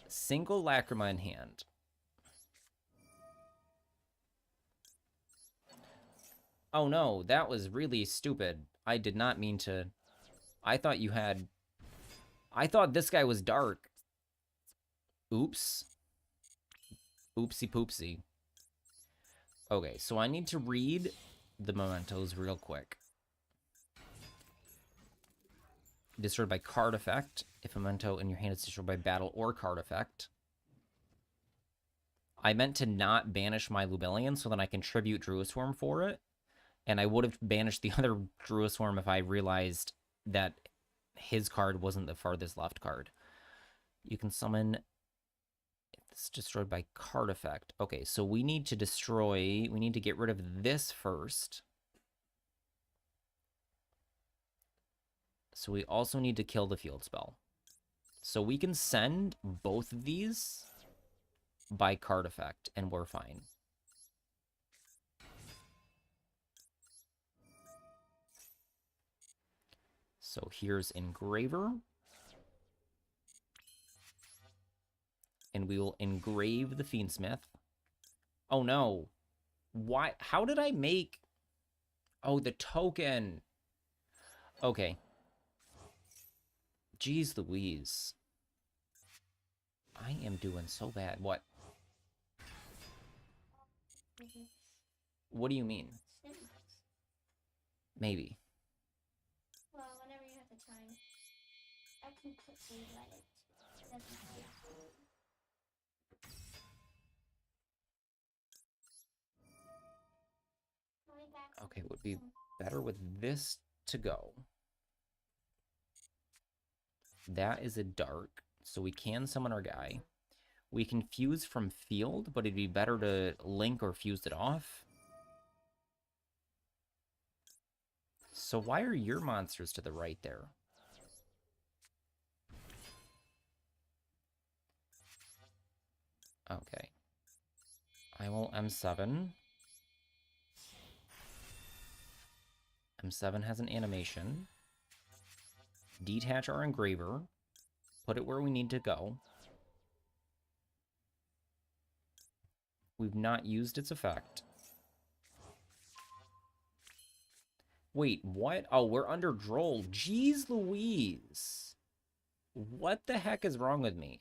Single Lacrima in hand. Oh no, that was really stupid. I did not mean to... I thought you had... I thought this guy was dark. Oops. Oopsie poopsie. Okay, so I need to read the mementos real quick. Destroyed by card effect. If a memento in your hand is destroyed by battle or card effect. I meant to not banish my Lubellion so that I can tribute Druisworm for it. And I would have banished the other Druisworm if I realized that his card wasn't the farthest left card. You can summon... It's destroyed by card effect. Okay, so we need to destroy... We need to get rid of this first. So we also need to kill the field spell. So we can send both of these by card effect, and we're fine. So here's Engraver. And we will engrave the Fiendsmith. Oh no. Why? How did I make... Oh, the token. Okay. Jeez Louise. I am doing so bad. What? What do you mean? Maybe. Well, whenever you have the time. I can quickly let it. Okay, it would be better with this to go. That is a dark, so we can summon our guy. We can fuse from field, but it'd be better to link or fuse it off. So why are your monsters to the right there? Okay. I will M7. M7 has an animation. Detach our engraver. Put it where we need to go. We've not used its effect. Wait, what? Oh, we're under Droll. Jeez Louise. What the heck is wrong with me?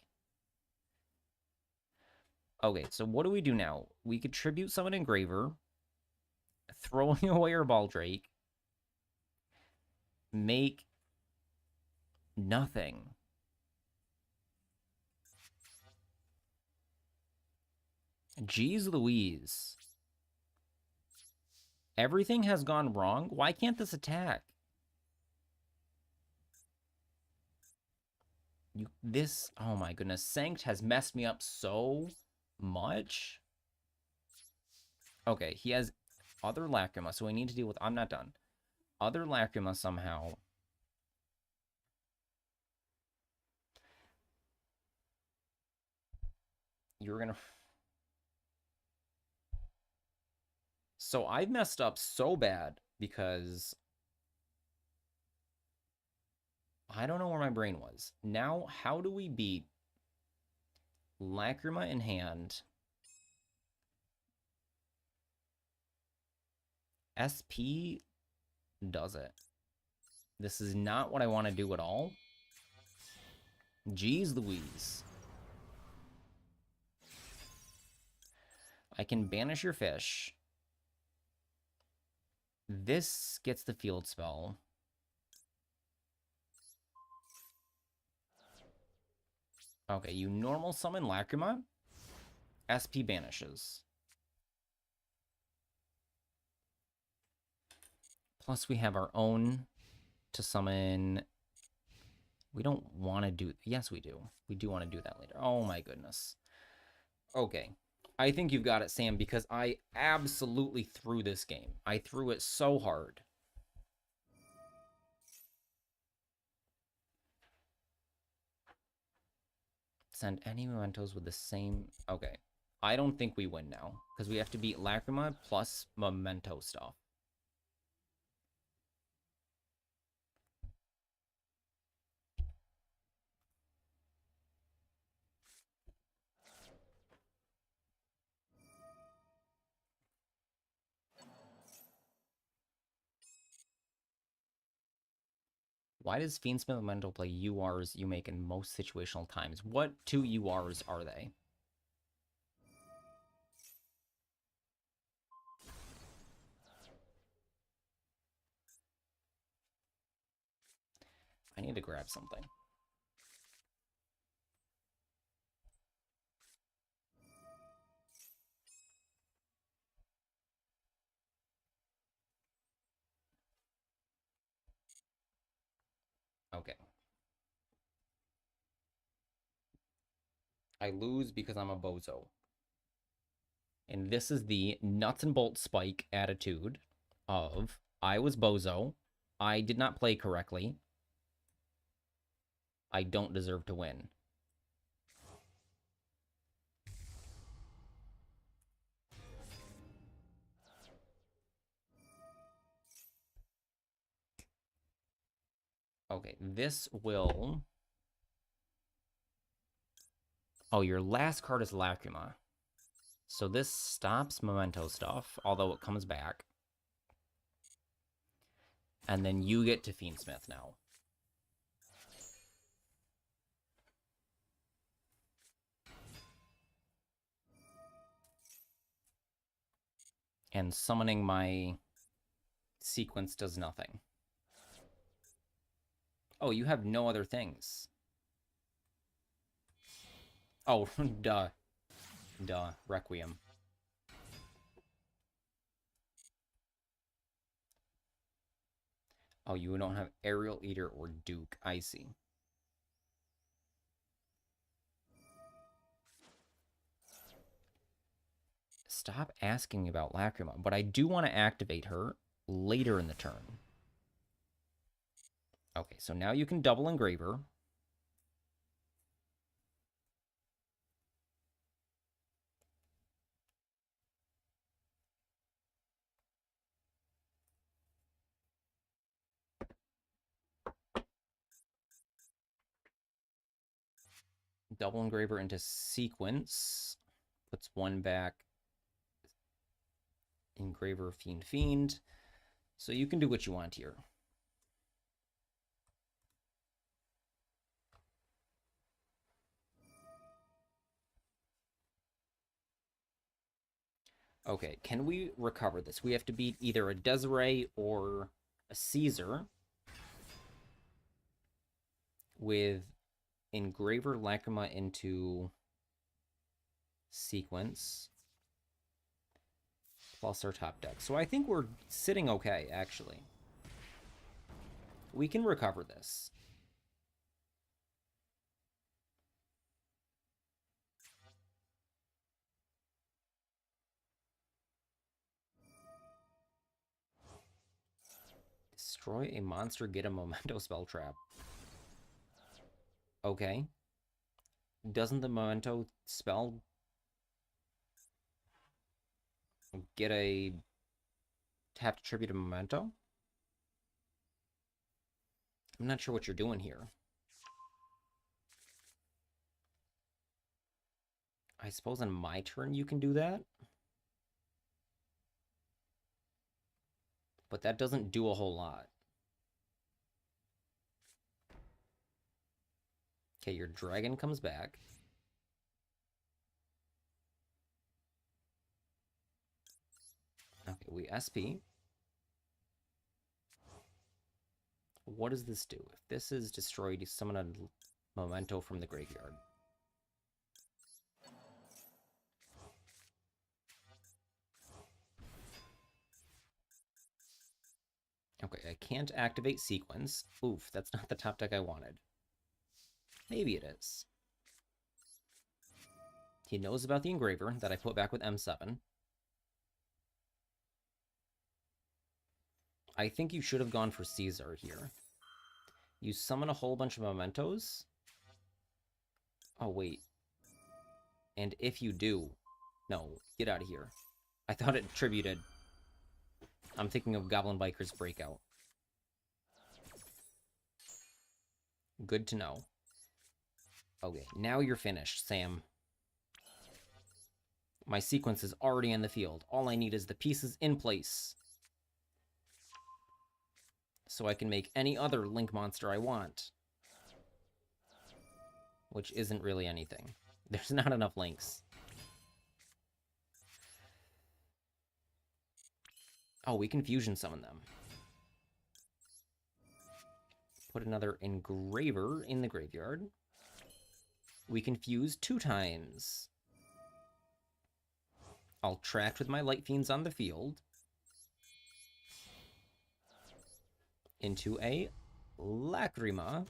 Okay, so what do we do now? We could tribute summon Engraver, throwing away our Baldrake, make nothing. Jeez Louise. Everything has gone wrong. Why can't this attack? Oh my goodness. Sanct has messed me up so much. Okay, he has other Lacrima, so we need to deal with... I'm not done. Other Lacrima somehow. You're gonna... So I messed up so bad because I don't know where my brain was. Now, how do we beat Lacrima in hand? SP does it. This is not what I want to do at all. Jeez Louise. I can banish your fish. This gets the field spell. Okay, you normal summon Lacrima. SP banishes. Plus we have our own to summon. We don't want to do... Yes, we do. We do want to do that later. Oh my goodness. Okay. I think you've got it, Sam, because I absolutely threw this game. I threw it so hard. Send any mementos with the same... Okay. I don't think we win now, because we have to beat Lacrima plus memento stuff. Why does Fiendsmith Memento play URs you make in most situational times? What two URs are they? I need to grab something. Okay. I lose because I'm a bozo. And this is the nuts and bolts spike attitude of I was bozo. I did not play correctly. I don't deserve to win. Okay, this will... Oh, your last card is Lacrima. So this stops memento stuff, although it comes back. And then you get to Fiendsmith now. And summoning my sequence does nothing. Oh, you have no other things. Oh, duh. Duh. Requiem. Oh, you don't have Aerial Eater or Duke. I see. Stop asking about Lacrima, but I do want to activate her later in the turn. Okay, so now you can double Engraver. Double Engraver into sequence. Puts one back. Engraver, Fiend. So you can do what you want here. Okay, can we recover this? We have to beat either a Desiree or a Caesar with Engraver Lacrima into sequence plus our top deck. So I think we're sitting okay, actually. We can recover this. Destroy a monster, get a Memento spell trap. Okay. Doesn't the Memento spell get a have to tribute a Memento? I'm not sure what you're doing here. I suppose on my turn you can do that. But that doesn't do a whole lot. Okay, your dragon comes back. Okay, we SP. What does this do? If this is destroyed, you summon a Memento from the graveyard. Okay, I can't activate sequence. Oof, that's not the top deck I wanted. Maybe it is. He knows about the engraver that I put back with M7. I think you should have gone for Caesar here. You summon a whole bunch of mementos. Oh, wait. And if you do... No, get out of here. I thought it tributed. I'm thinking of Goblin Biker's Breakout. Good to know. Okay, now you're finished, Sam. My sequence is already in the field. All I need is the pieces in place. So I can make any other Link monster I want. Which isn't really anything. There's not enough Links. Oh, we can fusion summon them. Put another engraver in the graveyard. We can fuse 2 times. I'll tract with my Light Fiends on the field. Into a Lacrima.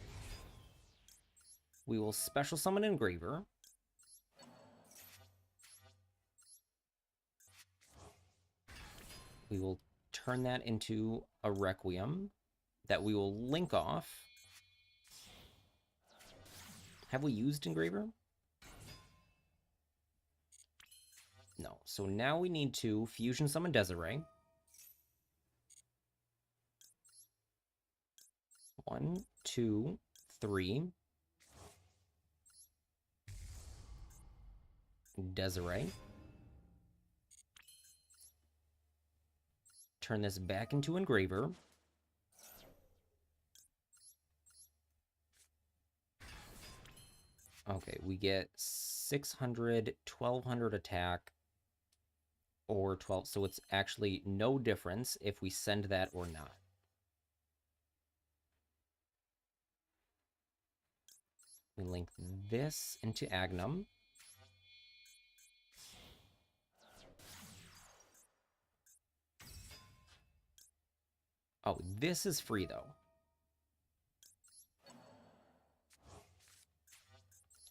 We will special summon Engraver. We will turn that into a Requiem that we will link off. Have we used Engraver? No. So now we need to fusion summon Desiree. 1, 2, 3. Desiree. Turn this back into Engraver. Okay, we get 600, 1200 attack, or 12. So it's actually no difference if we send that or not. We link this into Agnum. Oh, this is free, though.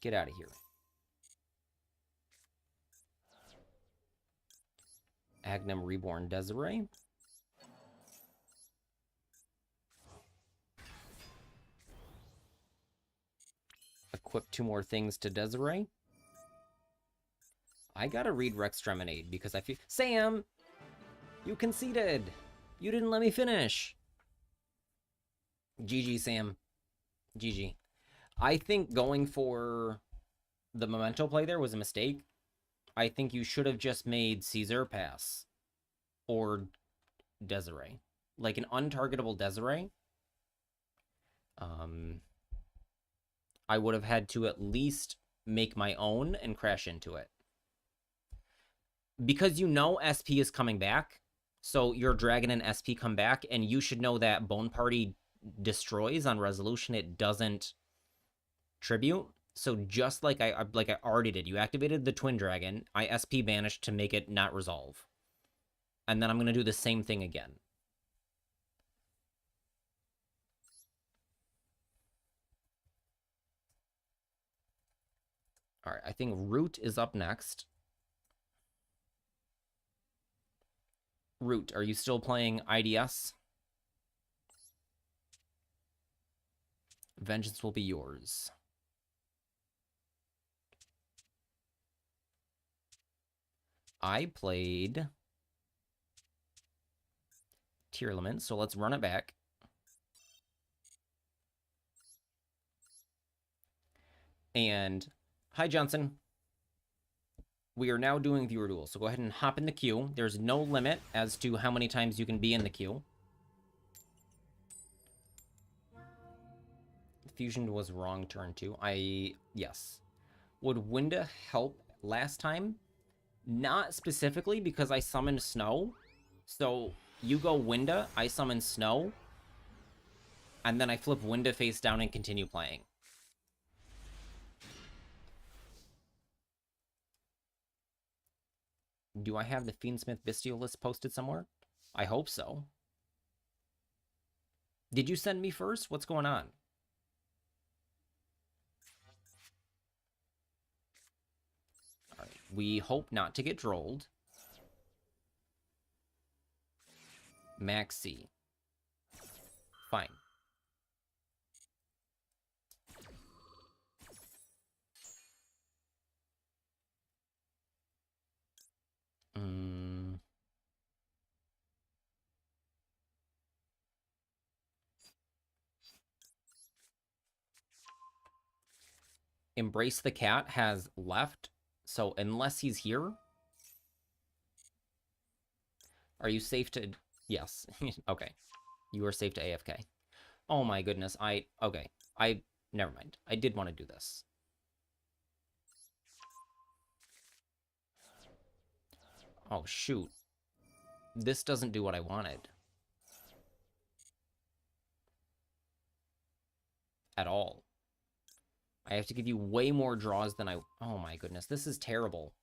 Get out of here. Agnum Reborn Desiree. Equip 2 more things to Desiree. I gotta read Rex Streminade because I feel... Sam! You conceded! You didn't let me finish! GG, Sam. GG. I think going for the Memento play there was a mistake. I think you should have just made Caesar pass. Or Desiree. Like an untargetable Desiree. I would have had to at least make my own and crash into it. Because you know SP is coming back, so your Dragon and SP come back, and you should know that Bone Party destroys on resolution. It doesn't tribute. So just like I already did, you activated the Twin Dragon. I SP banished to make it not resolve. And then I'm going to do the same thing again. All right, I think Root is up next. Root, are you still playing IDS? Vengeance will be yours. I played Tearlament, so let's run it back. And hi, Johnson. We are now doing viewer duels, so go ahead and hop in the queue. There's no limit as to how many times you can be in the queue. Fusion was wrong turn 2. Yes. Would Winda help last time? Not specifically, because I summoned Snow. So you go Winda, I summon Snow, and then I flip Winda face down and continue playing. Do I have the Fiendsmith Bestial list posted somewhere? I hope so. Did you send me first? What's going on? All right. We hope not to get drolled. Maxi. Fine. Embrace the Cat has left, so unless he's here... Are you safe to... Yes. Okay. You are safe to AFK. Oh my goodness, okay. Never mind. I did want to do this. Oh, shoot. This doesn't do what I wanted. At all. I have to give you way more draws than I... Oh my goodness, this is terrible.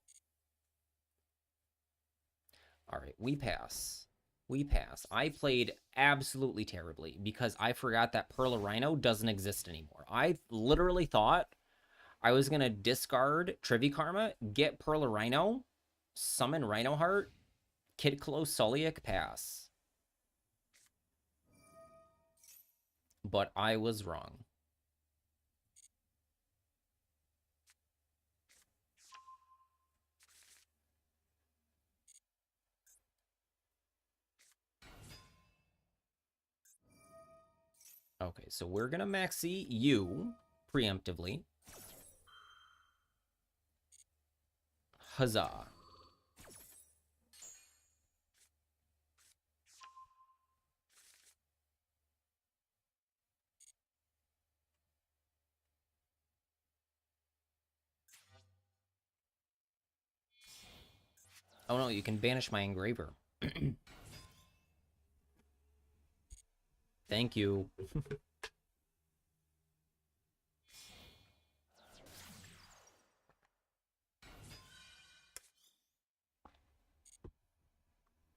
Alright, we pass. We pass. I played absolutely terribly because I forgot that Pearl of Rhino doesn't exist anymore. I literally thought I was going to discard Trivi Karma, get Pearl of Rhino, summon Rhino Heart, Kid Close Soliac, pass. But I was wrong. Okay, so we're going to maxi you preemptively. Huzzah. Oh no, you can banish my engraver. Thank you.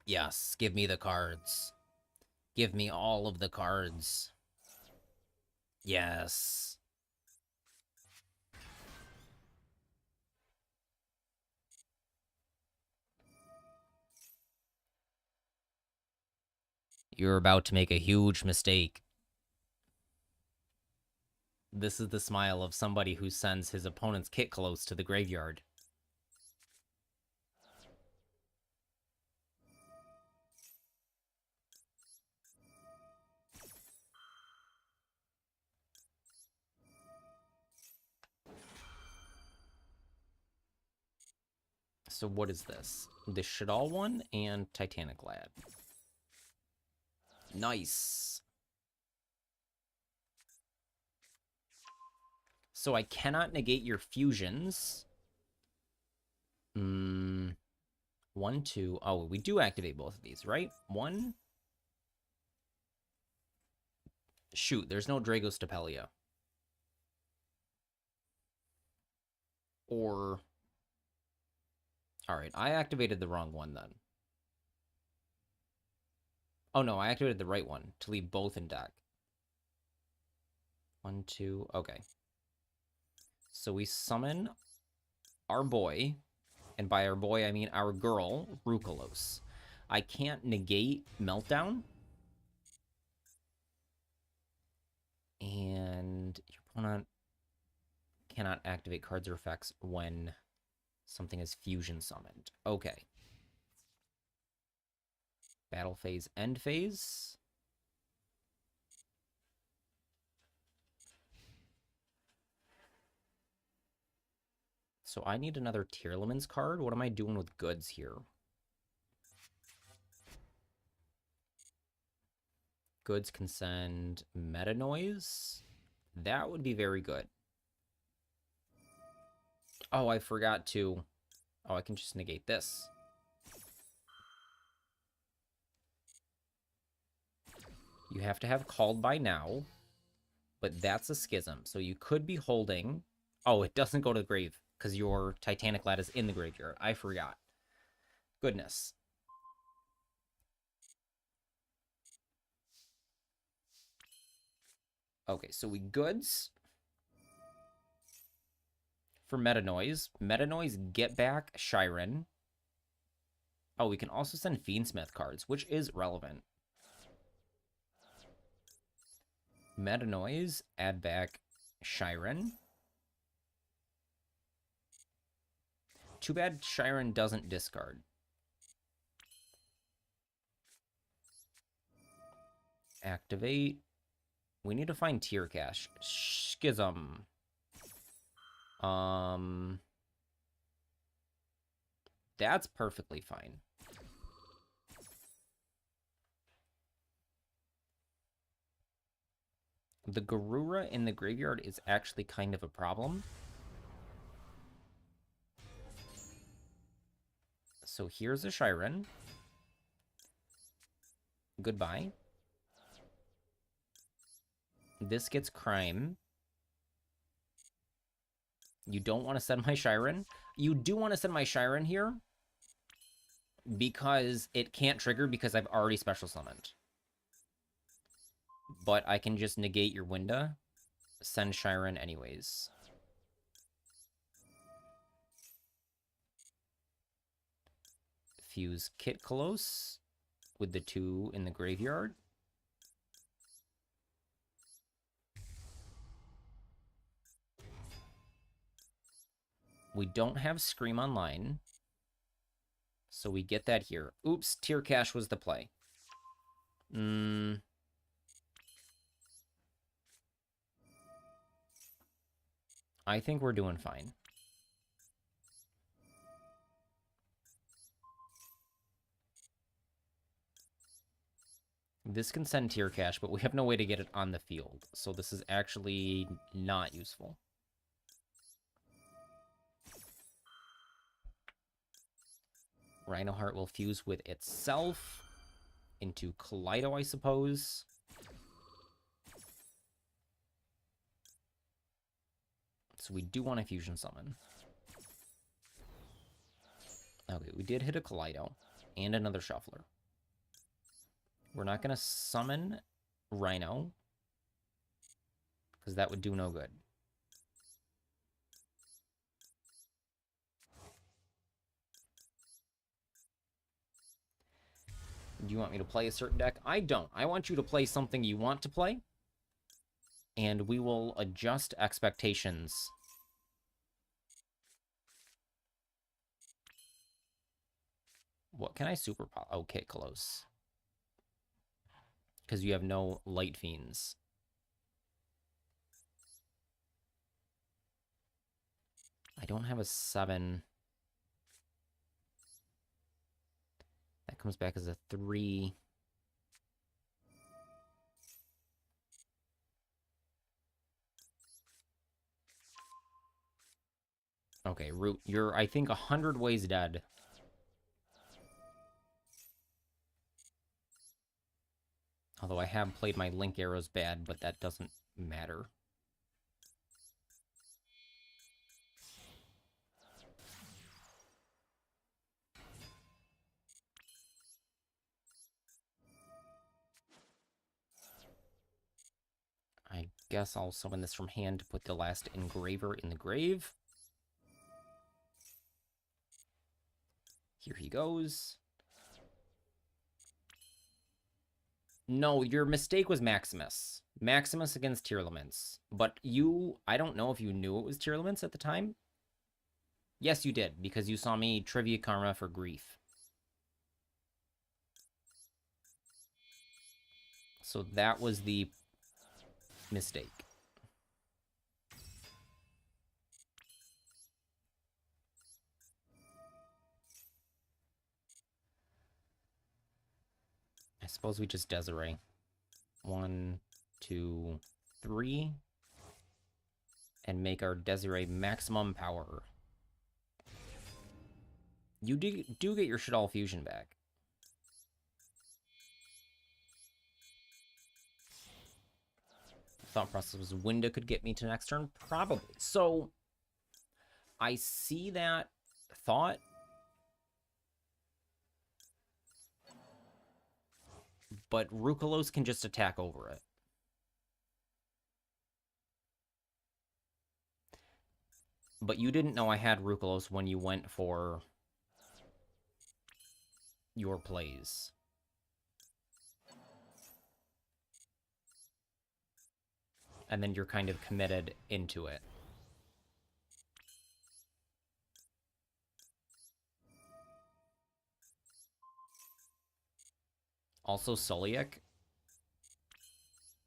Yes, give me the cards. Give me all of the cards. Yes. You're about to make a huge mistake. This is the smile of somebody who sends his opponent's kit close to the graveyard. So what is this? The Shadal one and Titanic Lad. Nice. So I cannot negate your fusions. 1, 2. Oh, we do activate both of these, right? 1. Shoot, there's no Dragostapelia. Or... Alright, I activated the wrong one then. Oh no, I activated the right one to leave both in deck. 1, 2, okay. So we summon our boy, and by our boy I mean our girl, Rukalos. I can't negate Meltdown. And your opponent cannot activate cards or effects when something is fusion summoned. Okay. Battle phase, end phase. So I need another Tearlaman's card. What am I doing with goods here? Goods can send Meta Noise. That would be very good. Oh, I forgot to... Oh, I can just negate this. You have to have called by now, but that's a schism. So you could be holding... Oh, it doesn't go to the grave because your Titanic Lad is in the graveyard. I forgot. Goodness. Okay, so we goods for Meta Noise. Meta Noise, get back Shiren. Oh, we can also send Fiendsmith cards, which is relevant. Meta Noise, add back Shiren. Too bad Shiren doesn't discard. Activate. We need to find tier cache. Schism. That's perfectly fine. The Garura in the graveyard is actually kind of a problem. So here's a Shiren. Goodbye. This gets crime. You don't want to send my Shiren. You do want to send my Shiren here because it can't trigger because I've already special summoned. But I can just negate your Winda, send Shiren anyways. Fuse Kit Kolos with the 2 in the graveyard. We don't have Scream online, so we get that here. Oops, tier cache was the play. I think we're doing fine. This can send tier cache, but we have no way to get it on the field, so this is actually not useful. Rhinoheart will fuse with itself into Kaleido, I suppose. So we do want a fusion summon. Okay, we did hit a Kaleido and another Shuffler. We're not going to summon Rhino, because that would do no good. Do you want me to play a certain deck? I don't. I want you to play something you want to play, and we will adjust expectations. What can I super pop? Okay, close. Because you have no light fiends. I don't have a 7. That comes back as a 3. Okay, Root, you're, I think, 100 ways dead. Although I have played my Link arrows bad, but that doesn't matter. I guess I'll summon this from hand to put the last engraver in the grave. Here he goes. No, your mistake was Maximus. Maximus against Tearlaments. But you, I don't know if you knew it was Tearlaments at the time. Yes, you did, because you saw me Trivia Karma for Grief. So that was the mistake. I suppose we just Desiree. 1, 2, 3. And make our Desiree maximum power. You do get your Shadal Fusion back. Thought process was Winda could get me to next turn? Probably. So, I see that thought. But Rukalos can just attack over it. But you didn't know I had Rukalos when you went for your plays. And then you're kind of committed into it. Also, Soliak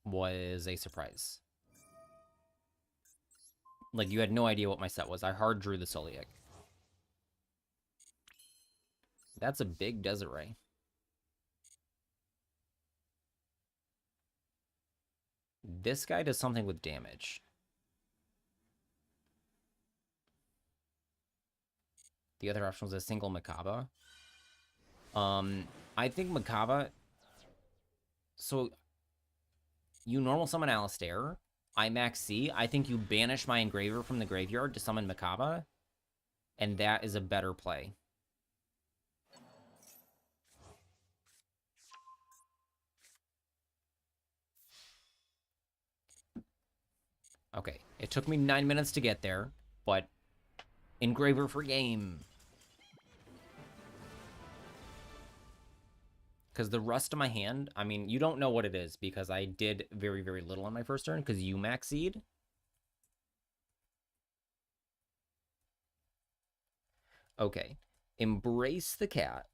was a surprise. Like, you had no idea what my set was. I hard drew the Soliak. That's a big Desiree. This guy does something with damage. The other option was a single Makaba. I think Makaba... So, you normal summon Alistair. I max C. I think you banish my Engraver from the graveyard to summon Makaba. And that is a better play. Okay, it took me 9 minutes to get there, but Engraver for game. Because the rest of my hand, I mean, you don't know what it is because I did very, very little on my first turn because you maxied. Okay, Embrace the Cat.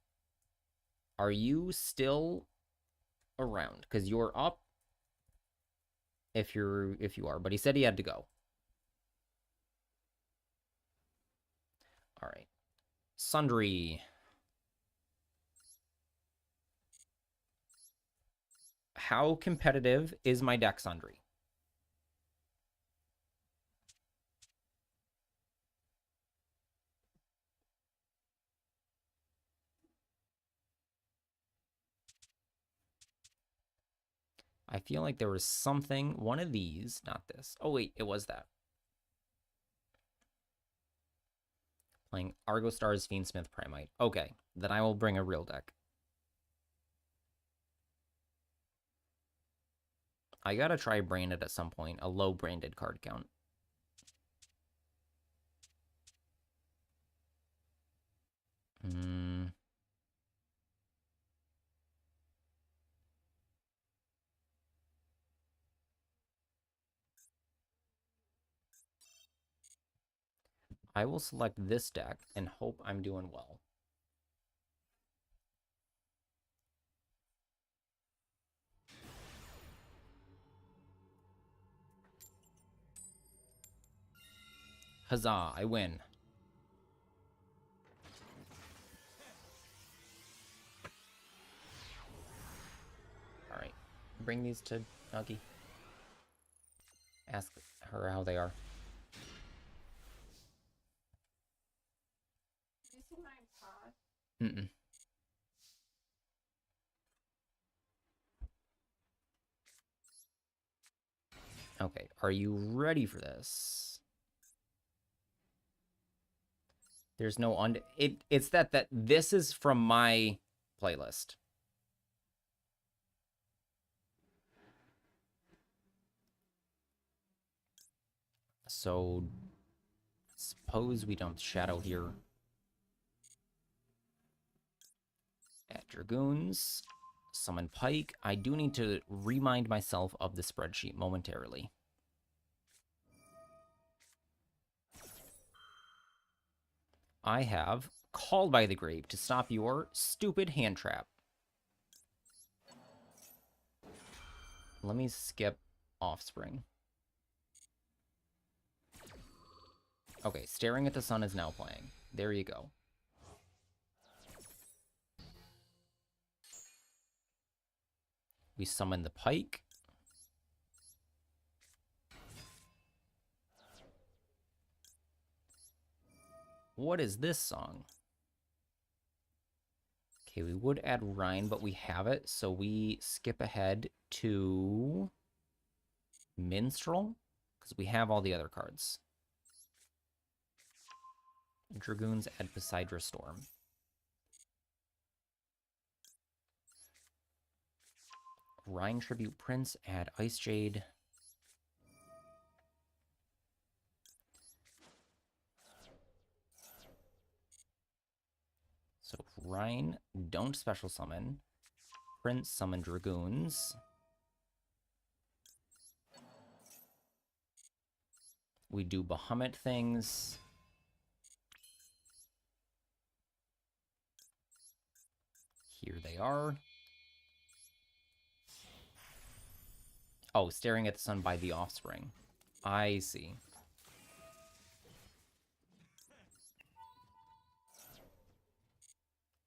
Are you still around? Because you're up if you are, but he said he had to go. All right. Sundry. How competitive is my deck, Sundry? I feel like there was something, one of these, not this. Oh, wait, it was that. Playing Argo Stars, Fiendsmith, Primite. Okay, then I will bring a real deck. I gotta try branded at some point, a low branded card count. I will select this deck and hope I'm doing well. Huzzah, I win. Alright, bring these to Nuggy. Ask her how they are. Did you see my pod? Mm-mm. Okay, are you ready for this? There's no it's that this is from my playlist. So suppose we dump Shadow here. At Dragoons, summon Pike. I do need to remind myself of the spreadsheet momentarily. I have Called by the Grave to stop your stupid hand trap. Let me skip Offspring. Okay, Staring at the Sun is now playing. There you go. We summon the Pike. What is this song? Okay, we would add Rhine, but we have it, so we skip ahead to Minstrel, because we have all the other cards. Dragoons add Poseidra Storm. Rhine Tribute Prince, add Ice Jade. So Rhine, don't special summon. Prince, summon Dragoons. We do Bahamut things. Here they are. Oh, Staring at the Sun by the Offspring. I see.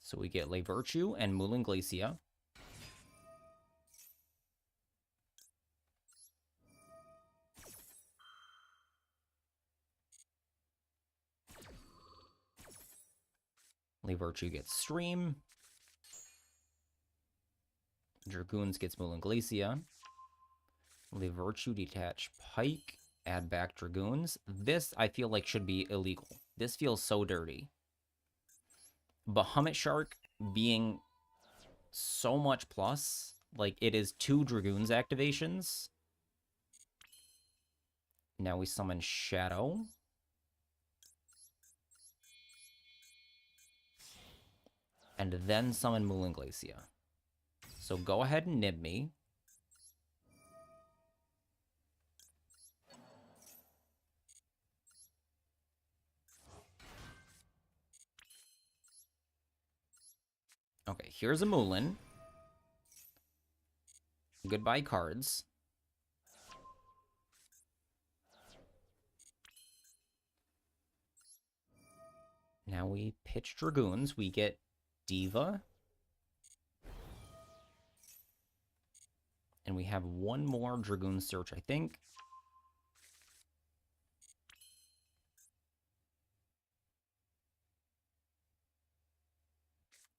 So we get Le Virtue and Moulin Glacia. Le Virtue gets Stream. Dragoons gets Moulin Glacia. Le Virtue detach Pike. Add back Dragoons. This, I feel like, should be illegal. This feels so dirty. Bahamut Shark being so much plus. Like, it is 2 Dragoons activations. Now we summon Shadow. And then summon Moulin Glacia. So go ahead and nib me. Okay, here's a Moulin. Goodbye cards. Now we pitch Dragoons. We get Diva. And we have one more Dragoon search, I think.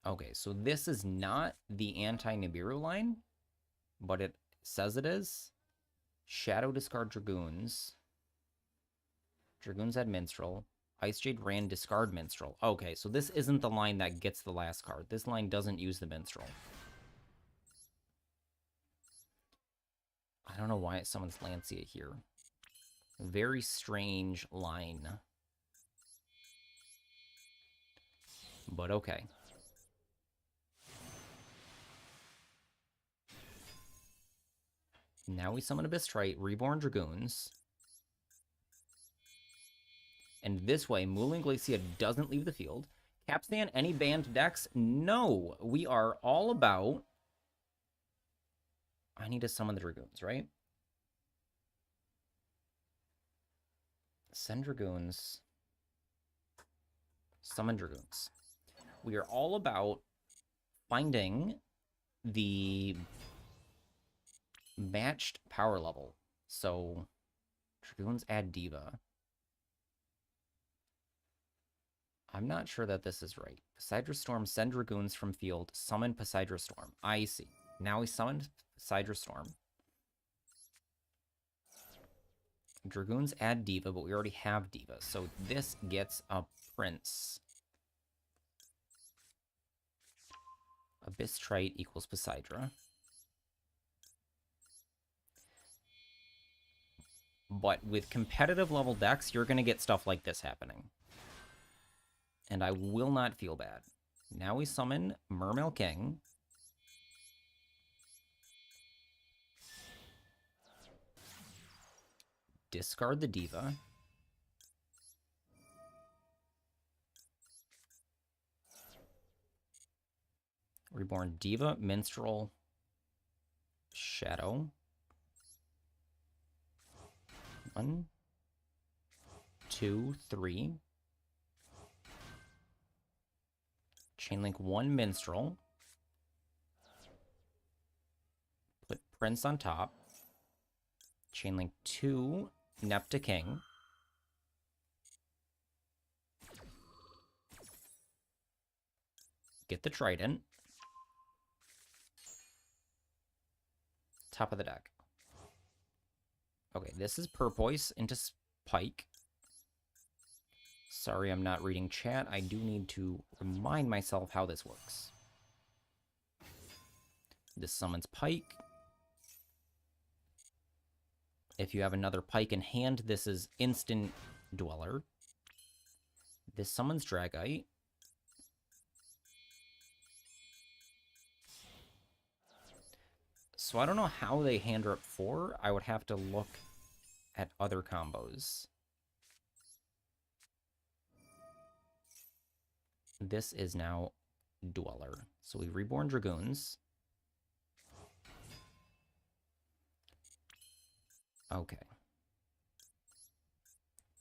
Okay, so this is not the anti-Nibiru line, but it says it is. Shadow discard Dragoons. Dragoons add Minstrel. Ice Jade Rand discard Minstrel. Okay, so this isn't the line that gets the last card. This line doesn't use the Minstrel. I don't know why it summons Lancia here. Very strange line. But okay. Now we summon Abyss-Trite, Reborn Dragoons. And this way, Mooling Glacia doesn't leave the field. Capstan, any banned decks? No. We are all about... I need to summon the Dragoons, right? Send Dragoons. Summon Dragoons. We are all about finding the matched power level. So, Dragoons add Diva. I'm not sure that this is right. Poseidra Storm, send Dragoons from field, summon Poseidra Storm. I see. Now we summoned Poseidra Storm. Dragoons add Diva, but we already have Diva. So this gets a Prince. Abyss-Trite equals Poseidra. But with competitive level decks, you're going to get stuff like this happening. And I will not feel bad. Now we summon Mermail King. Discard the Diva. Reborn Diva, Minstrel, Shadow. 1, 2, 3. Chainlink 1 Minstrel. Put Prince on top. Chainlink 2 Nepta King. Get the Trident. Top of the deck. Okay, this is Purpoise into Pike. Sorry, I'm not reading chat. I do need to remind myself how this works. This summons Pike. If you have another Pike in hand, this is instant Dweller. This summons Dragite. So I don't know how they hand her up 4. I would have to look at other combos. This is now Dweller. So we Reborn Dragoons. Okay.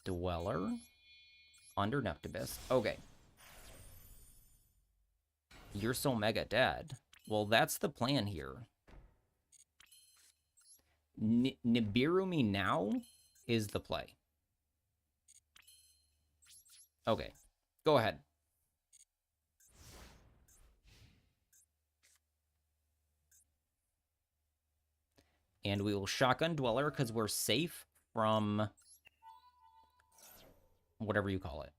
Dweller. Under Neptibus. Okay. You're so mega dead. Well, that's the plan here. Nibiru me now is the play. Okay. Go ahead. And we will Shotgun Dweller because we're safe from whatever you call it.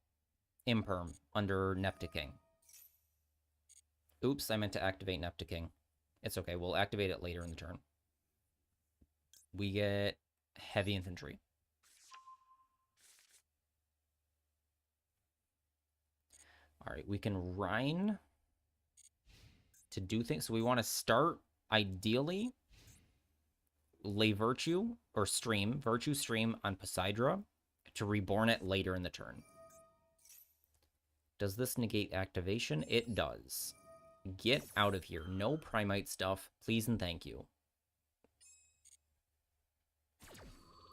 Imperm under Nepta King. Oops, I meant to activate Nepta King. It's okay, we'll activate it later in the turn. We get Heavy Infantry. Alright, we can Rhine to do things. So we want to start, ideally, lay Virtue, or Stream, Virtue Stream on Poseidra to reborn it later in the turn. Does this negate activation? It does. Get out of here. No Primite stuff, please and thank you.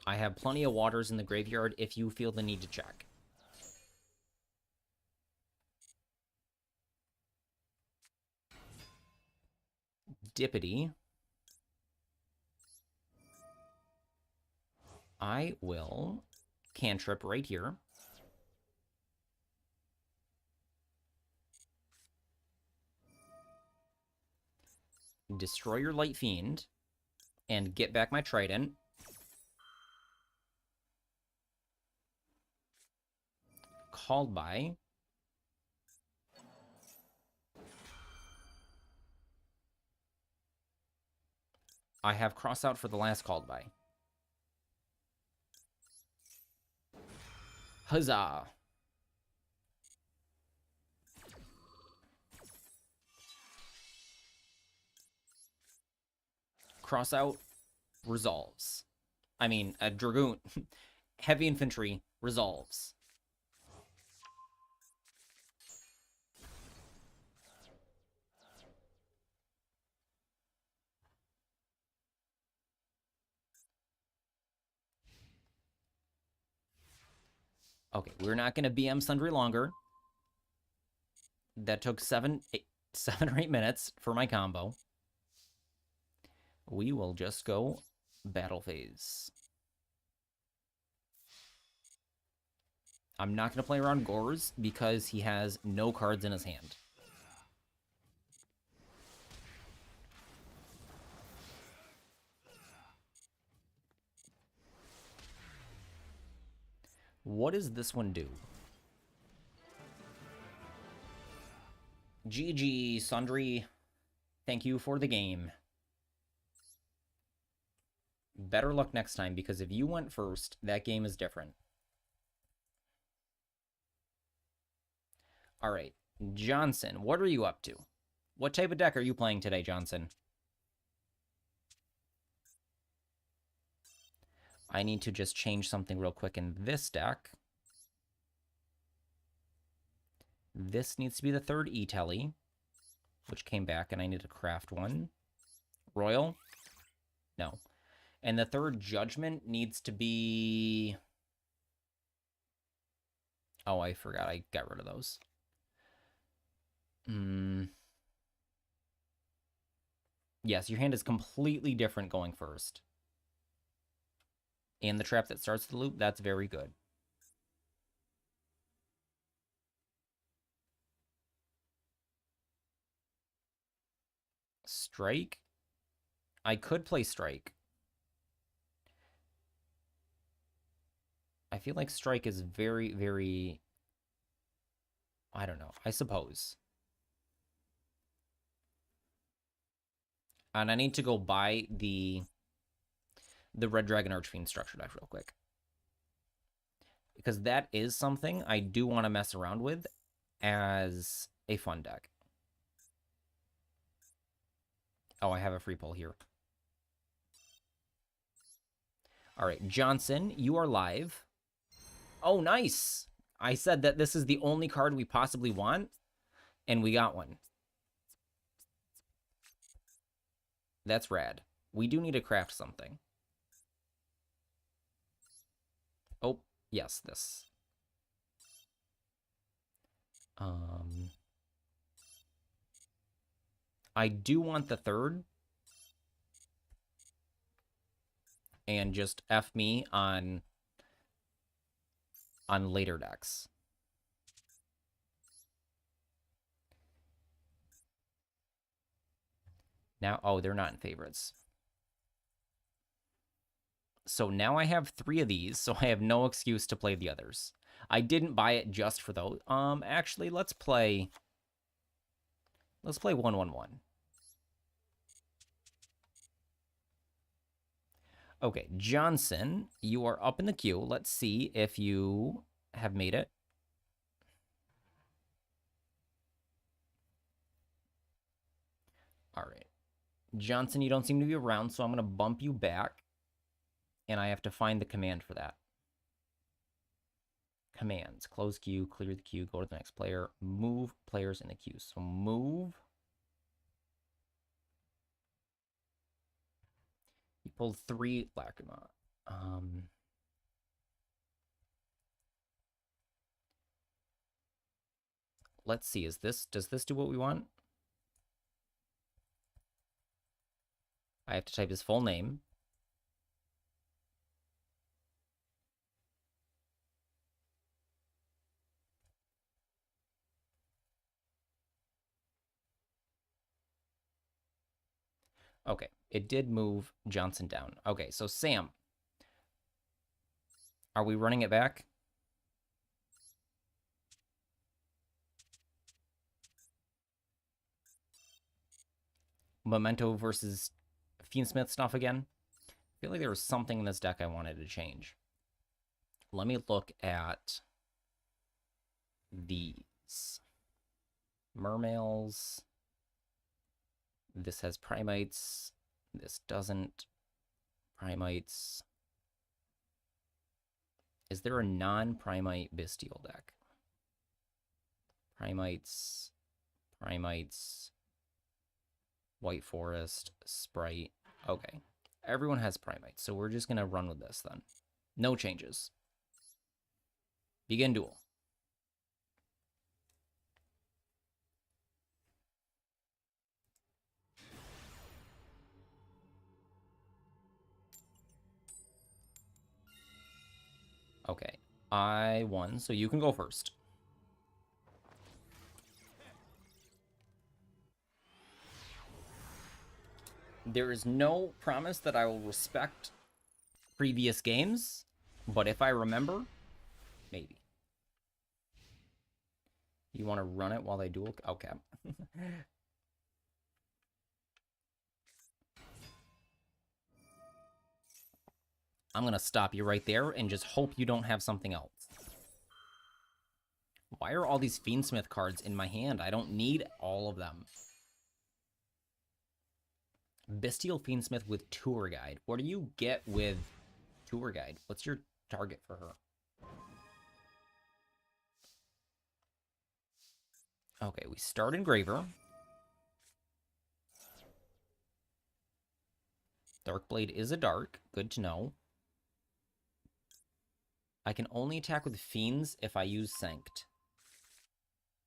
I have plenty of waters in the graveyard if you feel the need to check. Dippity. I will cantrip right here. Destroy your Light Fiend and get back my Trident. Called by I have cross out for the last called by. Huzzah! Cross out resolves. I mean, a dragoon. Heavy infantry resolves. Okay, we're not going to BM Sundry longer. That took 7 or 8 minutes for my combo. We will just go battle phase. I'm not going to play around Gores because he has no cards in his hand. What does this one do? GG, Sundry. Thank you for the game. Better luck next time, because if you went first, that game is different. All right, Johnson, what are you up to? What type of deck are you playing today, Johnson? I need to just change something real quick in this deck. This needs to be the third E-Telly, which came back, and I need to craft one. Royal? No. And the third Judgment needs to be... Oh, I forgot. I got rid of those. Yes, your hand is completely different going first. And the trap that starts the loop, that's very good. Strike? I could play Strike. I feel like Strike is very, very... I don't know. I suppose. And I need to go buy the Red Dragon Archfiend structure deck real quick. Because that is something I do want to mess around with as a fun deck. Oh, I have a free pull here. All right, Johnson, you are live. Oh, nice. I said that this is the only card we possibly want, and we got one. That's rad. We do need to craft something. Oh, yes, this. I do want the third. And just F me on later decks. Now, oh, they're not in favorites. So now I have 3 of these, so I have no excuse to play the others. I didn't buy it just for those. Actually, let's play 1-1-1. Okay, Johnson, you are up in the queue. Let's see if you have made it. All right. Johnson, you don't seem to be around, so I'm going to bump you back. And I have to find the command for that. Commands. Close queue, clear the queue, go to the next player, move players in the queue. So move. You pulled 3 Lacrima. Let's see, does this do what we want? I have to type his full name. Okay, it did move Johnson down. Okay, so Sam, are we running it back? Memento versus Fiendsmith stuff again. I feel like there was something in this deck I wanted to change. Let me look at these. Mermails. This has Primates. This doesn't. Primates. Is there a non-Primate Bestial deck? Primates. Primates. White Forest. Sprite. Okay. Everyone has Primates, so we're just going to run with this then. No changes. Begin duel. Okay, I won, so you can go first. There is no promise that I will respect previous games, but if I remember, maybe. You want to run it while they duel? Okay. I'm going to stop you right there and just hope you don't have something else. Why are all these Fiendsmith cards in my hand? I don't need all of them. Bestial Fiendsmith with Tour Guide. What do you get with Tour Guide? What's your target for her? Okay, we start Engraver. Darkblade is a dark. Good to know. I can only attack with Fiends if I use Sanct.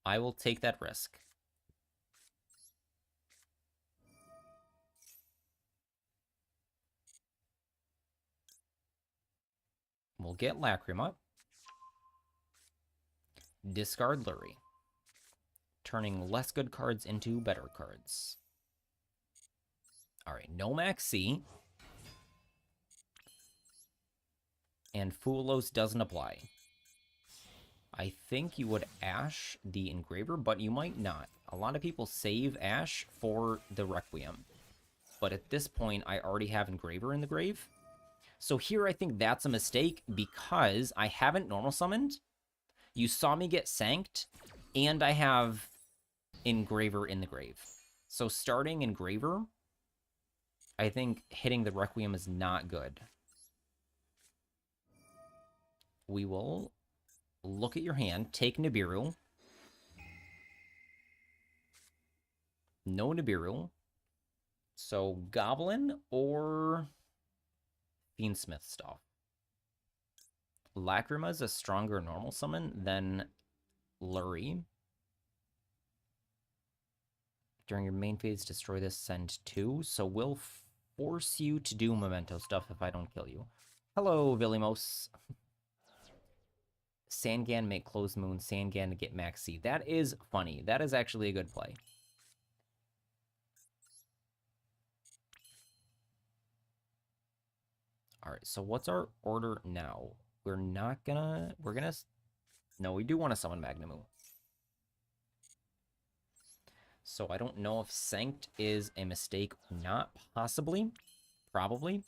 I will take that risk. We'll get Lacrima. Discard Lurie. Turning less good cards into better cards. Alright, no Max C. And Foolos doesn't apply. I think you would Ash the Engraver, but you might not. A lot of people save Ash for the Requiem. But at this point, I already have Engraver in the grave. So here I think that's a mistake because I haven't normal summoned. You saw me get Sanct, and I have Engraver in the grave. So starting Engraver, I think hitting the Requiem is not good. We will look at your hand, take Nibiru. No Nibiru. So Goblin or Fiendsmith stuff. Lacrima is a stronger normal summon than Lurie. During your main phase, destroy this, send 2. So we'll force you to do memento stuff if I don't kill you. Hello, Villimos. Sangan make closed moon, Sangan to get Max C. That is funny. That is actually a good play. Alright, so what's our order now? We're gonna... No, we do want to summon Magnamu. So I don't know if Sanct is a mistake or not. Possibly. Probably.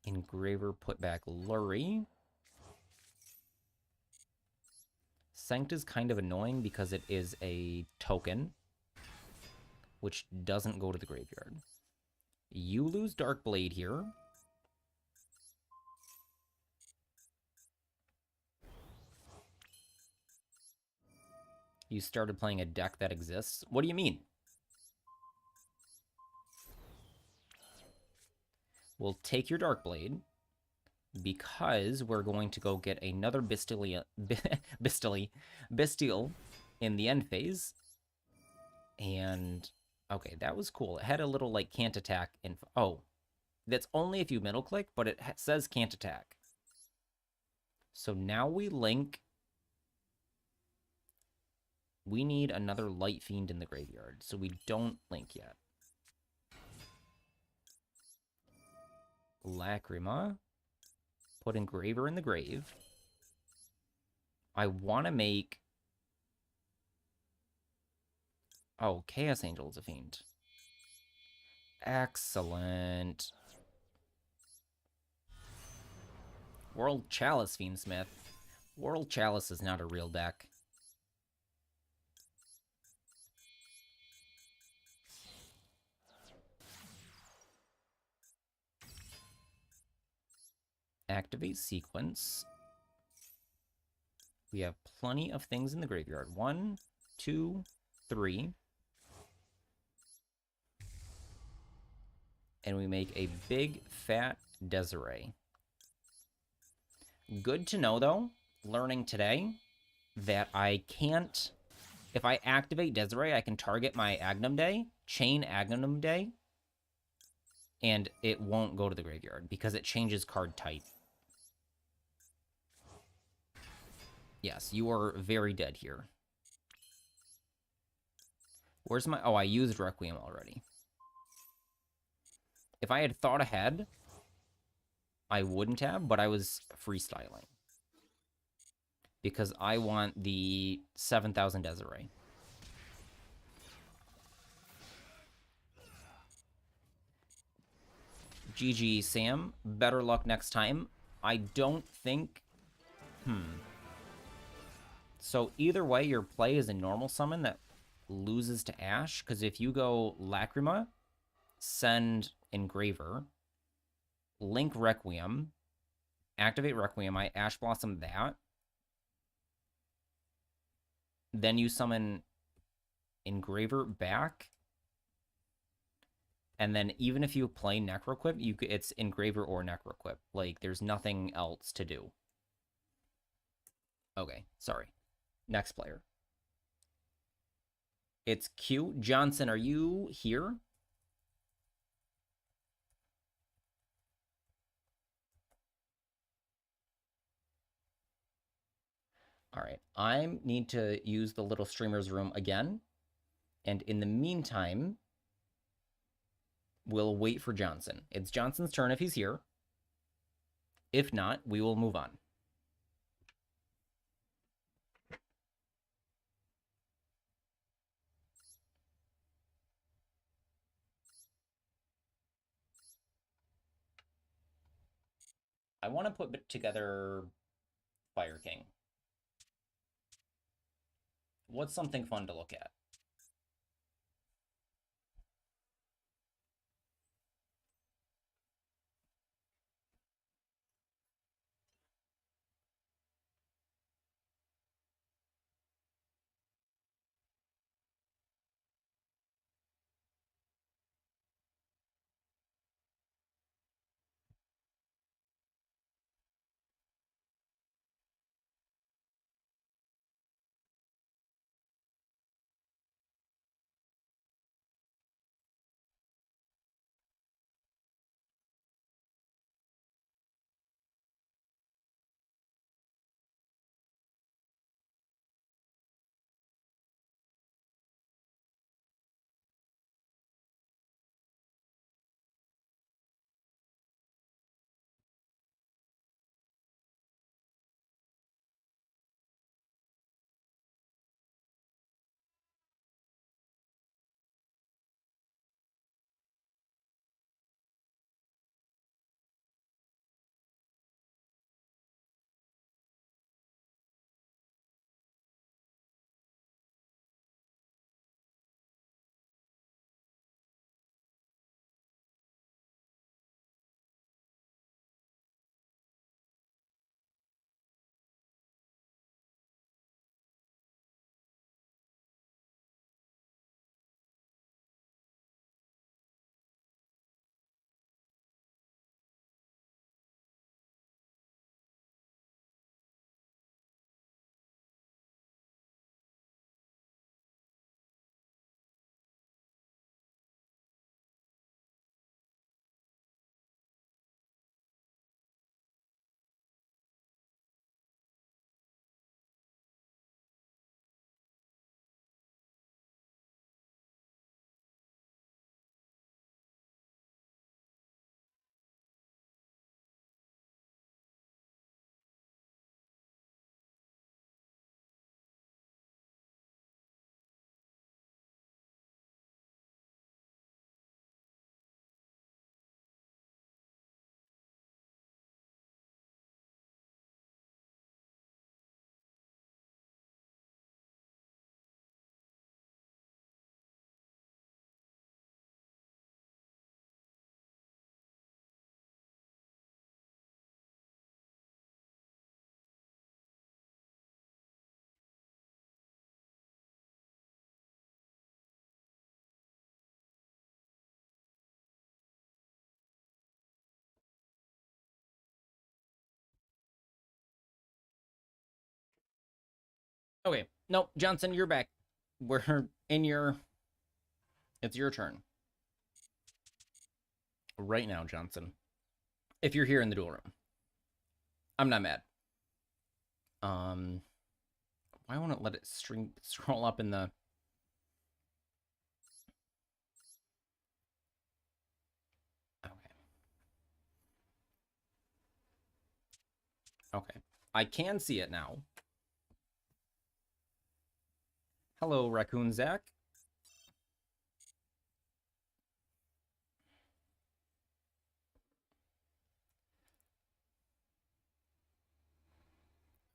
Engraver, put back Lurie. Sanct is kind of annoying because it is a token, which doesn't go to the graveyard. You lose Darkblade here. You started playing a deck that exists. What do you mean? We'll take your Darkblade because we're going to go get another Bestial in the end phase. And okay, that was cool. It had a little like can't attack info. Oh, that's only if you middle click, but it says can't attack. So now we link. We need another Light Fiend in the graveyard, so we don't link yet. Lacrima. Put Engraver in the grave. I want to make Oh, Chaos Angel is a fiend. Excellent. World Chalice Fiendsmith. World Chalice is not a real deck. Activate sequence. We have plenty of things in the graveyard. 1, 2, 3. And we make a big fat Desiree. Good to know, though, learning today, that I can't... If I activate Desiree, I can target my Agnum Day, chain Agnum Day, and it won't go to the graveyard because it changes card type. Yes, you are very dead here. Where's my... Oh, I used Requiem already. If I had thought ahead, I wouldn't have, but I was freestyling. Because I want the 7,000 Desiree. GG, Sam. Better luck next time. I don't think... So either way, your play is a normal summon that loses to Ash. Because if you go Lacrima, send Engraver, link Requiem, activate Requiem, I Ash Blossom that, then you summon Engraver back, and then even if you play Necroquip, it's Engraver or Necroquip. Like, there's nothing else to do. Okay, sorry. Next player. It's Q. Johnson, are you here? All right, I need to use the little streamer's room again. And in the meantime, we'll wait for Johnson. It's Johnson's turn if he's here. If not, we will move on. I want to put together Fire King. What's something fun to look at? Okay. Nope. Johnson, you're back. We're in your... It's your turn. Right now, Johnson. If you're here in the duel room. I'm not mad. Why won't it let it scroll up in the... Okay. Okay. I can see it now. Hello, Raccoon Zach.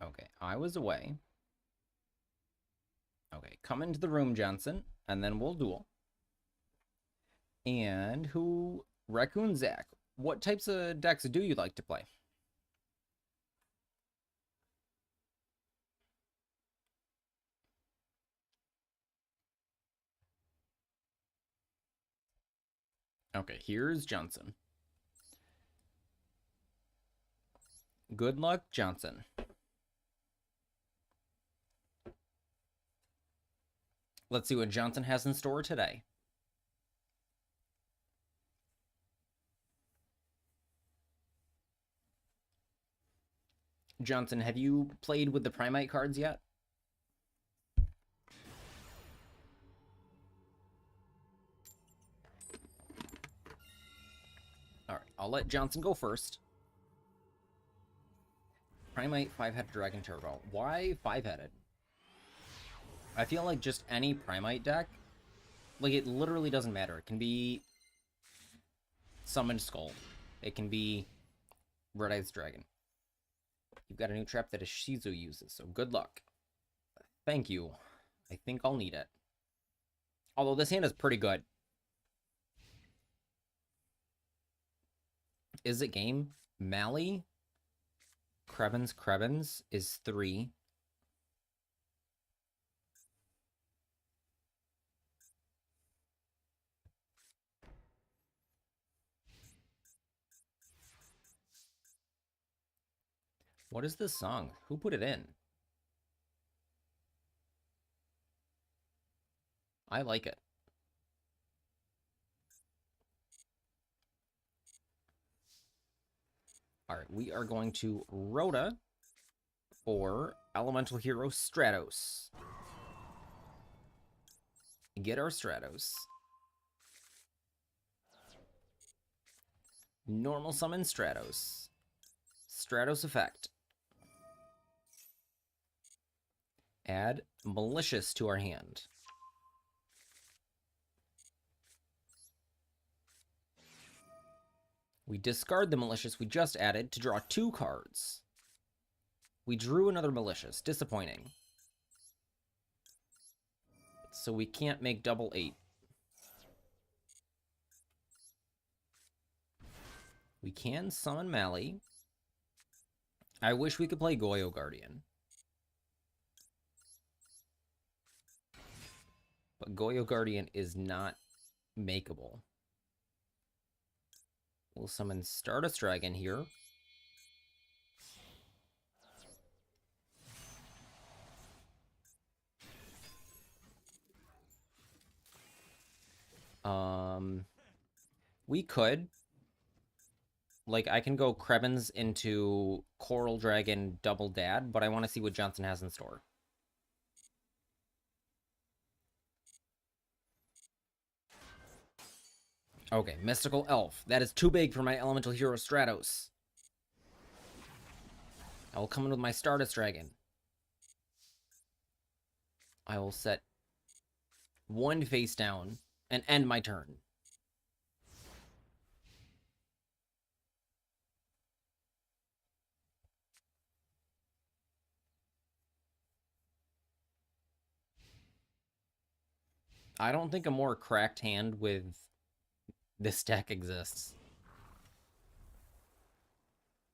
Okay, I was away. Okay, come into the room, Johnson, and then we'll duel. And who... Raccoon Zach, what types of decks do you like to play? Okay, here's Johnson. Good luck, Johnson. Let's see what Johnson has in store today. Johnson, have you played with the Primite cards yet? Alright, I'll let Johnson go first. Primite, 5-headed Dragon Turbo. Why 5-headed? I feel like just any Primite deck, like it literally doesn't matter. It can be Summoned Skull. It can be Red Eyes Dragon. You've got a new trap that a Shizu uses, so good luck. Thank you. I think I'll need it. Although this hand is pretty good. Is it game? Mally? Krebens is 3. What is this song? Who put it in? I like it. Alright, we are going to Rhoda for Elemental Hero Stratos. Get our Stratos. Normal summon Stratos. Stratos effect. Add Malicious to our hand. We discard the Malicious we just added to draw 2 cards. We drew another Malicious. Disappointing. So we can't make double 8. We can summon Mally. I wish we could play Goyo Guardian. But Goyo Guardian is not makeable. We'll summon Stardust Dragon here. We could. Like, I can go Krebens into Coral Dragon Double Dad, but I want to see what Johnson has in store. Okay, Mystical Elf. That is too big for my Elemental Hero Stratos. I will come in with my Stardust Dragon. I will set 1 face down and end my turn. I don't think a more cracked hand with this deck exists.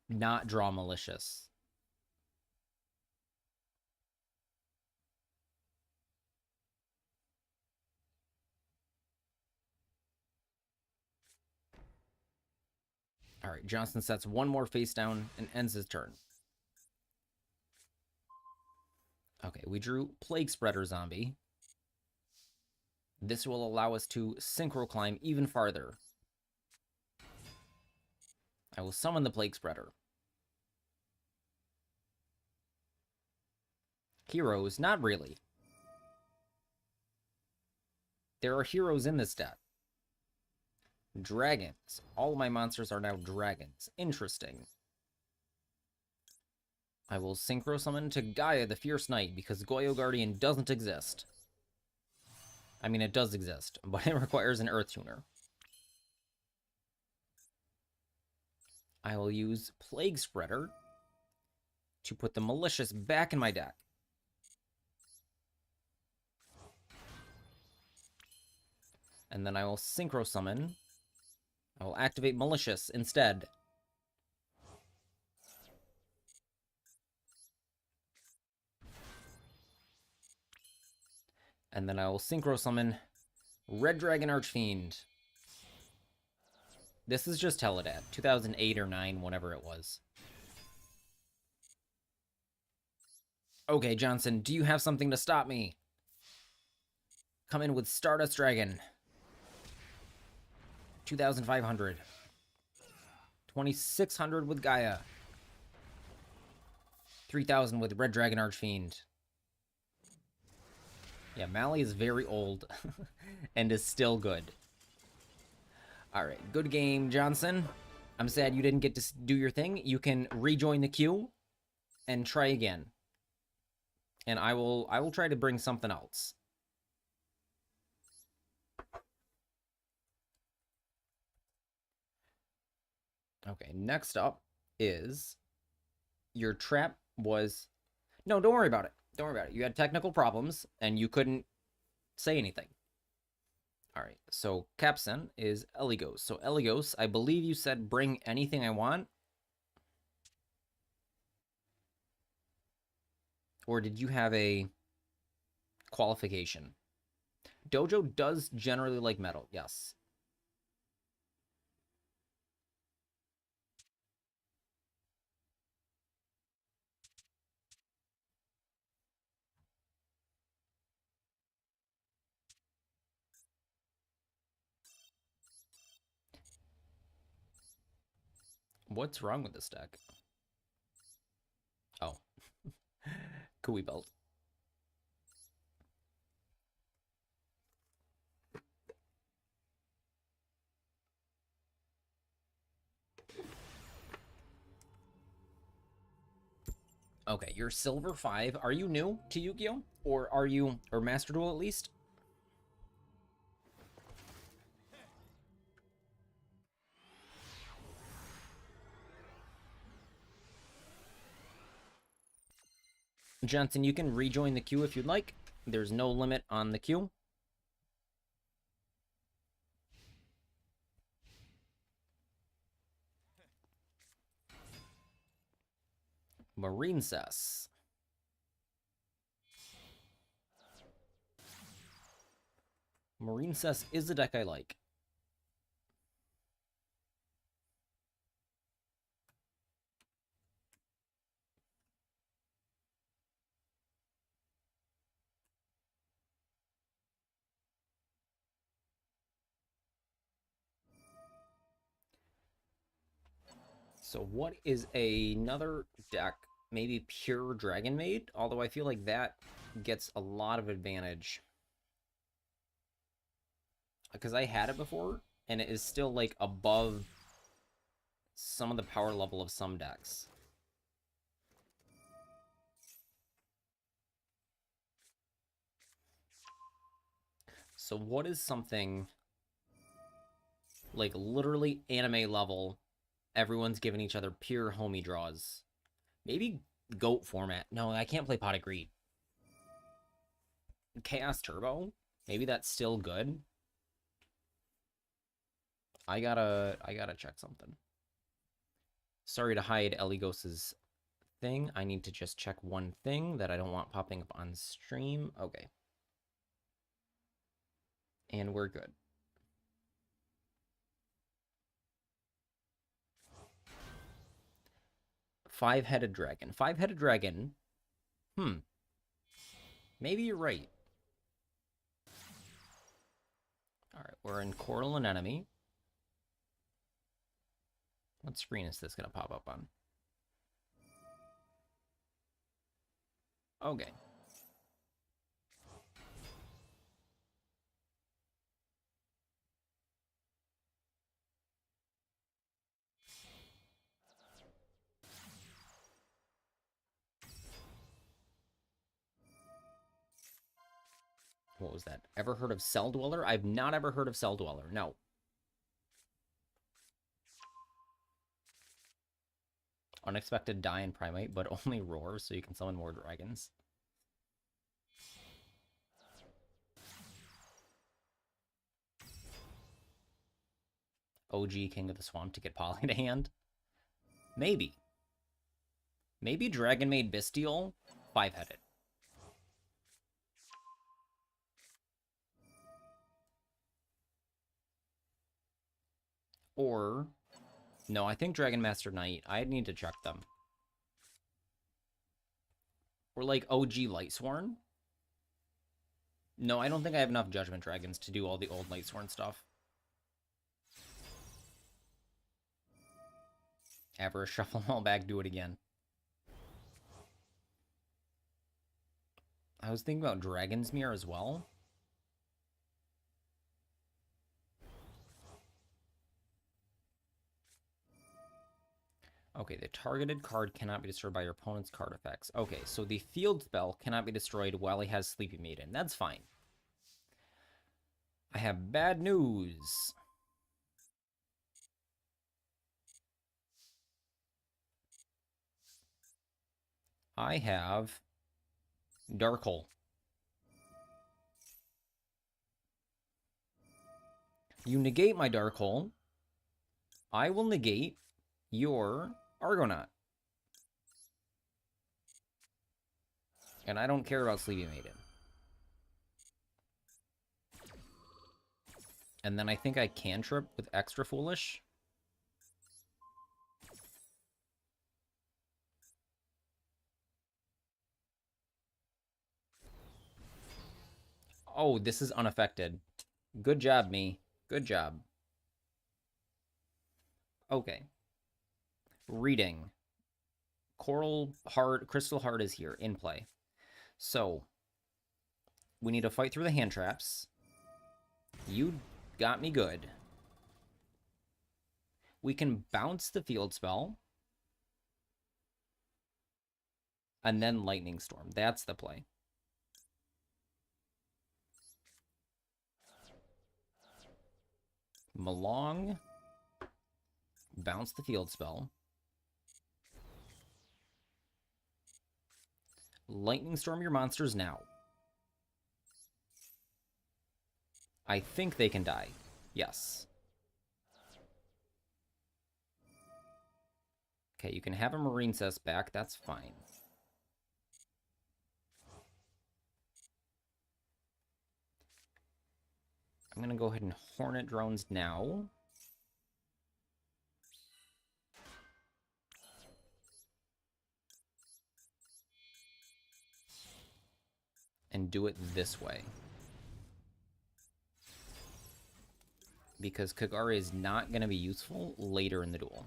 Not draw Malicious. Alright, Johnson sets 1 more face down and ends his turn. Okay, we drew Plague Spreader Zombie. This will allow us to synchro climb even farther. I will summon the Plague Spreader. Heroes? Not really. There are heroes in this deck. Dragons. All of my monsters are now dragons. Interesting. I will synchro summon to Gaia the Fierce Knight because Goyo Guardian doesn't exist. I mean, it does exist, but it requires an Earth Tuner. I will use Plague Spreader to put the Malicious back in my deck. And then I will synchro summon. I will activate Malicious instead. And then I will synchro summon Red Dragon Archfiend. This is just Teledad, 2008 or 9, whenever it was. Okay, Johnson, do you have something to stop me? Come in with Stardust Dragon. 2,500. 2,600 with Gaia. 3,000 with Red Dragon Archfiend. Yeah, Mally is very old and is still good. Alright, good game, Johnson. I'm sad you didn't get to do your thing. You can rejoin the queue and try again. And I will try to bring something else. Okay, next up is your trap was... No, don't worry about it. Don't worry about it. You had technical problems, and you couldn't say anything. All right, so Capsen is Eligos. So Eligos, I believe you said bring anything I want. Or did you have a qualification? Dojo does generally like metal, yes. What's wrong with this deck? Oh. Kui belt. Okay, you're Silver 5. Are you new to Yu-Gi-Oh? Or are you, or Master Duel at least? Johnson, you can rejoin the queue if you'd like. There's no limit on the queue. Marine Cess. Marine Cess is a deck I like. So what is another deck? Maybe Pure Dragon Maid? Although I feel like that gets a lot of advantage. Because I had it before, and it is still, like, above some of the power level of some decks. So what is something, like, literally anime level, everyone's giving each other pure homie draws? Maybe GOAT format. No, I can't play Pot of Greed. Chaos Turbo? Maybe that's still good. I gotta check something. Sorry to hide Eligos's thing. I need to just check one thing that I don't want popping up on stream. Okay. And we're good. Five-headed dragon. Five-headed dragon. Maybe you're right. Alright, we're in Coral and Enemy. What screen is this going to pop up on? Okay. What was that? Ever heard of Cell Dweller? I've not ever heard of Cell Dweller. No. Unexpected die in Primate, but only roar, so you can summon more dragons. OG King of the Swamp to get Poly to hand? Maybe. Maybe Dragon Maid Bestial 5-headed. Or, no, I think Dragon Master Knight. I need to check them. Or like OG Lightsworn. No, I don't think I have enough Judgment Dragons to do all the old Lightsworn stuff. Ever shuffle them all back, do it again. I was thinking about Dragon's Mirror as well. Okay, the targeted card cannot be destroyed by your opponent's card effects. Okay, so the field spell cannot be destroyed while he has Sleepy Maiden. That's fine. I have bad news. I have Dark Hole. You negate my Dark Hole. I will negate your Argonaut. And I don't care about Sleepy Maiden. And then I think I cantrip with Extra Foolish. Oh, this is unaffected. Good job, me. Good job. Okay. Reading. Coral Heart, Crystal Heart is here in play. So, we need to fight through the hand traps. You got me good. We can bounce the field spell. And then Lightning Storm. That's the play. Malong. Bounce the field spell. Lightning Storm your monsters now. I think they can die. Yes. Okay, you can have a Marine Cess back. That's fine. I'm going to go ahead and Hornet Drones now. And do it this way. Because Kagari is not going to be useful later in the duel.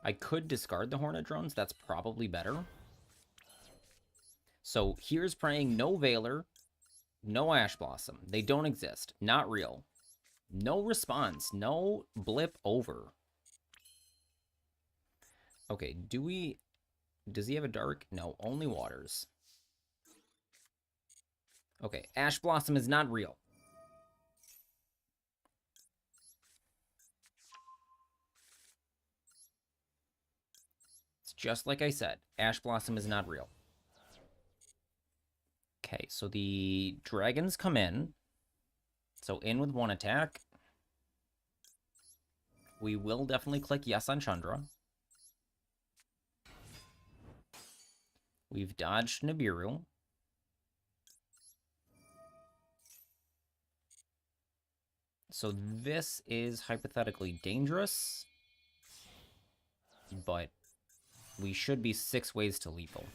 I could discard the Hornet Drones. That's probably better. So here's praying no Veiler, no Ash Blossom. They don't exist. Not real. No response. No blip over. Okay, does he have a dark? No, only waters. Okay, Ash Blossom is not real. It's just like I said. Ash Blossom is not real. Okay, so the dragons come in. So in with one attack. We will definitely click yes on Chandra. We've dodged Nibiru. So this is hypothetically dangerous. but we should be 6 ways to lethal.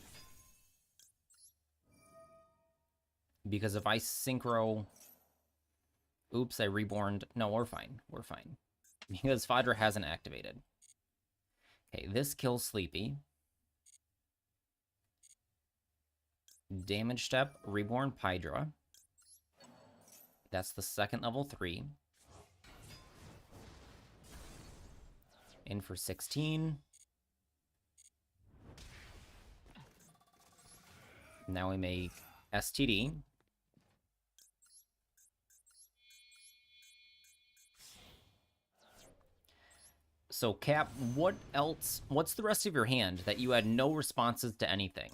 Because if I synchro... Oops, I reborned. No, we're fine. We're fine. Because Fadra hasn't activated. Okay, this kills Sleepy. Damage step, reborn Pydra. That's the second level 3. In for 16. Now we make STD. So, Cap, what else? What's the rest of your hand that you had no responses to anything?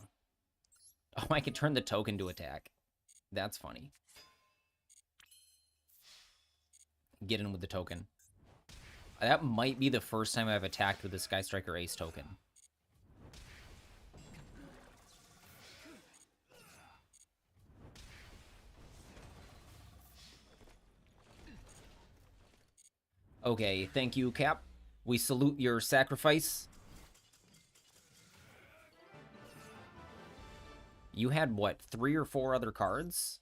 Oh, I could turn the token to attack. That's funny. Get in with the token. That might be the first time I've attacked with the Sky Striker Ace token. Okay, thank you, Cap. We salute your sacrifice. You had, what, 3 or 4 other cards?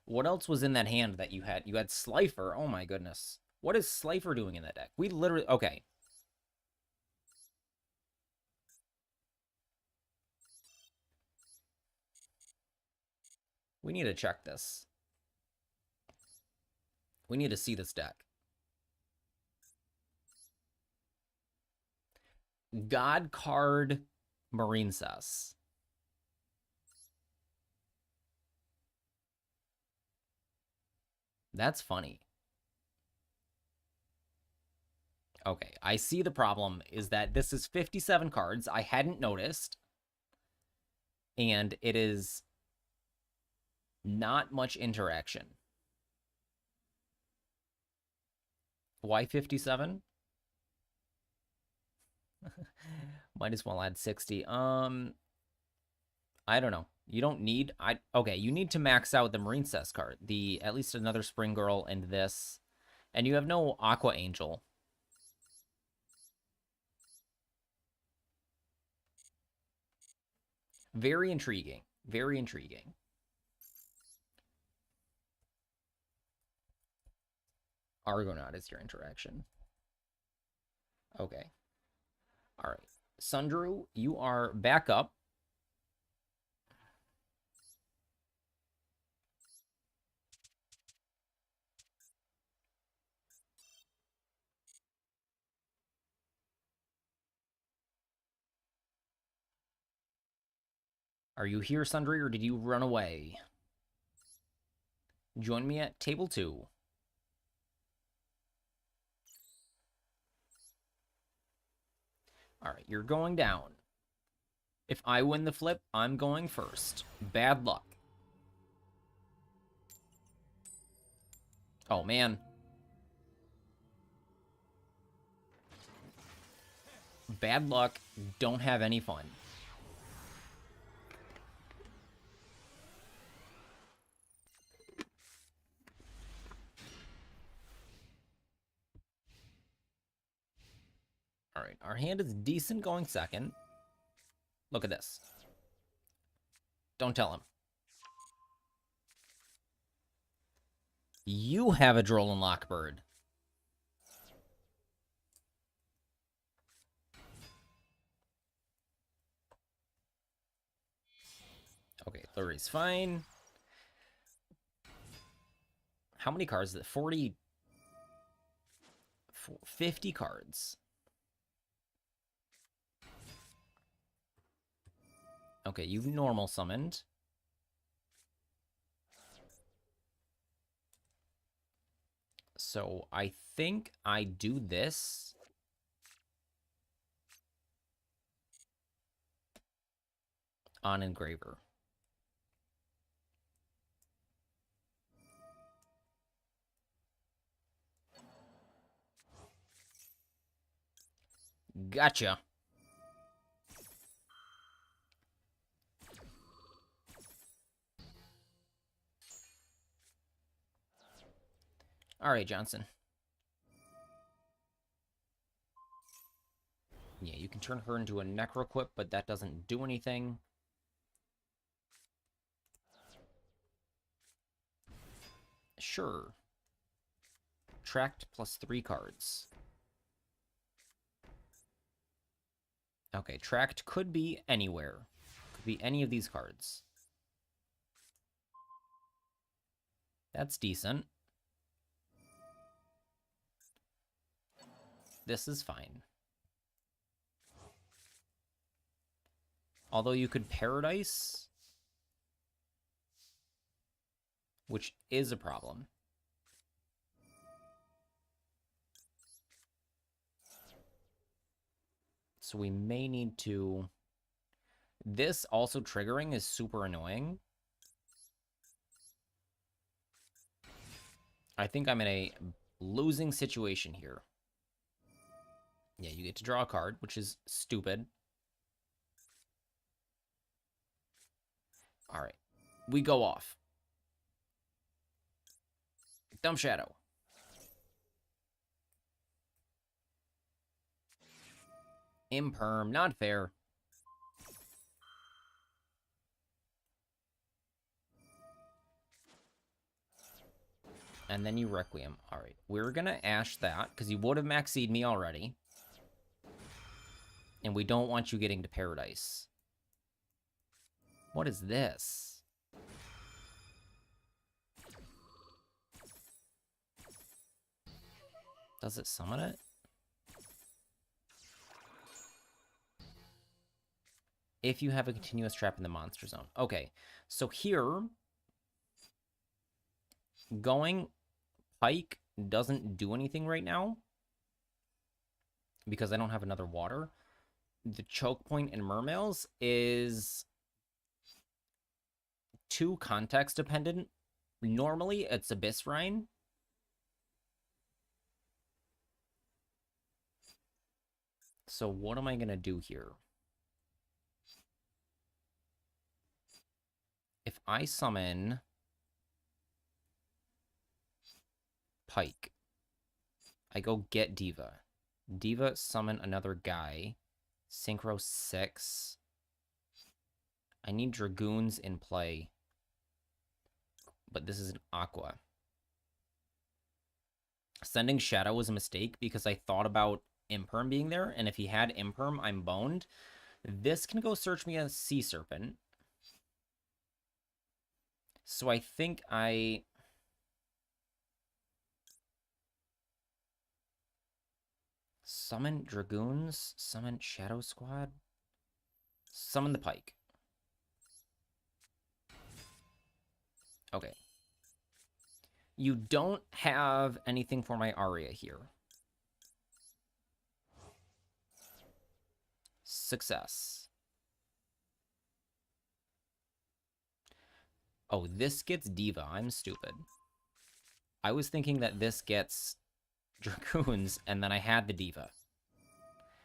What else was in that hand that you had? You had Slifer. Oh my goodness. What is Slifer doing in that deck? We literally... Okay. We need to check this. We need to see this deck. God card Marine Cess. That's funny. Okay, I see the problem is that this is 57 cards. I hadn't noticed. And it is not much interaction. Why 57? Might as well add 60. I don't know. You don't need... Okay, you need to max out the Marine Cess card. At least another Spring Girl and this. And you have no Aqua Angel. Very intriguing. Very intriguing. Argonaut is your interaction. Okay. All right. Sundrew, you are back up. Are you here, Sundry, or did you run away? Join me at table 2. All right, you're going down. If I win the flip, I'm going first. Bad luck. Oh, man. Bad luck. Don't have any fun. All right, our hand is decent going second. Look at this. Don't tell him. You have a Droll Lockbird. Okay, Flurry's fine. How many cards is it? 40... 50 cards. Okay, you've normal summoned. So I think I do this. On Engraver. Gotcha. All right, Johnson. Yeah, you can turn her into a Necroquip, but that doesn't do anything. Sure. Tracked plus 3 cards. Okay, tracked could be anywhere. Could be any of these cards. That's decent. This is fine. Although you could Paradise, which is a problem. So we may need to... This also triggering is super annoying. I think I'm in a losing situation here. Yeah, you get to draw a card, which is stupid. All right. We go off. Dumb Shadow. Imperm. Not fair. And then you Requiem. All right. We're going to Ash that because you would have Maxied me already. And we don't want you getting to Paradise. What is this? Does it summon it? If you have a continuous trap in the monster zone. Okay, so here, going Pike doesn't do anything right now because I don't have another water. The Choke Point in Mermails is too context dependent. Normally, it's Abyss Rhine. So what am I going to do here? If I summon Pike, I go get Diva. Diva, summon another guy. Synchro 6. I need Dragoons in play. But this is an Aqua. Sending Shadow was a mistake because I thought about Imperm being there. And if he had Imperm, I'm boned. This can go search me a Sea Serpent. So I think I... Summon Dragoons. Summon Shadow Squad. Summon the Pike. Okay. You don't have anything for my Aria here. Success. Oh, this gets Diva. I'm stupid. I was thinking that this gets Dragoons, and then I had the Diva.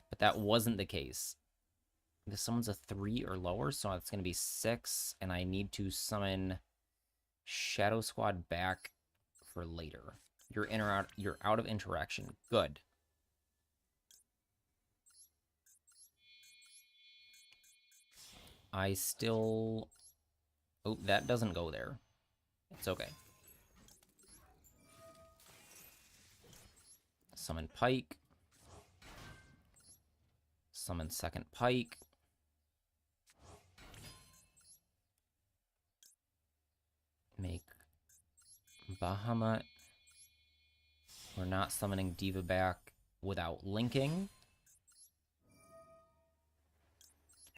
But that wasn't the case. This summons a 3 or lower, so it's going to be 6, and I need to summon Shadow Squad back for later. You're out of interaction. Good. I still... Oh, that doesn't go there. It's okay. Summon Pike. Summon second Pike. Make Bahamut. We're not summoning Diva back without linking.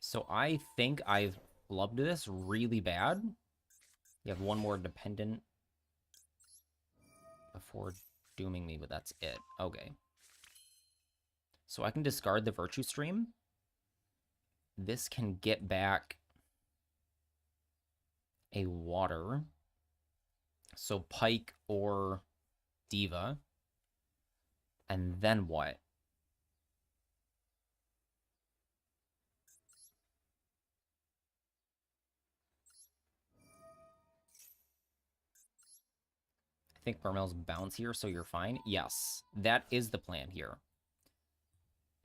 So I think I've flubbed this really bad. You have one more dependent before dooming me, but that's it. Okay. So I can discard the Virtue Stream. This can get back a water. So Pike or Diva. And then what? I think Mermail's bounce here, so you're fine. Yes, that is the plan here.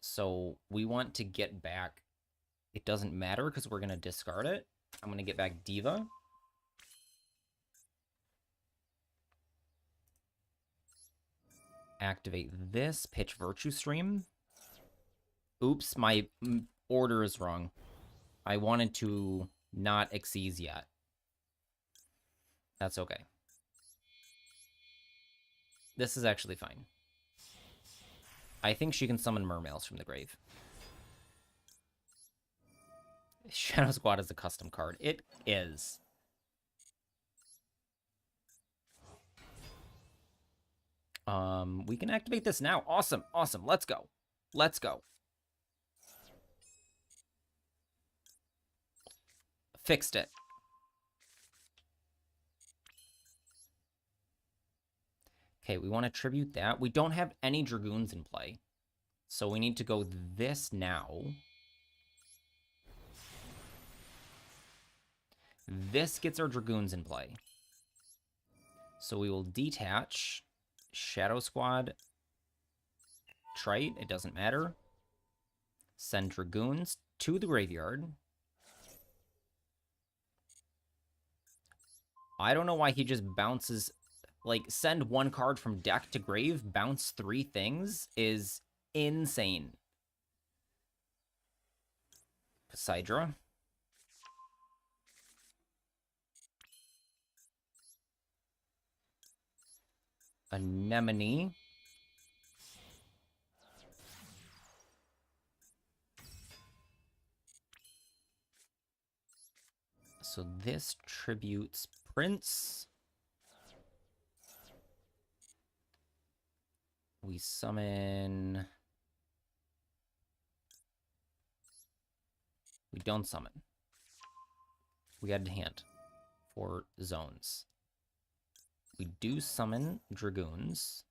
So we want to get back. It doesn't matter because we're going to discard it. I'm going to get back Diva. Activate this. Pitch Virtue Stream. Oops, my order is wrong. I wanted to not Xyz yet. That's okay. This is actually fine. I think she can summon Mermails from the grave. Shadow Squad is a custom card. It is. We can activate this now. Awesome, awesome. Let's go. Let's go. Fixed it. Okay, we want to tribute that. We don't have any Dragoons in play. So we need to go this now. This gets our Dragoons in play. So we will detach Shadow Squad, Trite, it doesn't matter. Send Dragoons to the graveyard. I don't know why he just bounces. Like, send one card from deck to grave, bounce 3 things is insane. Poseidra. Anemone. So this tributes Prince. We summon... We don't summon. We add to hand for zones. We do summon Dragoons.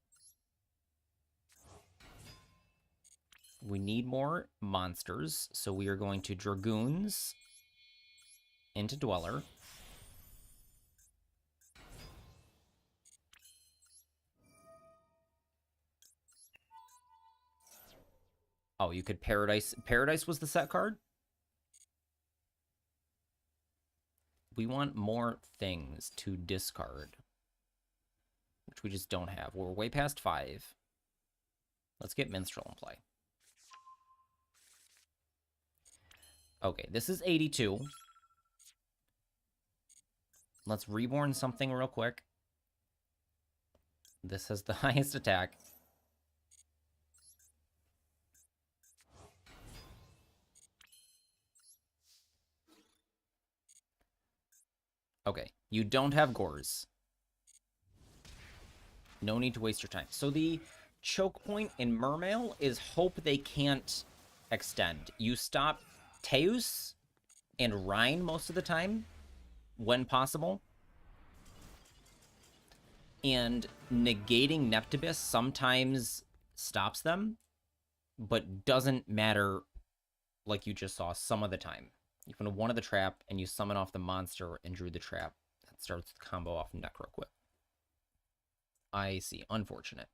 We need more monsters, so we are going to Dragoons into Dweller. Oh, you could Paradise. Paradise was the set card? We want more things to discard, which we just don't have. We're way past 5. Let's get Minstrel in play. Okay, this is 82. Let's reborn something real quick. This has the highest attack. Okay, you don't have Gores. No need to waste your time. So the choke point in Mermail is hope they can't extend. You stop Teus and Rhine most of the time, when possible. And negating Neptibus sometimes stops them, but doesn't matter, like you just saw, some of the time. You put one of the trap, and you summon off the monster and drew the trap. That starts the combo off Necroquip. I see. Unfortunate.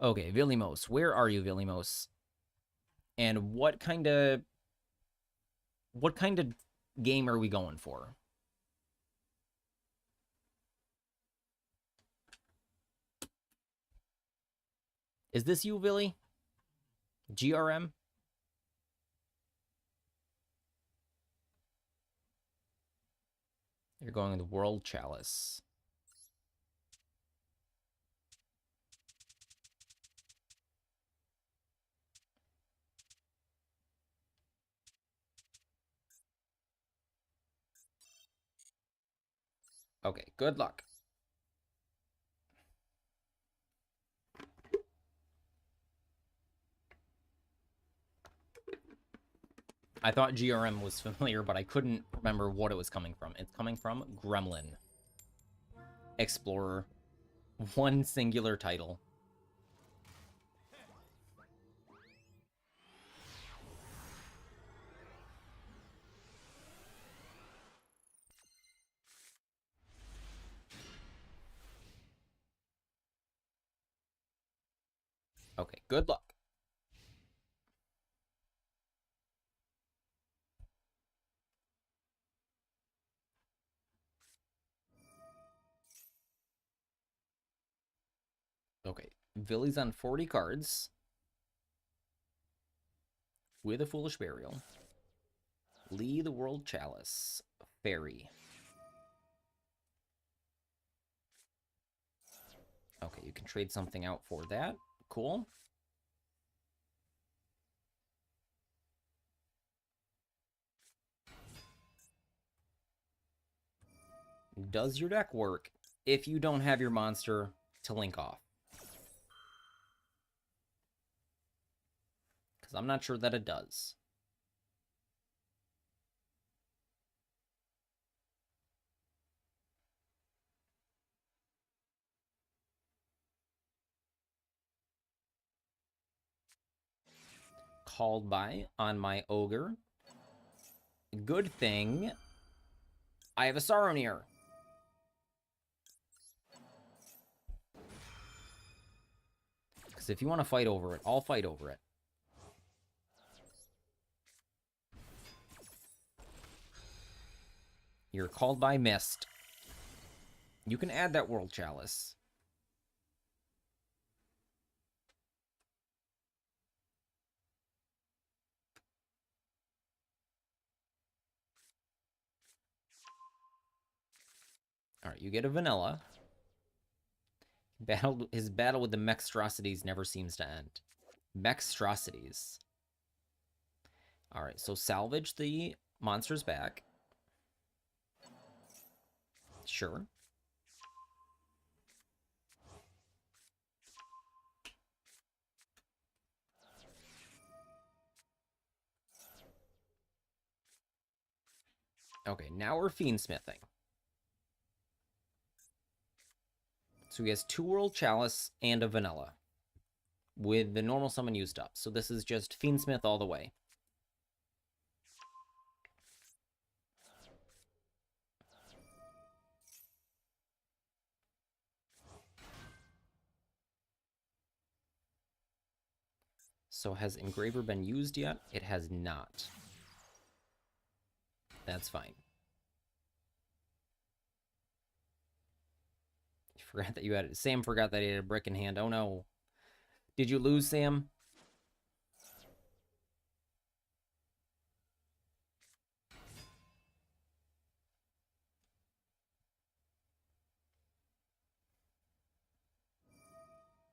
Okay, Villimos. Where are you, Villimos? And what kind of game are we going for? Is this you, Villy? GRM? You're going with the World Chalice. Okay, good luck. I thought GRM was familiar, but I couldn't remember what it was coming from. It's coming from Gremlin. Explorer. One singular title. Okay, good luck. Villy's on 40 cards with a Foolish Burial. Lee the World Chalice. Fairy. Okay, you can trade something out for that. Cool. Does your deck work if you don't have your monster to link off? Because I'm not sure that it does. Called by on my ogre. Good thing I have a Saronir. Because if you want to fight over it, I'll fight over it. You're called by Mist. You can add that World Chalice. Alright, you get a vanilla. His battle with the Mextrosities never seems to end. Mextrosities. Alright, so salvage the monsters back. Sure. Okay, now we're fiendsmithing. So he has 2 World Chalice and a vanilla with the normal summon used up. So this is just fiendsmith all the way. So has Engraver been used yet? It has not. That's fine. You forgot that you had it. Sam forgot that he had a brick in hand. Oh no. Did you lose, Sam?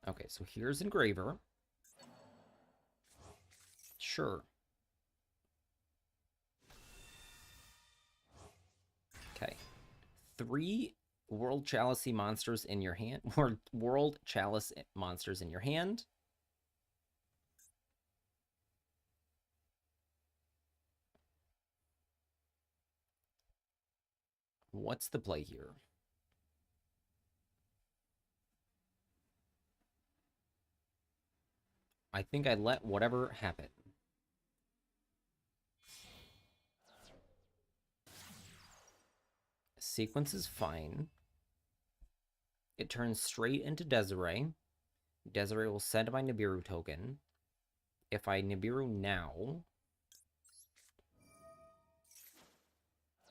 Okay, so here's Engraver. Sure. Okay. 3 World Chalice monsters in your hand. World Chalice monsters in your hand. What's the play here? I think I let whatever happen. Sequence is fine. It turns straight into Desiree. Desiree will send my Nibiru token. If I Nibiru now,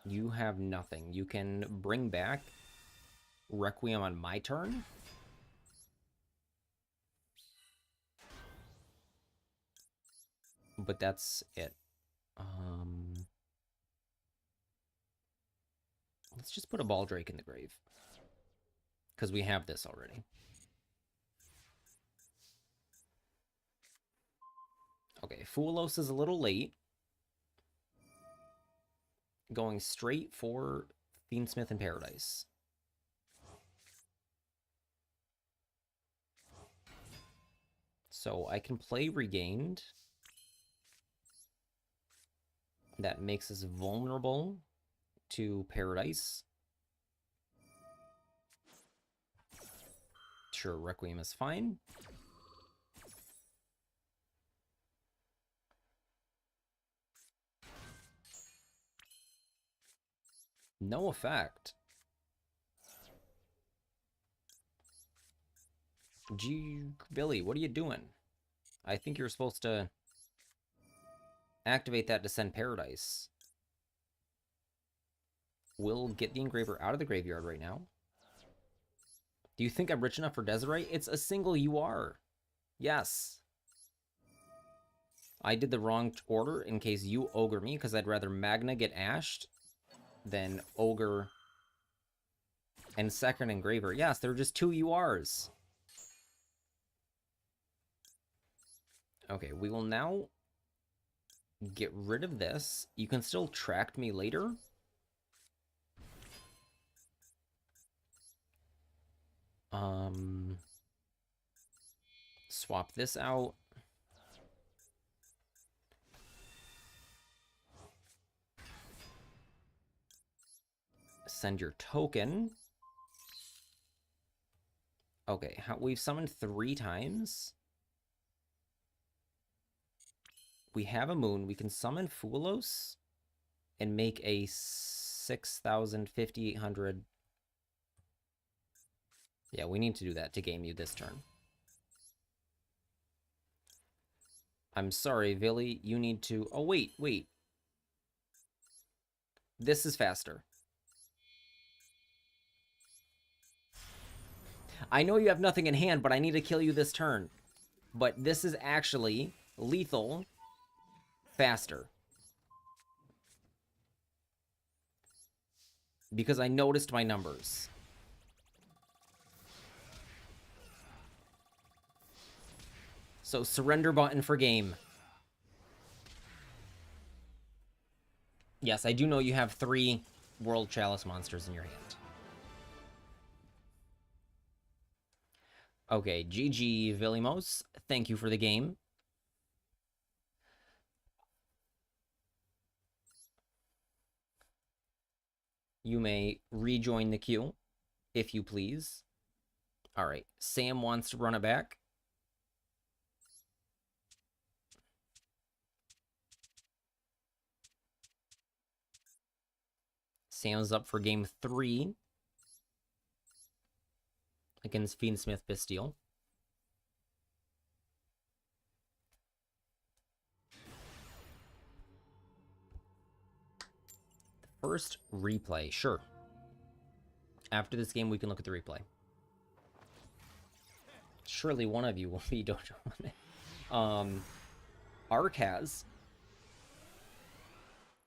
you have nothing. You can bring back Requiem on my turn. But that's it. Let's just put a Baldrake in the grave. Because we have this already. Okay, Foolos is a little late. Going straight for Fiendsmith in Paradise. So I can play Regained. That makes us vulnerable to Paradise. Sure, Requiem is fine. No effect. Gee, Billy, what are you doing? I think you're supposed to activate that to send Paradise. We'll get the Engraver out of the graveyard right now. Do you think I'm rich enough for Desiree? It's a single you are. Yes. I did the wrong order in case you ogre me, because I'd rather Magna get ashed than ogre and second engraver. Yes, there are just two URs. Okay, we will now get rid of this. You can still track me later. Swap this out. Send your token. Okay, we've summoned 3 times. We have a moon. We can summon Fulos and make a 6,000, 5,800. Yeah, we need to do that to game you this turn. I'm sorry, Villy. You need to... Oh, wait. This is faster. I know you have nothing in hand, but I need to kill you this turn. But this is actually lethal faster. Because I noticed my numbers. So surrender button for game. Yes, I do know you have 3 World Chalice monsters in your hand. Okay, GG Villimos. Thank you for the game. You may rejoin the queue, if you please. All right, Sam wants to run it back. Sam's up for game 3 against Fiendsmith Bastille. First replay, sure. After this game, we can look at the replay. Surely one of you will be Dojo. Ark has.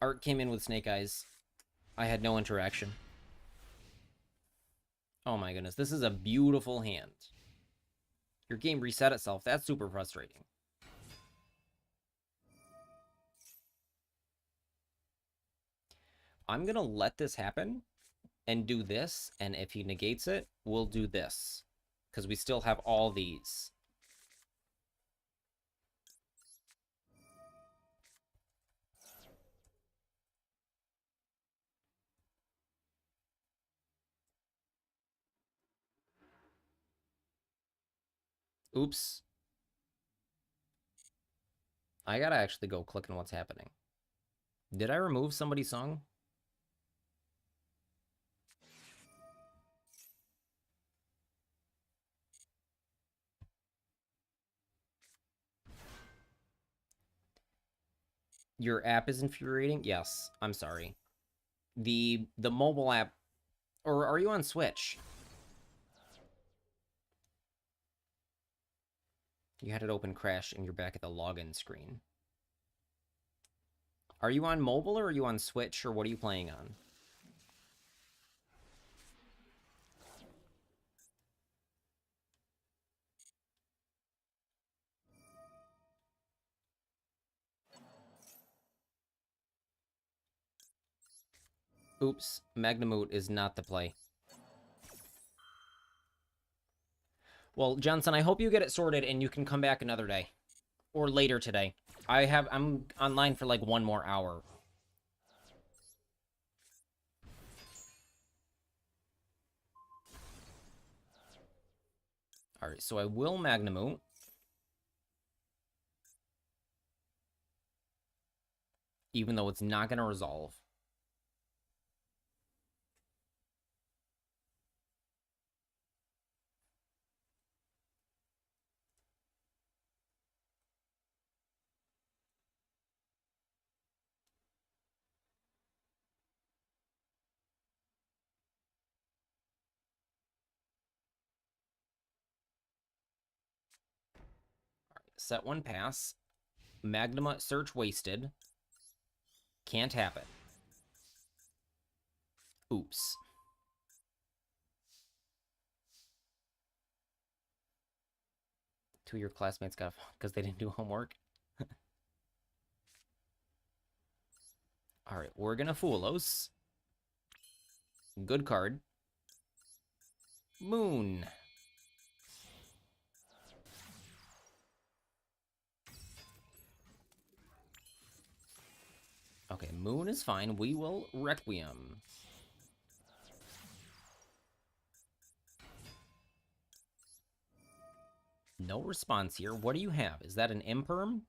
Ark came in with Snake Eyes. I had no interaction. Oh my goodness, this is a beautiful hand. Your game reset itself. That's super frustrating. I'm gonna let this happen and do this, and if he negates it, we'll do this. Because we still have all these. Oops. I gotta actually go click on what's happening. Did I remove somebody's song? Your app is infuriating? Yes, I'm sorry. The mobile app, or are you on Switch? You had it open crash and you're back at the login screen. Are you on mobile or are you on Switch or what are you playing on? Oops, Magnamoot is not the play. Well, Johnson, I hope you get it sorted and you can come back another day. Or later today. I'm online for like 1 more hour. Alright, so I will Magnamoot. Even though it's not going to resolve. Set 1 pass. Magnuma search wasted. Can't happen. Oops. Two of your classmates got because they didn't do homework. All right, we're gonna Foolos. Good card. Moon. Okay, Moon is fine. We will Requiem. No response here. What do you have? Is that an Imperm?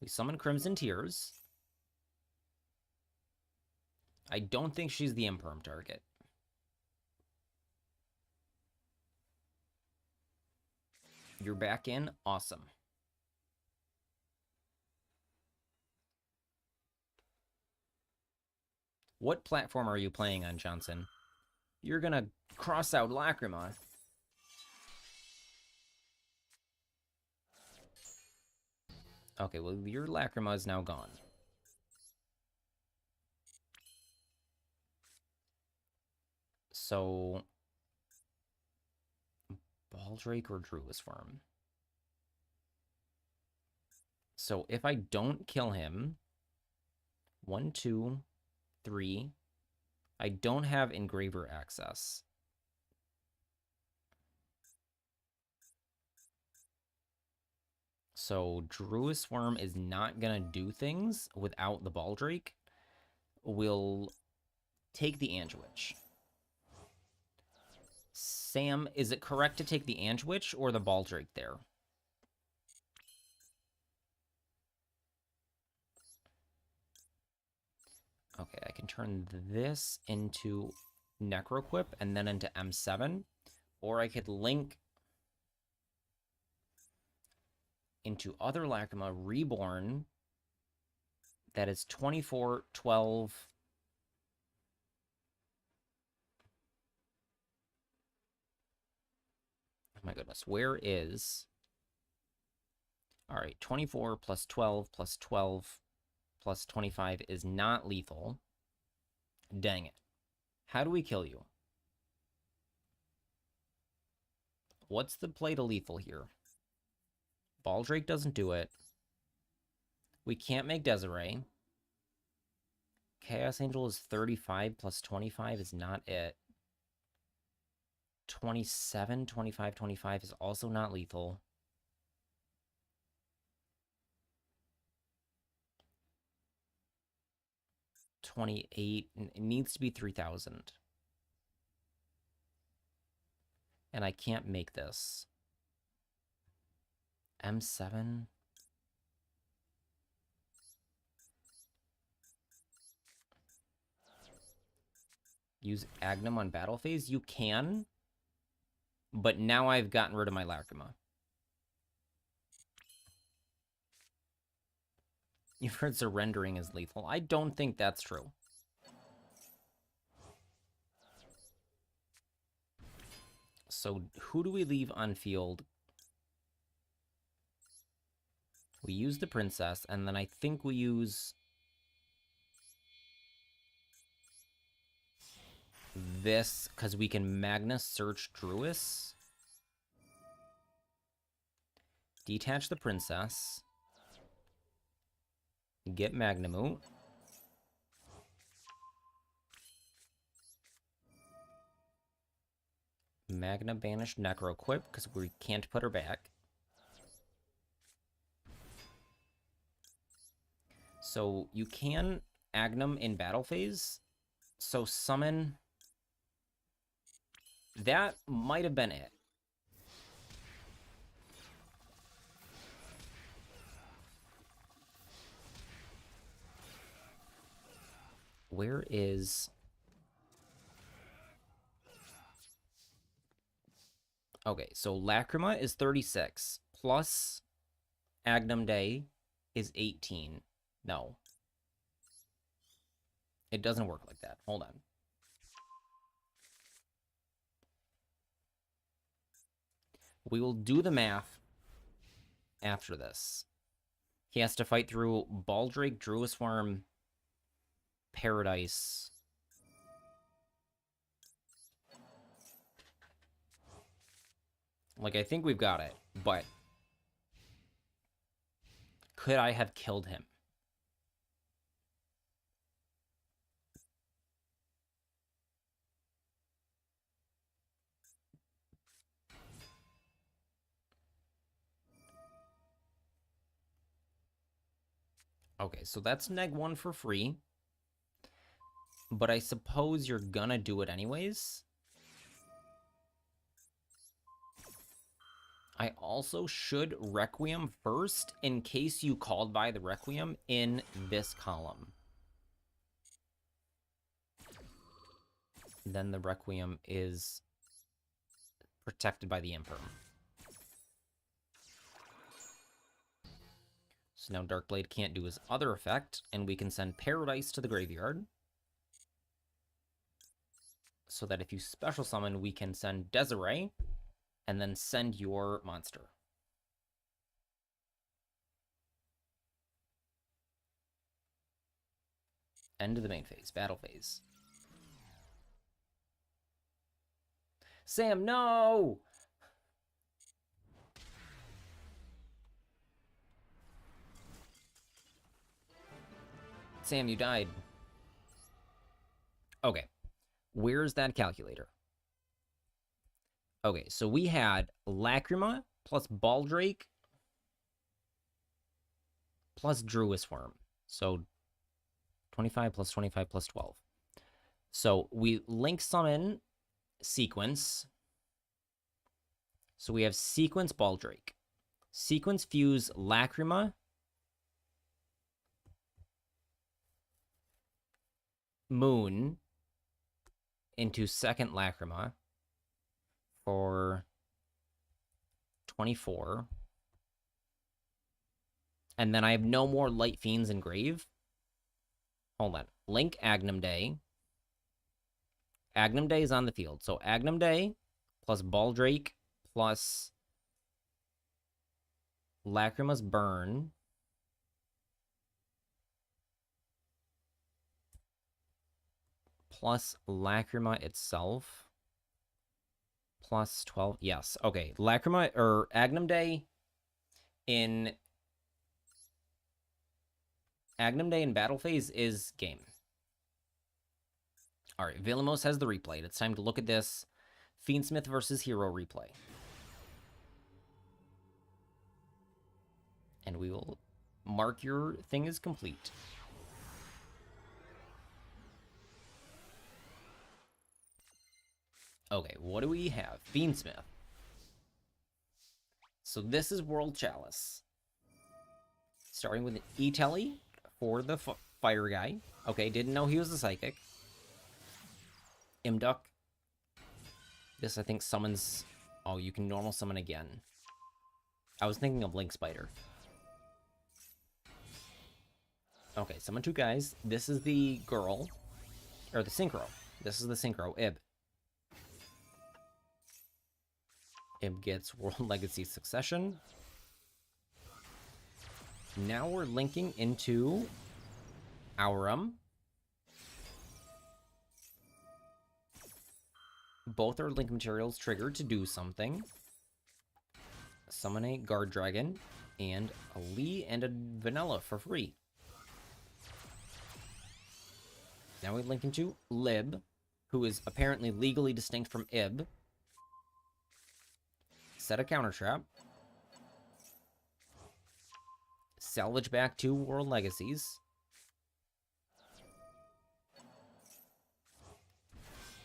We summon Crimson Tears. I don't think she's the Imperm target. You're back in. Awesome. What platform are you playing on, Johnson? You're gonna cross out Lacrima. Okay, well, your Lacrima is now gone. So, Baldrake or Druid's Worm? So, if I don't kill him, 1, 2, 3, I don't have Engraver access. So, Druid's Worm is not gonna do things without the Baldrake. We'll take the Anjwitch. Sam, is it correct to take the Anjwitch or the Baldrake there? Okay, I can turn this into Necroquip and then into M7. Or I could link into other Lacrima Reborn that is 24, 12... Oh my goodness, where is... All right, 24 plus 12 plus 12 plus 25 is not lethal. Dang it. How do we kill you? What's the play to lethal here? Baldrake doesn't do it. We can't make Desiree. Chaos Angel is 35 plus 25 is not it. 27, 25, 25 is also not lethal. $28, it needs to be 3,000. And I can't make this. M7. Use Agnum on battle phase? You can. But now I've gotten rid of my Lacrima. You've heard surrendering is lethal. I don't think that's true. So who do we leave on field? We use the princess, and then I think we use this because we can Magnus search Druis. Detach the princess. Get Magnemute. Magna banish Necroquip because we can't put her back. So you can Agnum in battle phase. So summon. That might have been it. Where is... Okay, so Lacrima is 36, plus Agnum Day is 18. No. It doesn't work like that. Hold on. We will do the math after this. He has to fight through Baldrake, Druisworm, Paradise. Like, I think we've got it, but could I have killed him? Okay, so that's neg1 for free. But I suppose you're gonna do it anyways. I also should Requiem first in case you called by the Requiem in this column. Then the Requiem is protected by the Imperm. So now Darkblade can't do his other effect, and we can send Paradise to the graveyard. So that if you special summon, we can send Desiree, and then send your monster. End of the main phase, battle phase. Sam, no! Sam, you died. Okay. Where's that calculator? Okay, so we had Lacrima plus Baldrake plus Druisworm. So 25 plus 25 plus 12. So we link summon sequence. So we have sequence Baldrake. Sequence fuse Lacrima. Moon into second Lacrima for 24. And then I have no more Light Fiends in Grave. Hold on. Link Agnum Day. Agnum Day is on the field. So Agnum Day plus Baldrake plus Lacrima's Burn. Plus Lacrima itself. Plus 12. Yes. Okay. Lacrima or Agnum Day in battle phase is game. All right. Vilamos has the replay. It's time to look at this Fiendsmith versus Hero replay. And we will mark your thing as complete. Okay, what do we have? Fiendsmith. So this is World Chalice. Starting with an E-Telly for the fire guy. Okay, didn't know he was a psychic. Imduck. This, I think, summons... Oh, you can normal summon again. I was thinking of Link Spider. Okay, summon two guys. This is the girl. Or the Synchro. This is the Synchro, Ib. Ib gets World Legacy Succession. Now we're linking into Aurum. Both are link materials triggered to do something. Summon a Guard Dragon and a Lee and a Vanilla for free. Now we link into Lib, who is apparently legally distinct from Ib. Set a counter trap. Salvage back 2 World Legacies.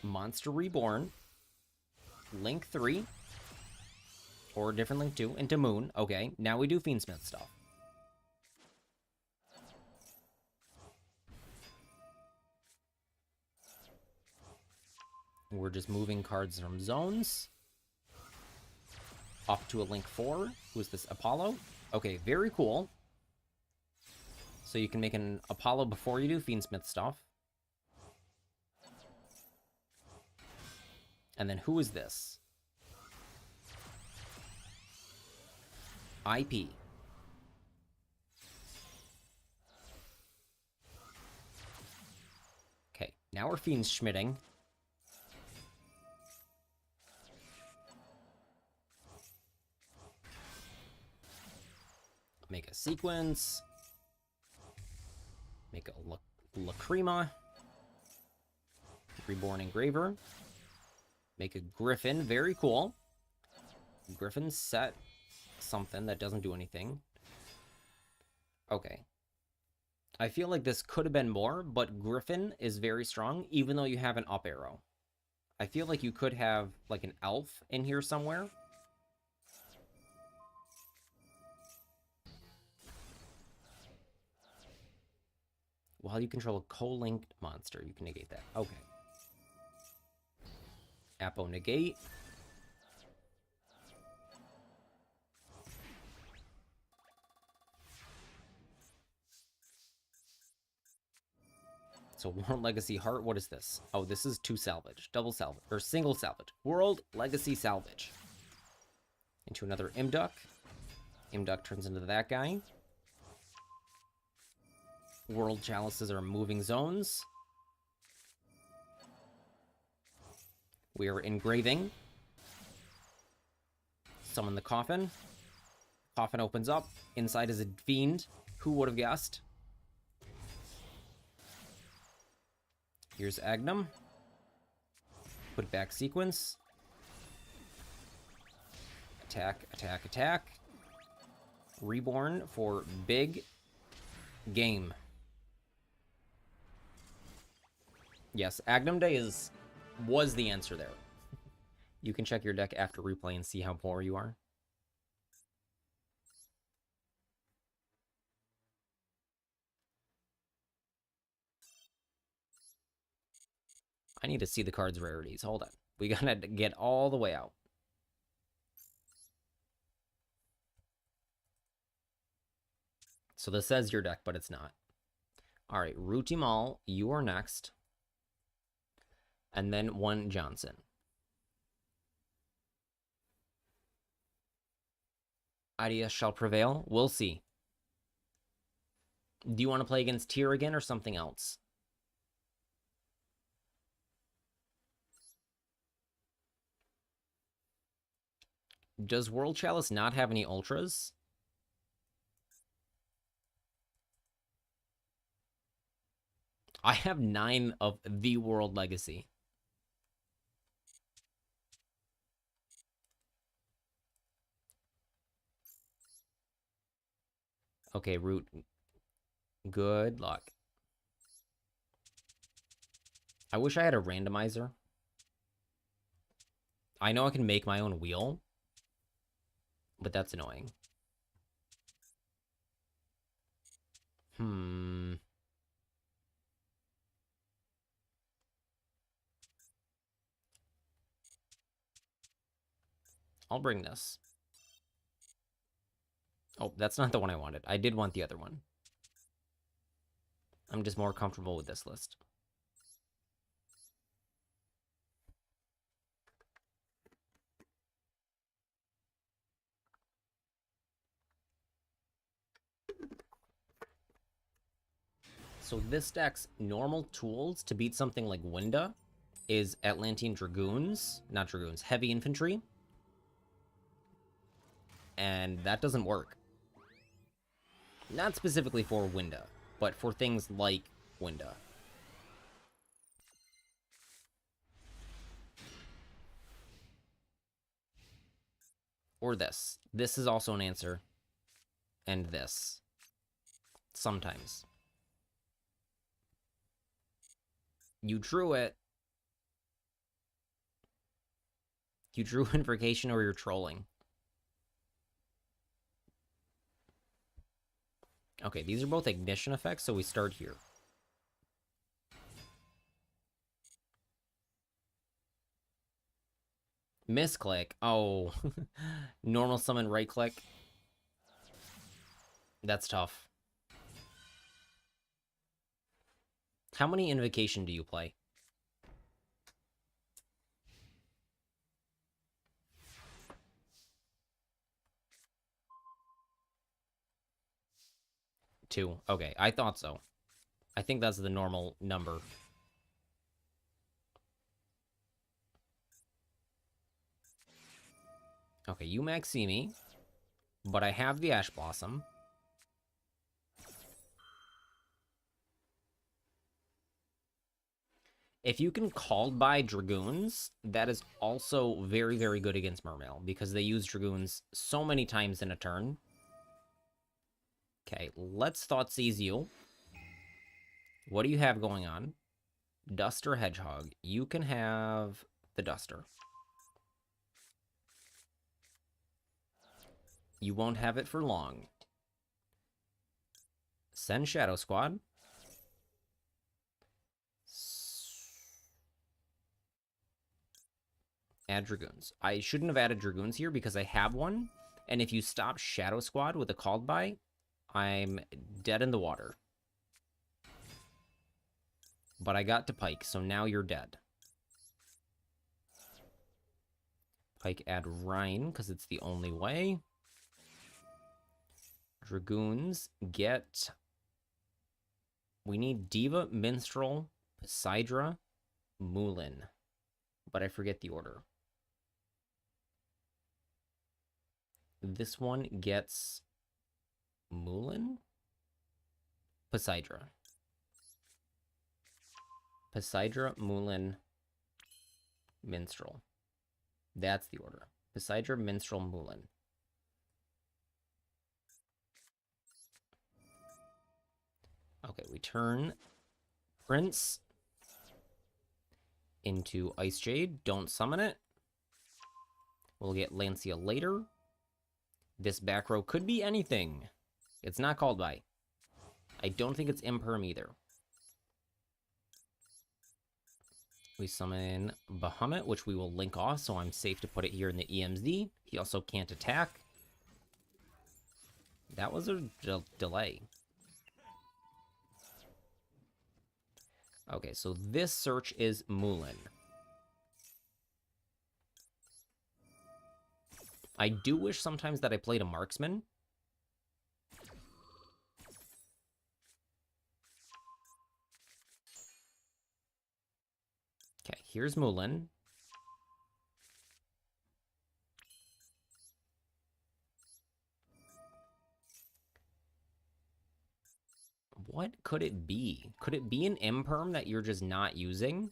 Monster Reborn. Link 3. Or a different Link 2 into Moon. Okay, now we do Fiendsmith stuff. We're just moving cards from zones. Up to a Link 4. Who is this? Apollo? Okay, very cool. So you can make an Apollo before you do Fiendsmith stuff. And then who is this? IP. Okay, now we're fiend schmitting. Make a sequence. Make a Lacrima. Reborn Engraver. Make a Griffin. Very cool. Griffin set something that doesn't do anything. Okay. I feel like this could have been more, but Griffin is very strong, even though you have an up arrow. I feel like you could have, like, an elf in here somewhere. While you control a co-linked monster, you can negate that. Okay. Apo negate. So World Legacy Heart, what is this? Oh, this is 2 salvage, double salvage, or single salvage. World Legacy Salvage. Into another Imduck. Imduck turns into that guy. World Chalices are moving zones. We are engraving. Summon the coffin. Coffin opens up. Inside is a fiend. Who would have guessed? Here's Agnum. Put back sequence. Attack, attack, attack. Reborn for big game. Yes, Agnum Day was the answer there. You can check your deck after replay and see how poor you are. I need to see the card's rarities. Hold on. We gotta get all the way out. So this says your deck, but it's not. All right, Rutimal, you are next. And then one Johnson. Ideas shall prevail. We'll see. Do you want to play against Tyr again or something else? Does World Chalice not have any ultras? I have 9 of the World Legacy. Okay, Root. Good luck. I wish I had a randomizer. I know I can make my own wheel, but that's annoying. I'll bring this. Oh, that's not the one I wanted. I did want the other one. I'm just more comfortable with this list. So this deck's normal tools to beat something like Winda is Atlantean Dragoons, not Dragoons, Heavy Infantry. And that doesn't work. Not specifically for Winda, but for things like Winda. Or this. This is also an answer. And this. Sometimes. You drew it. You drew Invocation or you're trolling. Okay, these are both ignition effects, so we start here. Misclick. Oh. Normal summon right click. That's tough. How many Invocation do you play? 2. Okay, I thought so. I think that's the normal number. Okay, you maxi me, but I have the Ash Blossom. If you can called by Dragoons, that is also very, very good against Mermail, because they use Dragoons so many times in a turn. Okay, let's Thoughtseize you. What do you have going on? Duster Hedgehog. You can have the Duster. You won't have it for long. Send Shadow Squad. Add Dragoons. I shouldn't have added Dragoons here because I have one. And if you stop Shadow Squad with a called by, I'm dead in the water. But I got to Pike, so now you're dead. Pike add Rhine, because it's the only way. Dragoons get... We need Diva, Minstrel, Poseidra, Moulin. But I forget the order. This one gets Moulin? Poseidra. Poseidra, Moulin, Minstrel. That's the order. Poseidra, Minstrel, Moulin. Okay, we turn Prince into Ice Jade. Don't summon it. We'll get Lancia later. This back row could be anything. It's not called by. I don't think it's Imperm either. We summon Bahamut, which we will link off, so I'm safe to put it here in the EMZ. He also can't attack. That was a delay. Okay, so this search is Moulin. I do wish sometimes that I played a marksman. Okay, here's Moulin. What could it be? Could it be an Imperm that you're just not using?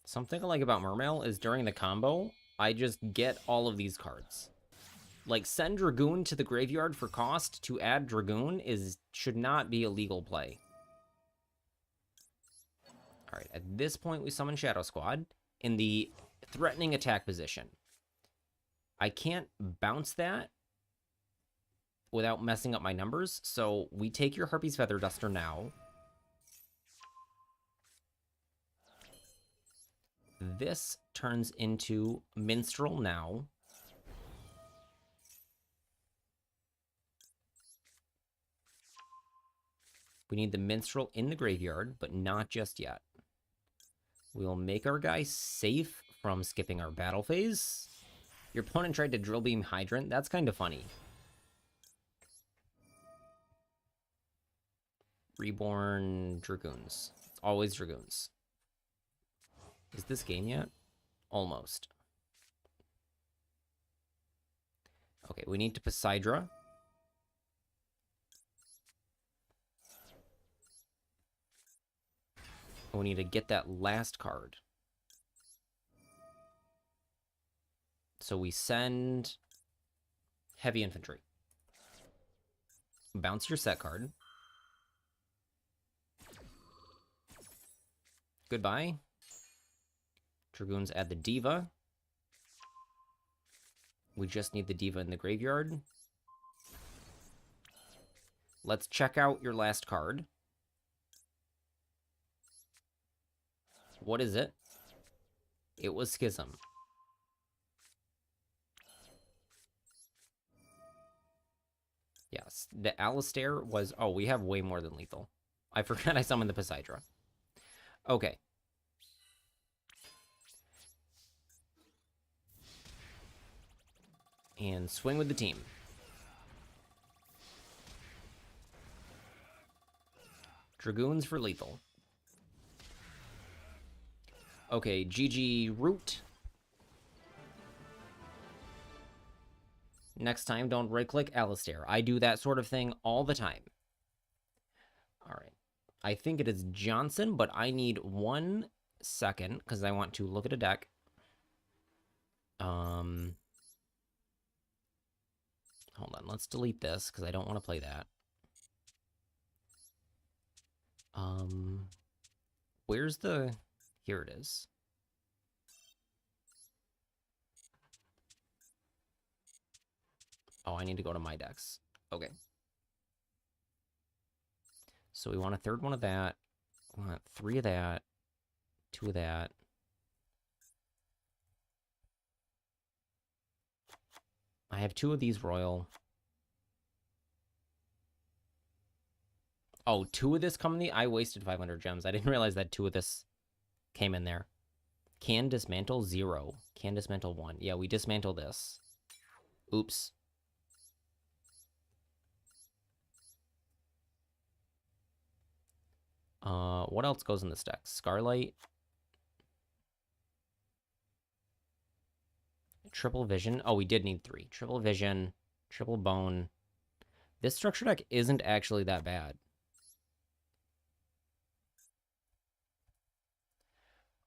Something I like about Mermail is during the combo, I just get all of these cards. Like, send Dragoon to the graveyard for cost to add Dragoon should not be a legal play. Alright, at this point we summon Shadow Squad in the threatening attack position. I can't bounce that without messing up my numbers, so we take your Harpy's Feather Duster now. This turns into Minstrel now. We need the Minstrel in the graveyard, but not just yet. We'll make our guy safe from skipping our battle phase. Your opponent tried to Drill Beam Hydrant. That's kind of funny. Reborn Dragoons. It's always Dragoons. Is this game yet? Almost. Okay, we need to Poseidra. We need to get that last card. So we send Heavy Infantry. Bounce your set card. Goodbye. Dragoons add the Diva. We just need the Diva in the graveyard. Let's check out your last card. What is it? It was Schism. Yes, the Alistair was... Oh, we have way more than lethal. I forgot I summoned the Poseidra. Okay. And swing with the team. Dragoons for lethal. Okay, GG root. Next time, don't right-click Alistair. I do that sort of thing all the time. All right. I think it is Johnson, but I need 1 second because I want to look at a deck. Hold on. Let's delete this because I don't want to play that. Where's the... Here it is. Oh, I need to go to my decks. Okay. So we want a third one of that. We want 3 of that. 2 of that. I have 2 of these royal. Oh, 2 of this come in the... I wasted 500 gems. I didn't realize that 2 of this came in there. Can dismantle 0. Can dismantle 1. Yeah, we dismantle this. Oops. What else goes in this deck? Scarlight. Triple vision. Oh, we did need 3. Triple vision. Triple bone. This structure deck isn't actually that bad.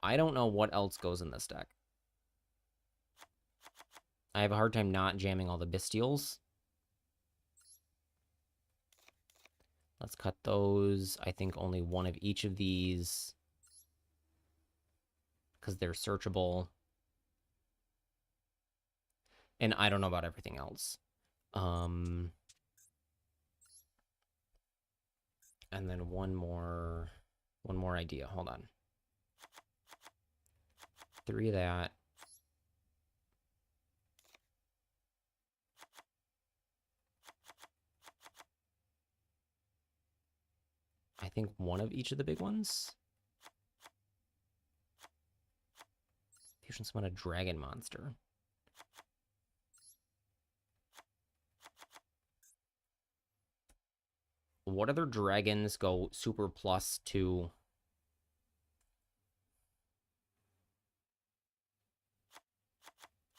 I don't know what else goes in this deck. I have a hard time not jamming all the Bestials. Let's cut those. I think only 1 of each of these because they're searchable. And I don't know about everything else. And then one more idea. Hold on. 3 of that. I think 1 of each of the big ones. Fusion summon a dragon monster. What other dragons go super plus to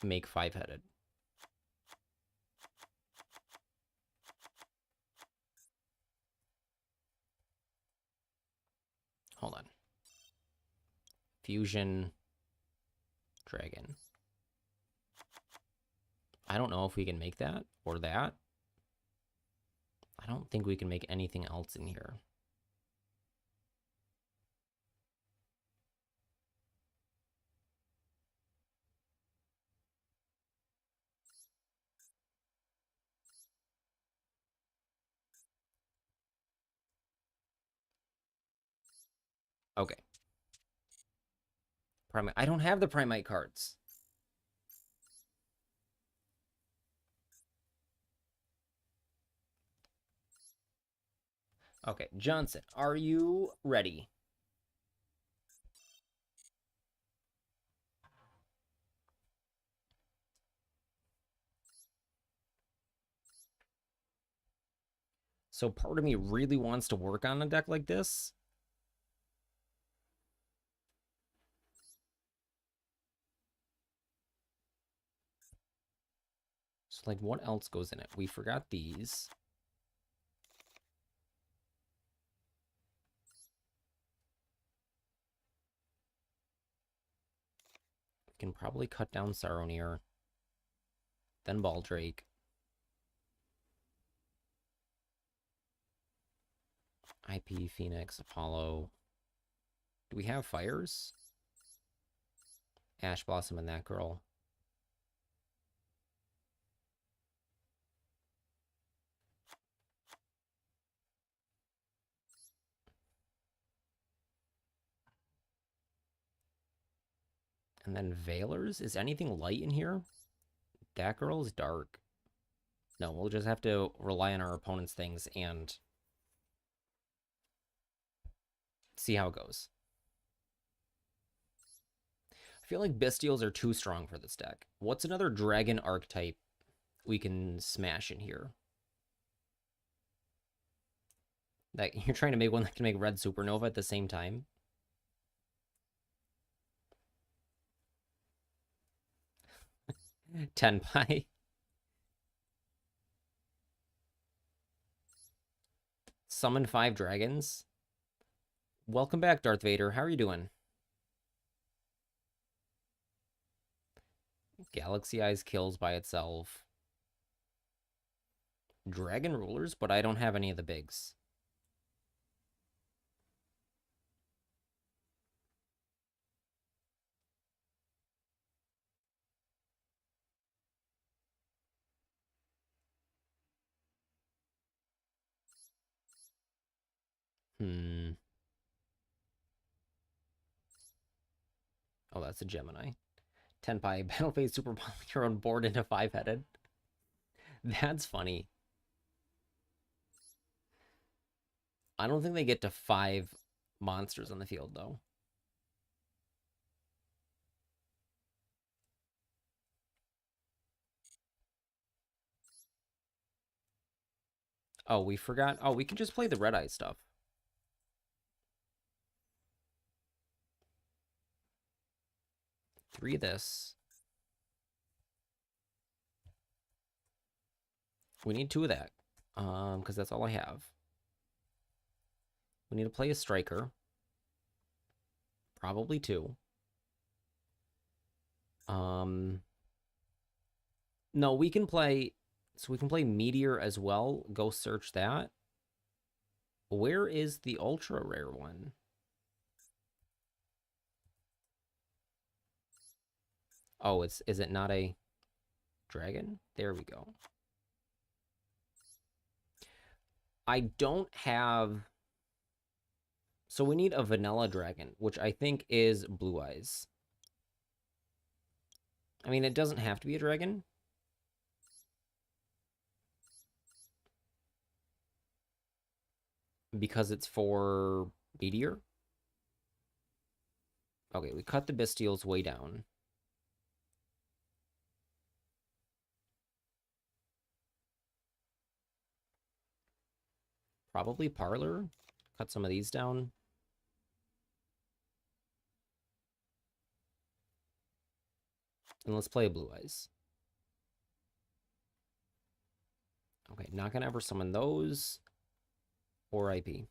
make 5-headed? Hold on. Fusion dragon. I don't know if we can make that or that. I don't think we can make anything else in here. Okay. Primite. I don't have the Primite cards. Okay, Johnson, are you ready? So part of me really wants to work on a deck like this. So like what else goes in it? We forgot these. We can probably cut down Saronir. Then Baldrake. IP, Phoenix, Apollo. Do we have fires? Ash Blossom and that girl. And then Veilers? Is anything light in here? That girl is dark. No, we'll just have to rely on our opponent's things and see how it goes. I feel like Bestials are too strong for this deck. What's another dragon archetype we can smash in here. That you're trying to make one that can make red supernova at the same time. Tenpai. Summon 5 dragons. Welcome back, Darth Vader. How are you doing? Galaxy Eyes kills by itself. Dragon Rulers, but I don't have any of the bigs. Oh, that's a Gemini. Tenpai, battle phase super your own board into 5-headed. That's funny. I don't think they get to 5 monsters on the field, though. Oh, we forgot. Oh, we can just play the Red Eye stuff. Three of this. We need 2 of that. Because that's all I have. We need to play a striker. Probably 2. No, we can play. So we can play Meteor as well. Go search that. Where is the ultra rare one? Oh, is it not a dragon? There we go. I don't have. So we need a vanilla dragon, which I think is Blue Eyes. I mean, it doesn't have to be a dragon. Because it's for Meteor. Okay, we cut the Bestials way down. Probably Parlor. Cut some of these down. And let's play Blue Eyes. Okay, not gonna ever summon those. Or IP.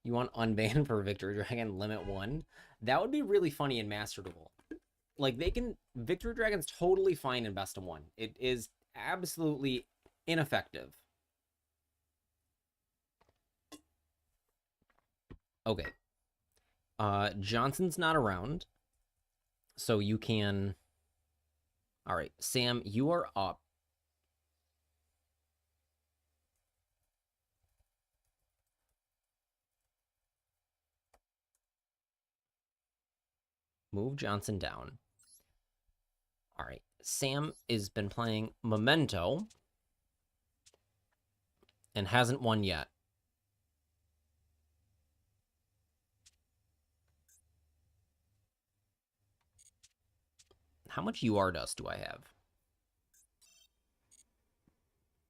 You want unban for Victory Dragon limit 1? That would be really funny in Master Duel. Like, they can. Victory Dragon's totally fine in best of 1. It is absolutely ineffective. Okay. Johnson's not around. So you can. All right, Sam, you are up. Move Johnson down. All right, Sam has been playing Memento and hasn't won yet. How much UR dust do I have?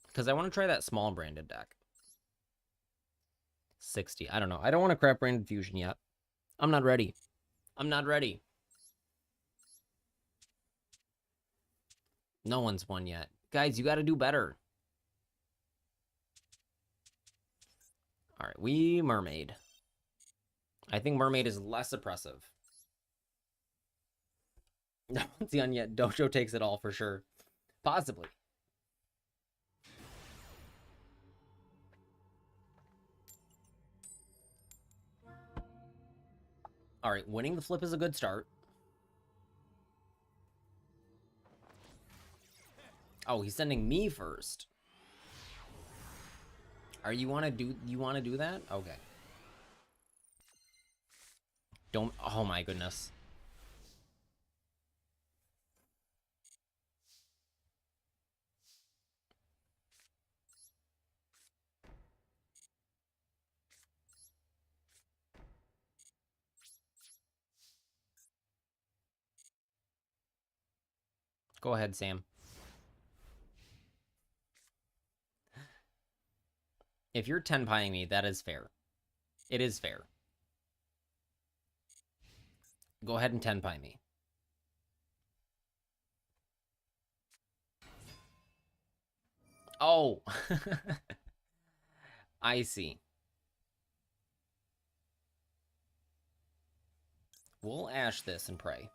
Because I want to try that small branded deck. 60. I don't know. I don't want to crap branded fusion yet. I'm not ready. I'm not ready. No one's won yet. Guys, you got to do better. All right, we Mermaid. I think Mermaid is less oppressive. No one's done yet. Dojo takes it all for sure. Possibly. All right, winning the flip is a good start. Oh, he's sending me first. Are you want to do that? Okay. Don't. Oh my goodness. Go ahead, Sam. If you're tenpieing me, that is fair. It is fair. Go ahead and tenpie me. Oh! I see. We'll ash this and pray.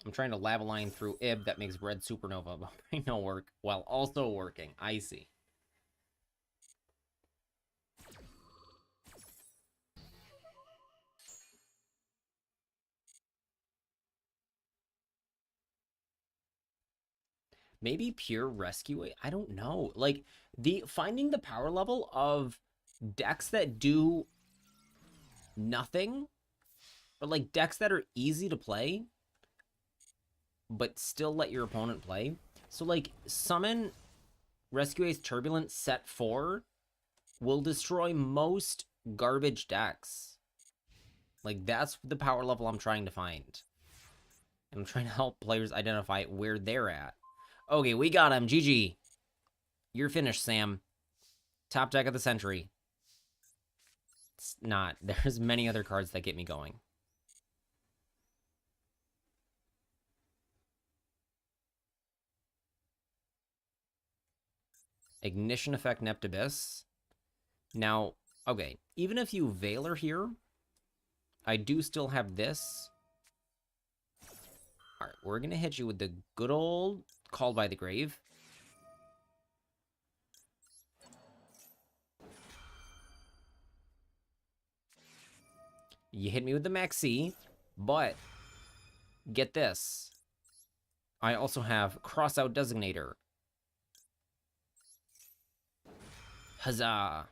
I'm trying to lava line through Ib that makes red supernova, but I know work while also working. I see. Maybe pure rescue. I don't know. Like finding the power level of decks that do nothing, or like decks that are easy to play, but still let your opponent play. So like summon Rescue Ace Turbulent set 4 will destroy most garbage decks. Like that's the power level I'm trying to find. And I'm trying to help players identify where they're at. Okay, we got him. GG. You're finished, Sam. Top deck of the century. It's not. There's many other cards that get me going. Ignition Effect Neptibus. Now, okay, even if you Veiler here, I do still have this. All right, we're going to hit you with the good old Called by the Grave. You hit me with the Maxi, but get this. I also have Crossout Designator. Huzzah!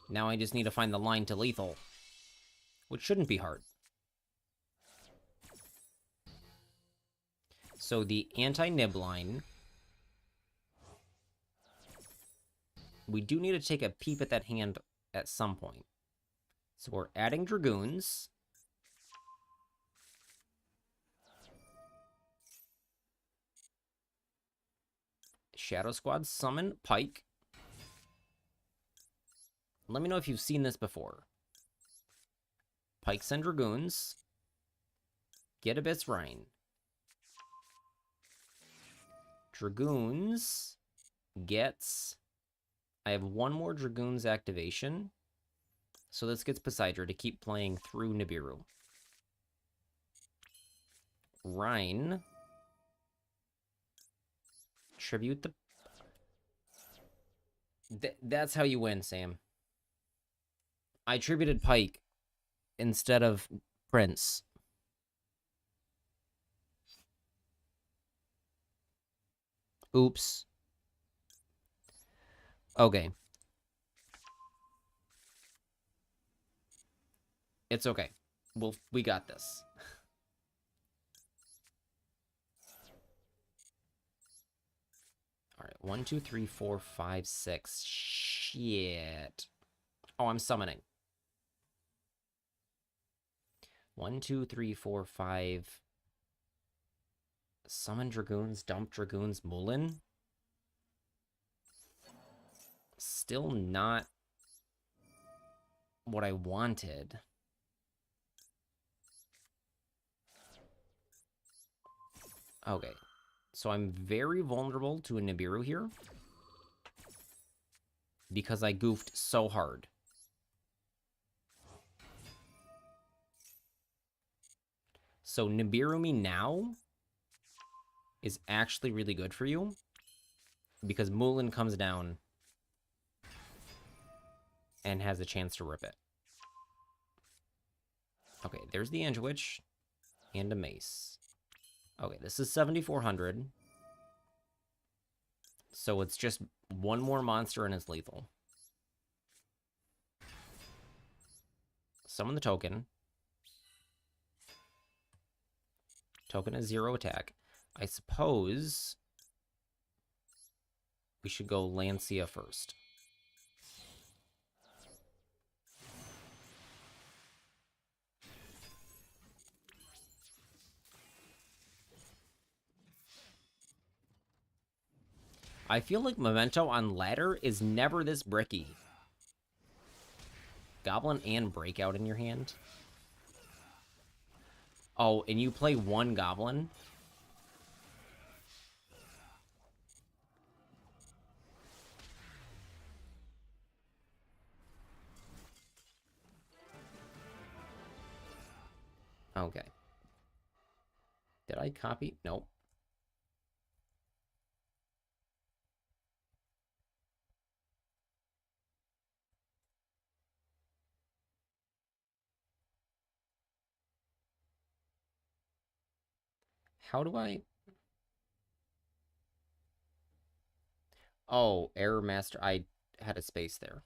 Now I just need to find the line to lethal, which shouldn't be hard. So the anti-nib line. We do need to take a peep at that hand at some point. So we're adding Dragoons. Shadow Squad summon Pike. Let me know if you've seen this before. Pikes and Dragoons. Get Abyss Rain. Dragoons gets... I have one more Dragoons activation. So this gets Poseidon to keep playing through Nibiru. Rhine. Tribute the... That's how you win, Sam. I tributed Pike instead of Prince. Oops. Okay. It's okay. We got this. All right. 1, 2, 3, 4, 5, 6. Shit. Oh, I'm summoning. 1, 2, 3, 4, 5. Summon Dragoons, dump Dragoons, Mullin. Still not what I wanted. Okay. So I'm very vulnerable to a Nibiru here. Because I goofed so hard. So Nibiru me now is actually really good for you. Because Mullin comes down and has a chance to rip it. Okay, there's the Angelwitch and a Mace. Okay, this is 7,400. So it's just one more monster and it's lethal. Summon the token. Token is 0 attack. I suppose we should go Lancia first. I feel like Memento on ladder is never this bricky. Goblin and Breakout in your hand. Oh, and you play one Goblin? Okay. Did I copy? Nope. How do I... Oh, Error Master. I had a space there.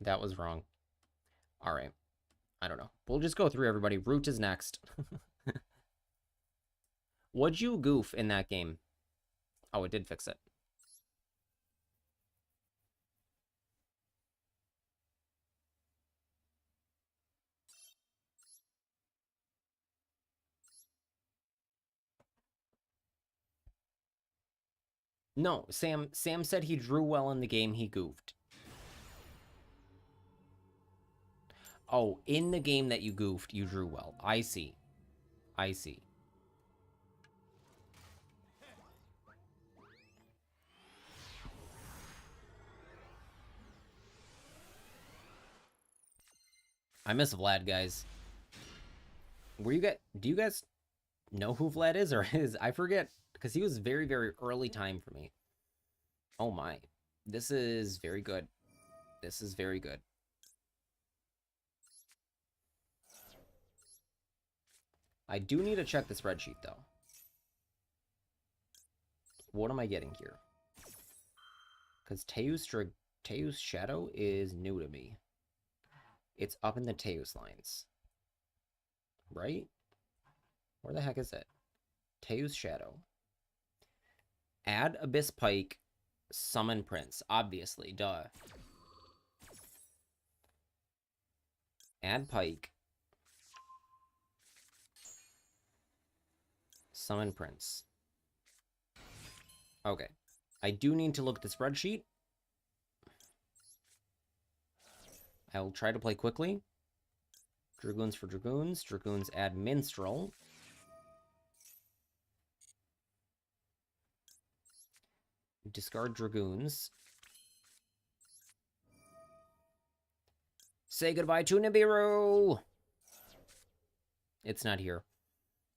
That was wrong. All right. I don't know. We'll just go through everybody. Root is next. What'd you goof in that game? Oh, it did fix it. No, Sam said he drew well in the game he goofed. Oh, in the game that you goofed, you drew well. I see. I see. I miss Vlad, guys. Do you guys know who Vlad is or is? I forget because he was very, very early time for me. Oh my. This is very good. This is very good. I do need to check the spreadsheet though. What am I getting here? Because Teus Shadow is new to me. It's up in the Teus lines. Right? Where the heck is it? Teus Shadow. Add Abyss Pike. Summon Prince. Obviously. Duh. Add Pike. Summon Prince. Okay. I do need to look at the spreadsheet. I will try to play quickly. Dragoons for Dragoons. Dragoons add Minstrel. Discard Dragoons. Say goodbye to Nibiru! It's not here.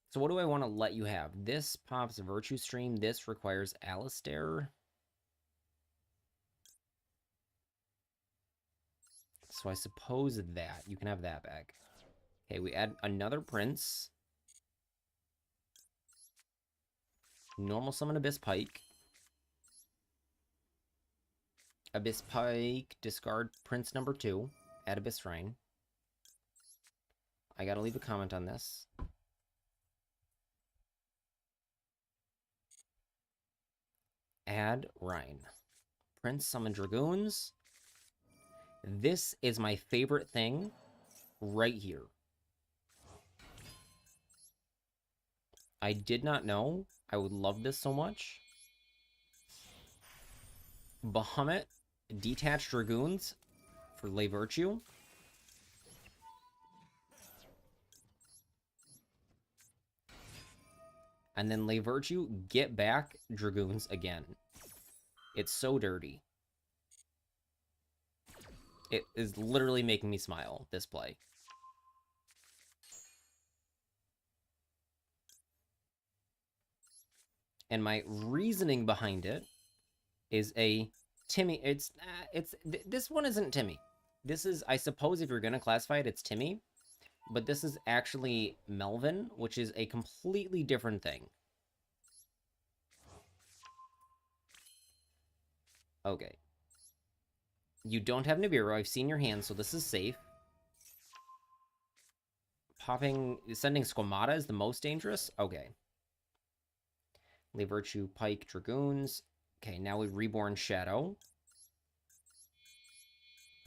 So what do I want to let you have? This pops Virtue Stream. This requires Alistair. So I suppose that. You can have that back. Okay, we add another Prince. Normal summon Abyss Pike. Abyss Pike, discard Prince number 2. Add Abyss Shrine. I gotta leave a comment on this. Add Rhine. Prince summon Dragoons. This is my favorite thing right here. I did not know I would love this so much. Bahamut, detached Dragoons for Lay Virtue. And then Lay Virtue, get back Dragoons again. It's so dirty. It is literally making me smile, this play. And my reasoning behind it is a Timmy. This one isn't Timmy. This is, I suppose if you're going to classify it, it's Timmy. But this is actually Melvin, which is a completely different thing. Okay. You don't have Nibiru. I've seen your hand, so this is safe. Sending Squamata is the most dangerous? Okay. Lay Virtue, Pike, Dragoons. Okay, now we Reborn Shadow.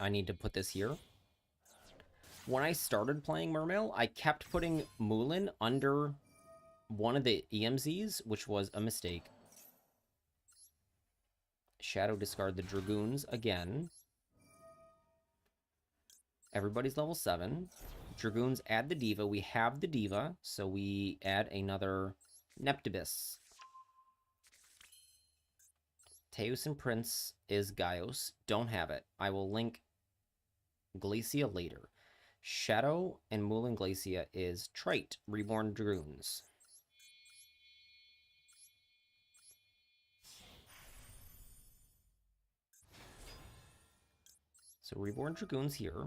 I need to put this here. When I started playing Mermail, I kept putting Moulin under one of the EMZs, which was a mistake. Shadow discard the Dragoons again. Everybody's level 7. Dragoons add the Diva. We have the Diva, so we add another Neptibus. Teus and Prince is Gaios. Don't have it. I will link Glacia later. Shadow and Moulin Glacia is Trite, Reborn Dragoons. So Reborn Dragoons here.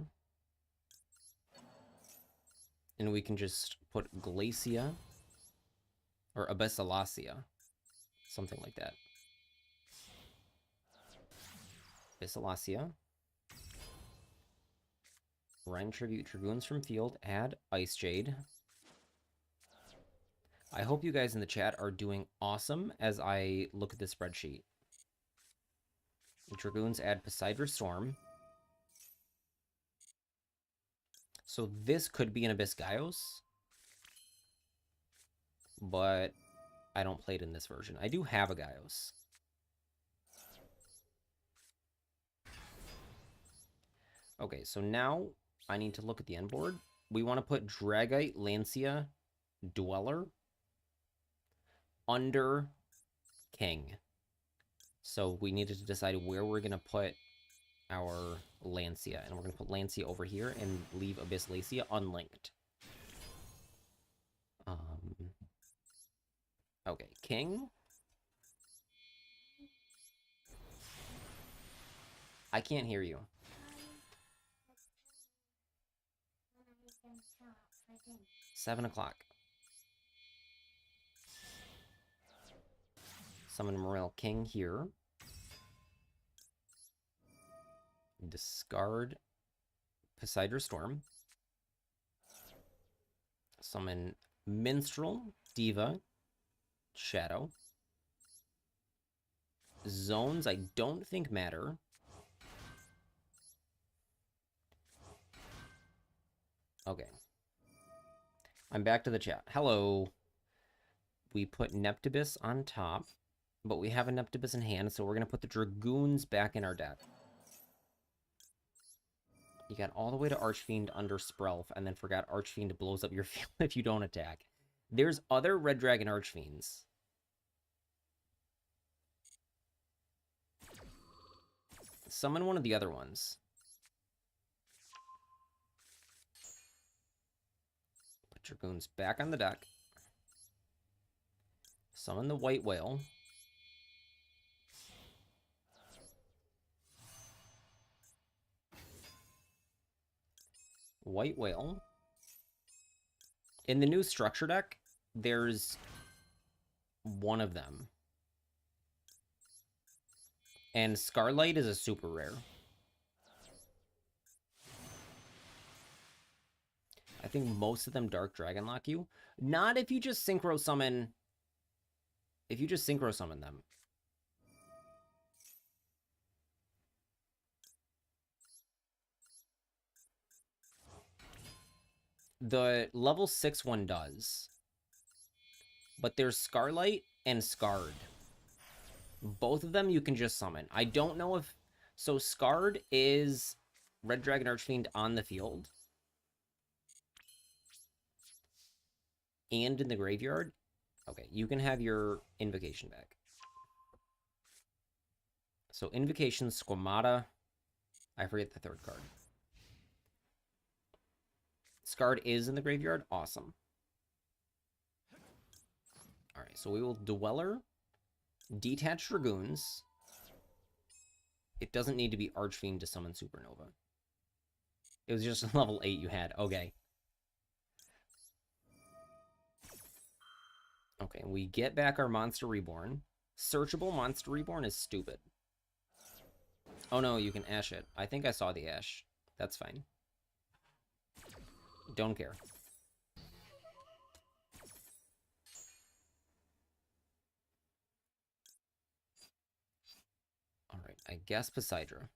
And we can just put Glacia or Abyssalacia. Something like that. Abyssalacia. Rhyme Tribute Dragoons from Field. Add Ice Jade. I hope you guys in the chat are doing awesome as I look at this spreadsheet. Dragoons add Poseidon Storm. So this could be an Abyss Gaios, but I don't play it in this version. I do have a Gaios. Okay, so now I need to look at the end board. We want to put Dragite, Lancia, Dweller under King. So we needed to decide where we're going to put our Lancia. And we're going to put Lancia over here and leave Abyss Lacia unlinked. Okay, King. I can't hear you. 7 o'clock. Summon Morel King here. Discard Poseidon Storm. Summon Minstrel, Diva, Shadow. Zones I don't think matter. Okay. I'm back to the chat. Hello. We put Neptibus on top, but we have a Neptibus in hand, so we're going to put the Dragoons back in our deck. You got all the way to Archfiend under Sprelf, and then forgot Archfiend blows up your field if you don't attack. There's other Red Dragon Archfiends. Summon one of the other ones. Put Dragoons back on the deck. Summon the White Whale. White Whale. In the new structure deck, there's one of them. And Scarlight is a super rare. I think most of them Dark Dragon lock you. Not if you just Synchro Summon... If you just Synchro Summon them. The level 6 one does. But there's Scarlight and Scarred. Both of them you can just summon. I don't know if... So Scarred is Red Dragon Archfiend on the field. And in the graveyard. Okay, you can have your Invocation back. So Invocation, Squamata. I forget the third card. Scarred is in the graveyard. Awesome. Alright, so we will Dweller. Detach Dragoons. It doesn't need to be Archfiend to summon Supernova. It was just level 8 you had. Okay. Okay, we get back our Monster Reborn. Searchable Monster Reborn is stupid. Oh no, you can Ash it. I think I saw the Ash. That's fine. Don't care. Alright, I guess Poseidra.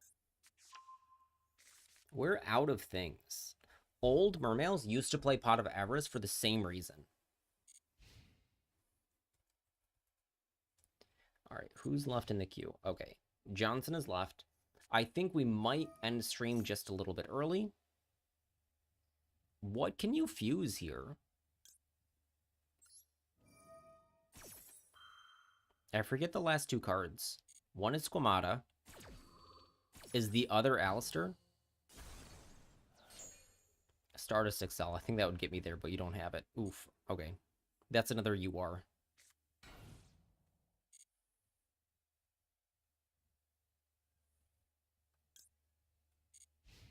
We're out of things. Old Mermails used to play Pot of Avarice for the same reason. All right, who's left in the queue? Okay, Johnson is left. I think we might end stream just a little bit early. What can you fuse here? I forget the last two cards. One is Squamata. Is the other Alistair? Stardust Excel. I think that would get me there, but you don't have it. Oof. Okay. That's another UR.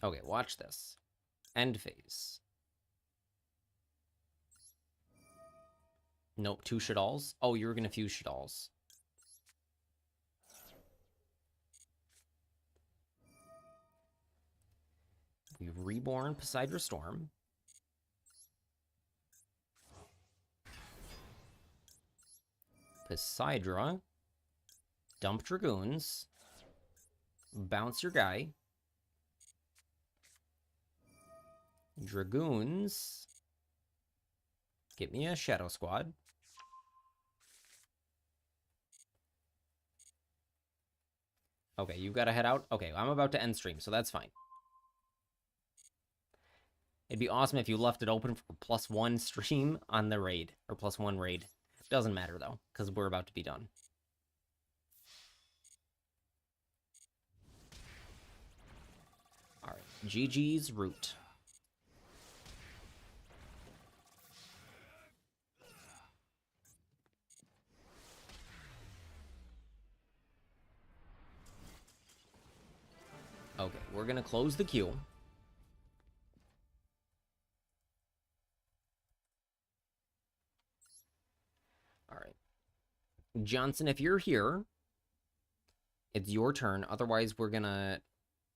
Okay, watch this. End phase. Nope, 2 Shaddolls. Oh, you were going to fuse Shaddolls. We reborn Poseidon Storm. Poseidra. Dump Dragoons. Bounce your guy. Dragoons. Get me a Shadow Squad. Okay, you gotta head out. Okay, I'm about to end stream, so that's fine. It'd be awesome if you left it open for +1 stream on the raid, or +1 raid. Doesn't matter, though, because we're about to be done. All right, GG's Root. Okay, we're going to close the queue. All right. Johnson, if you're here, it's your turn. Otherwise, we're going to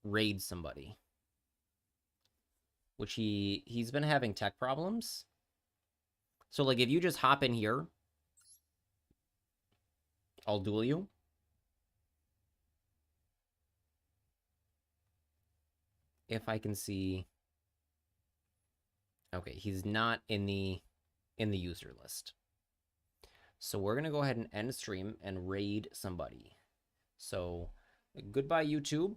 raid somebody. Which he's been having tech problems. So, like, if you just hop in here, I'll duel you. If I can see... Okay, he's not in the user list. So we're going to go ahead and end stream and raid somebody. So goodbye, YouTube.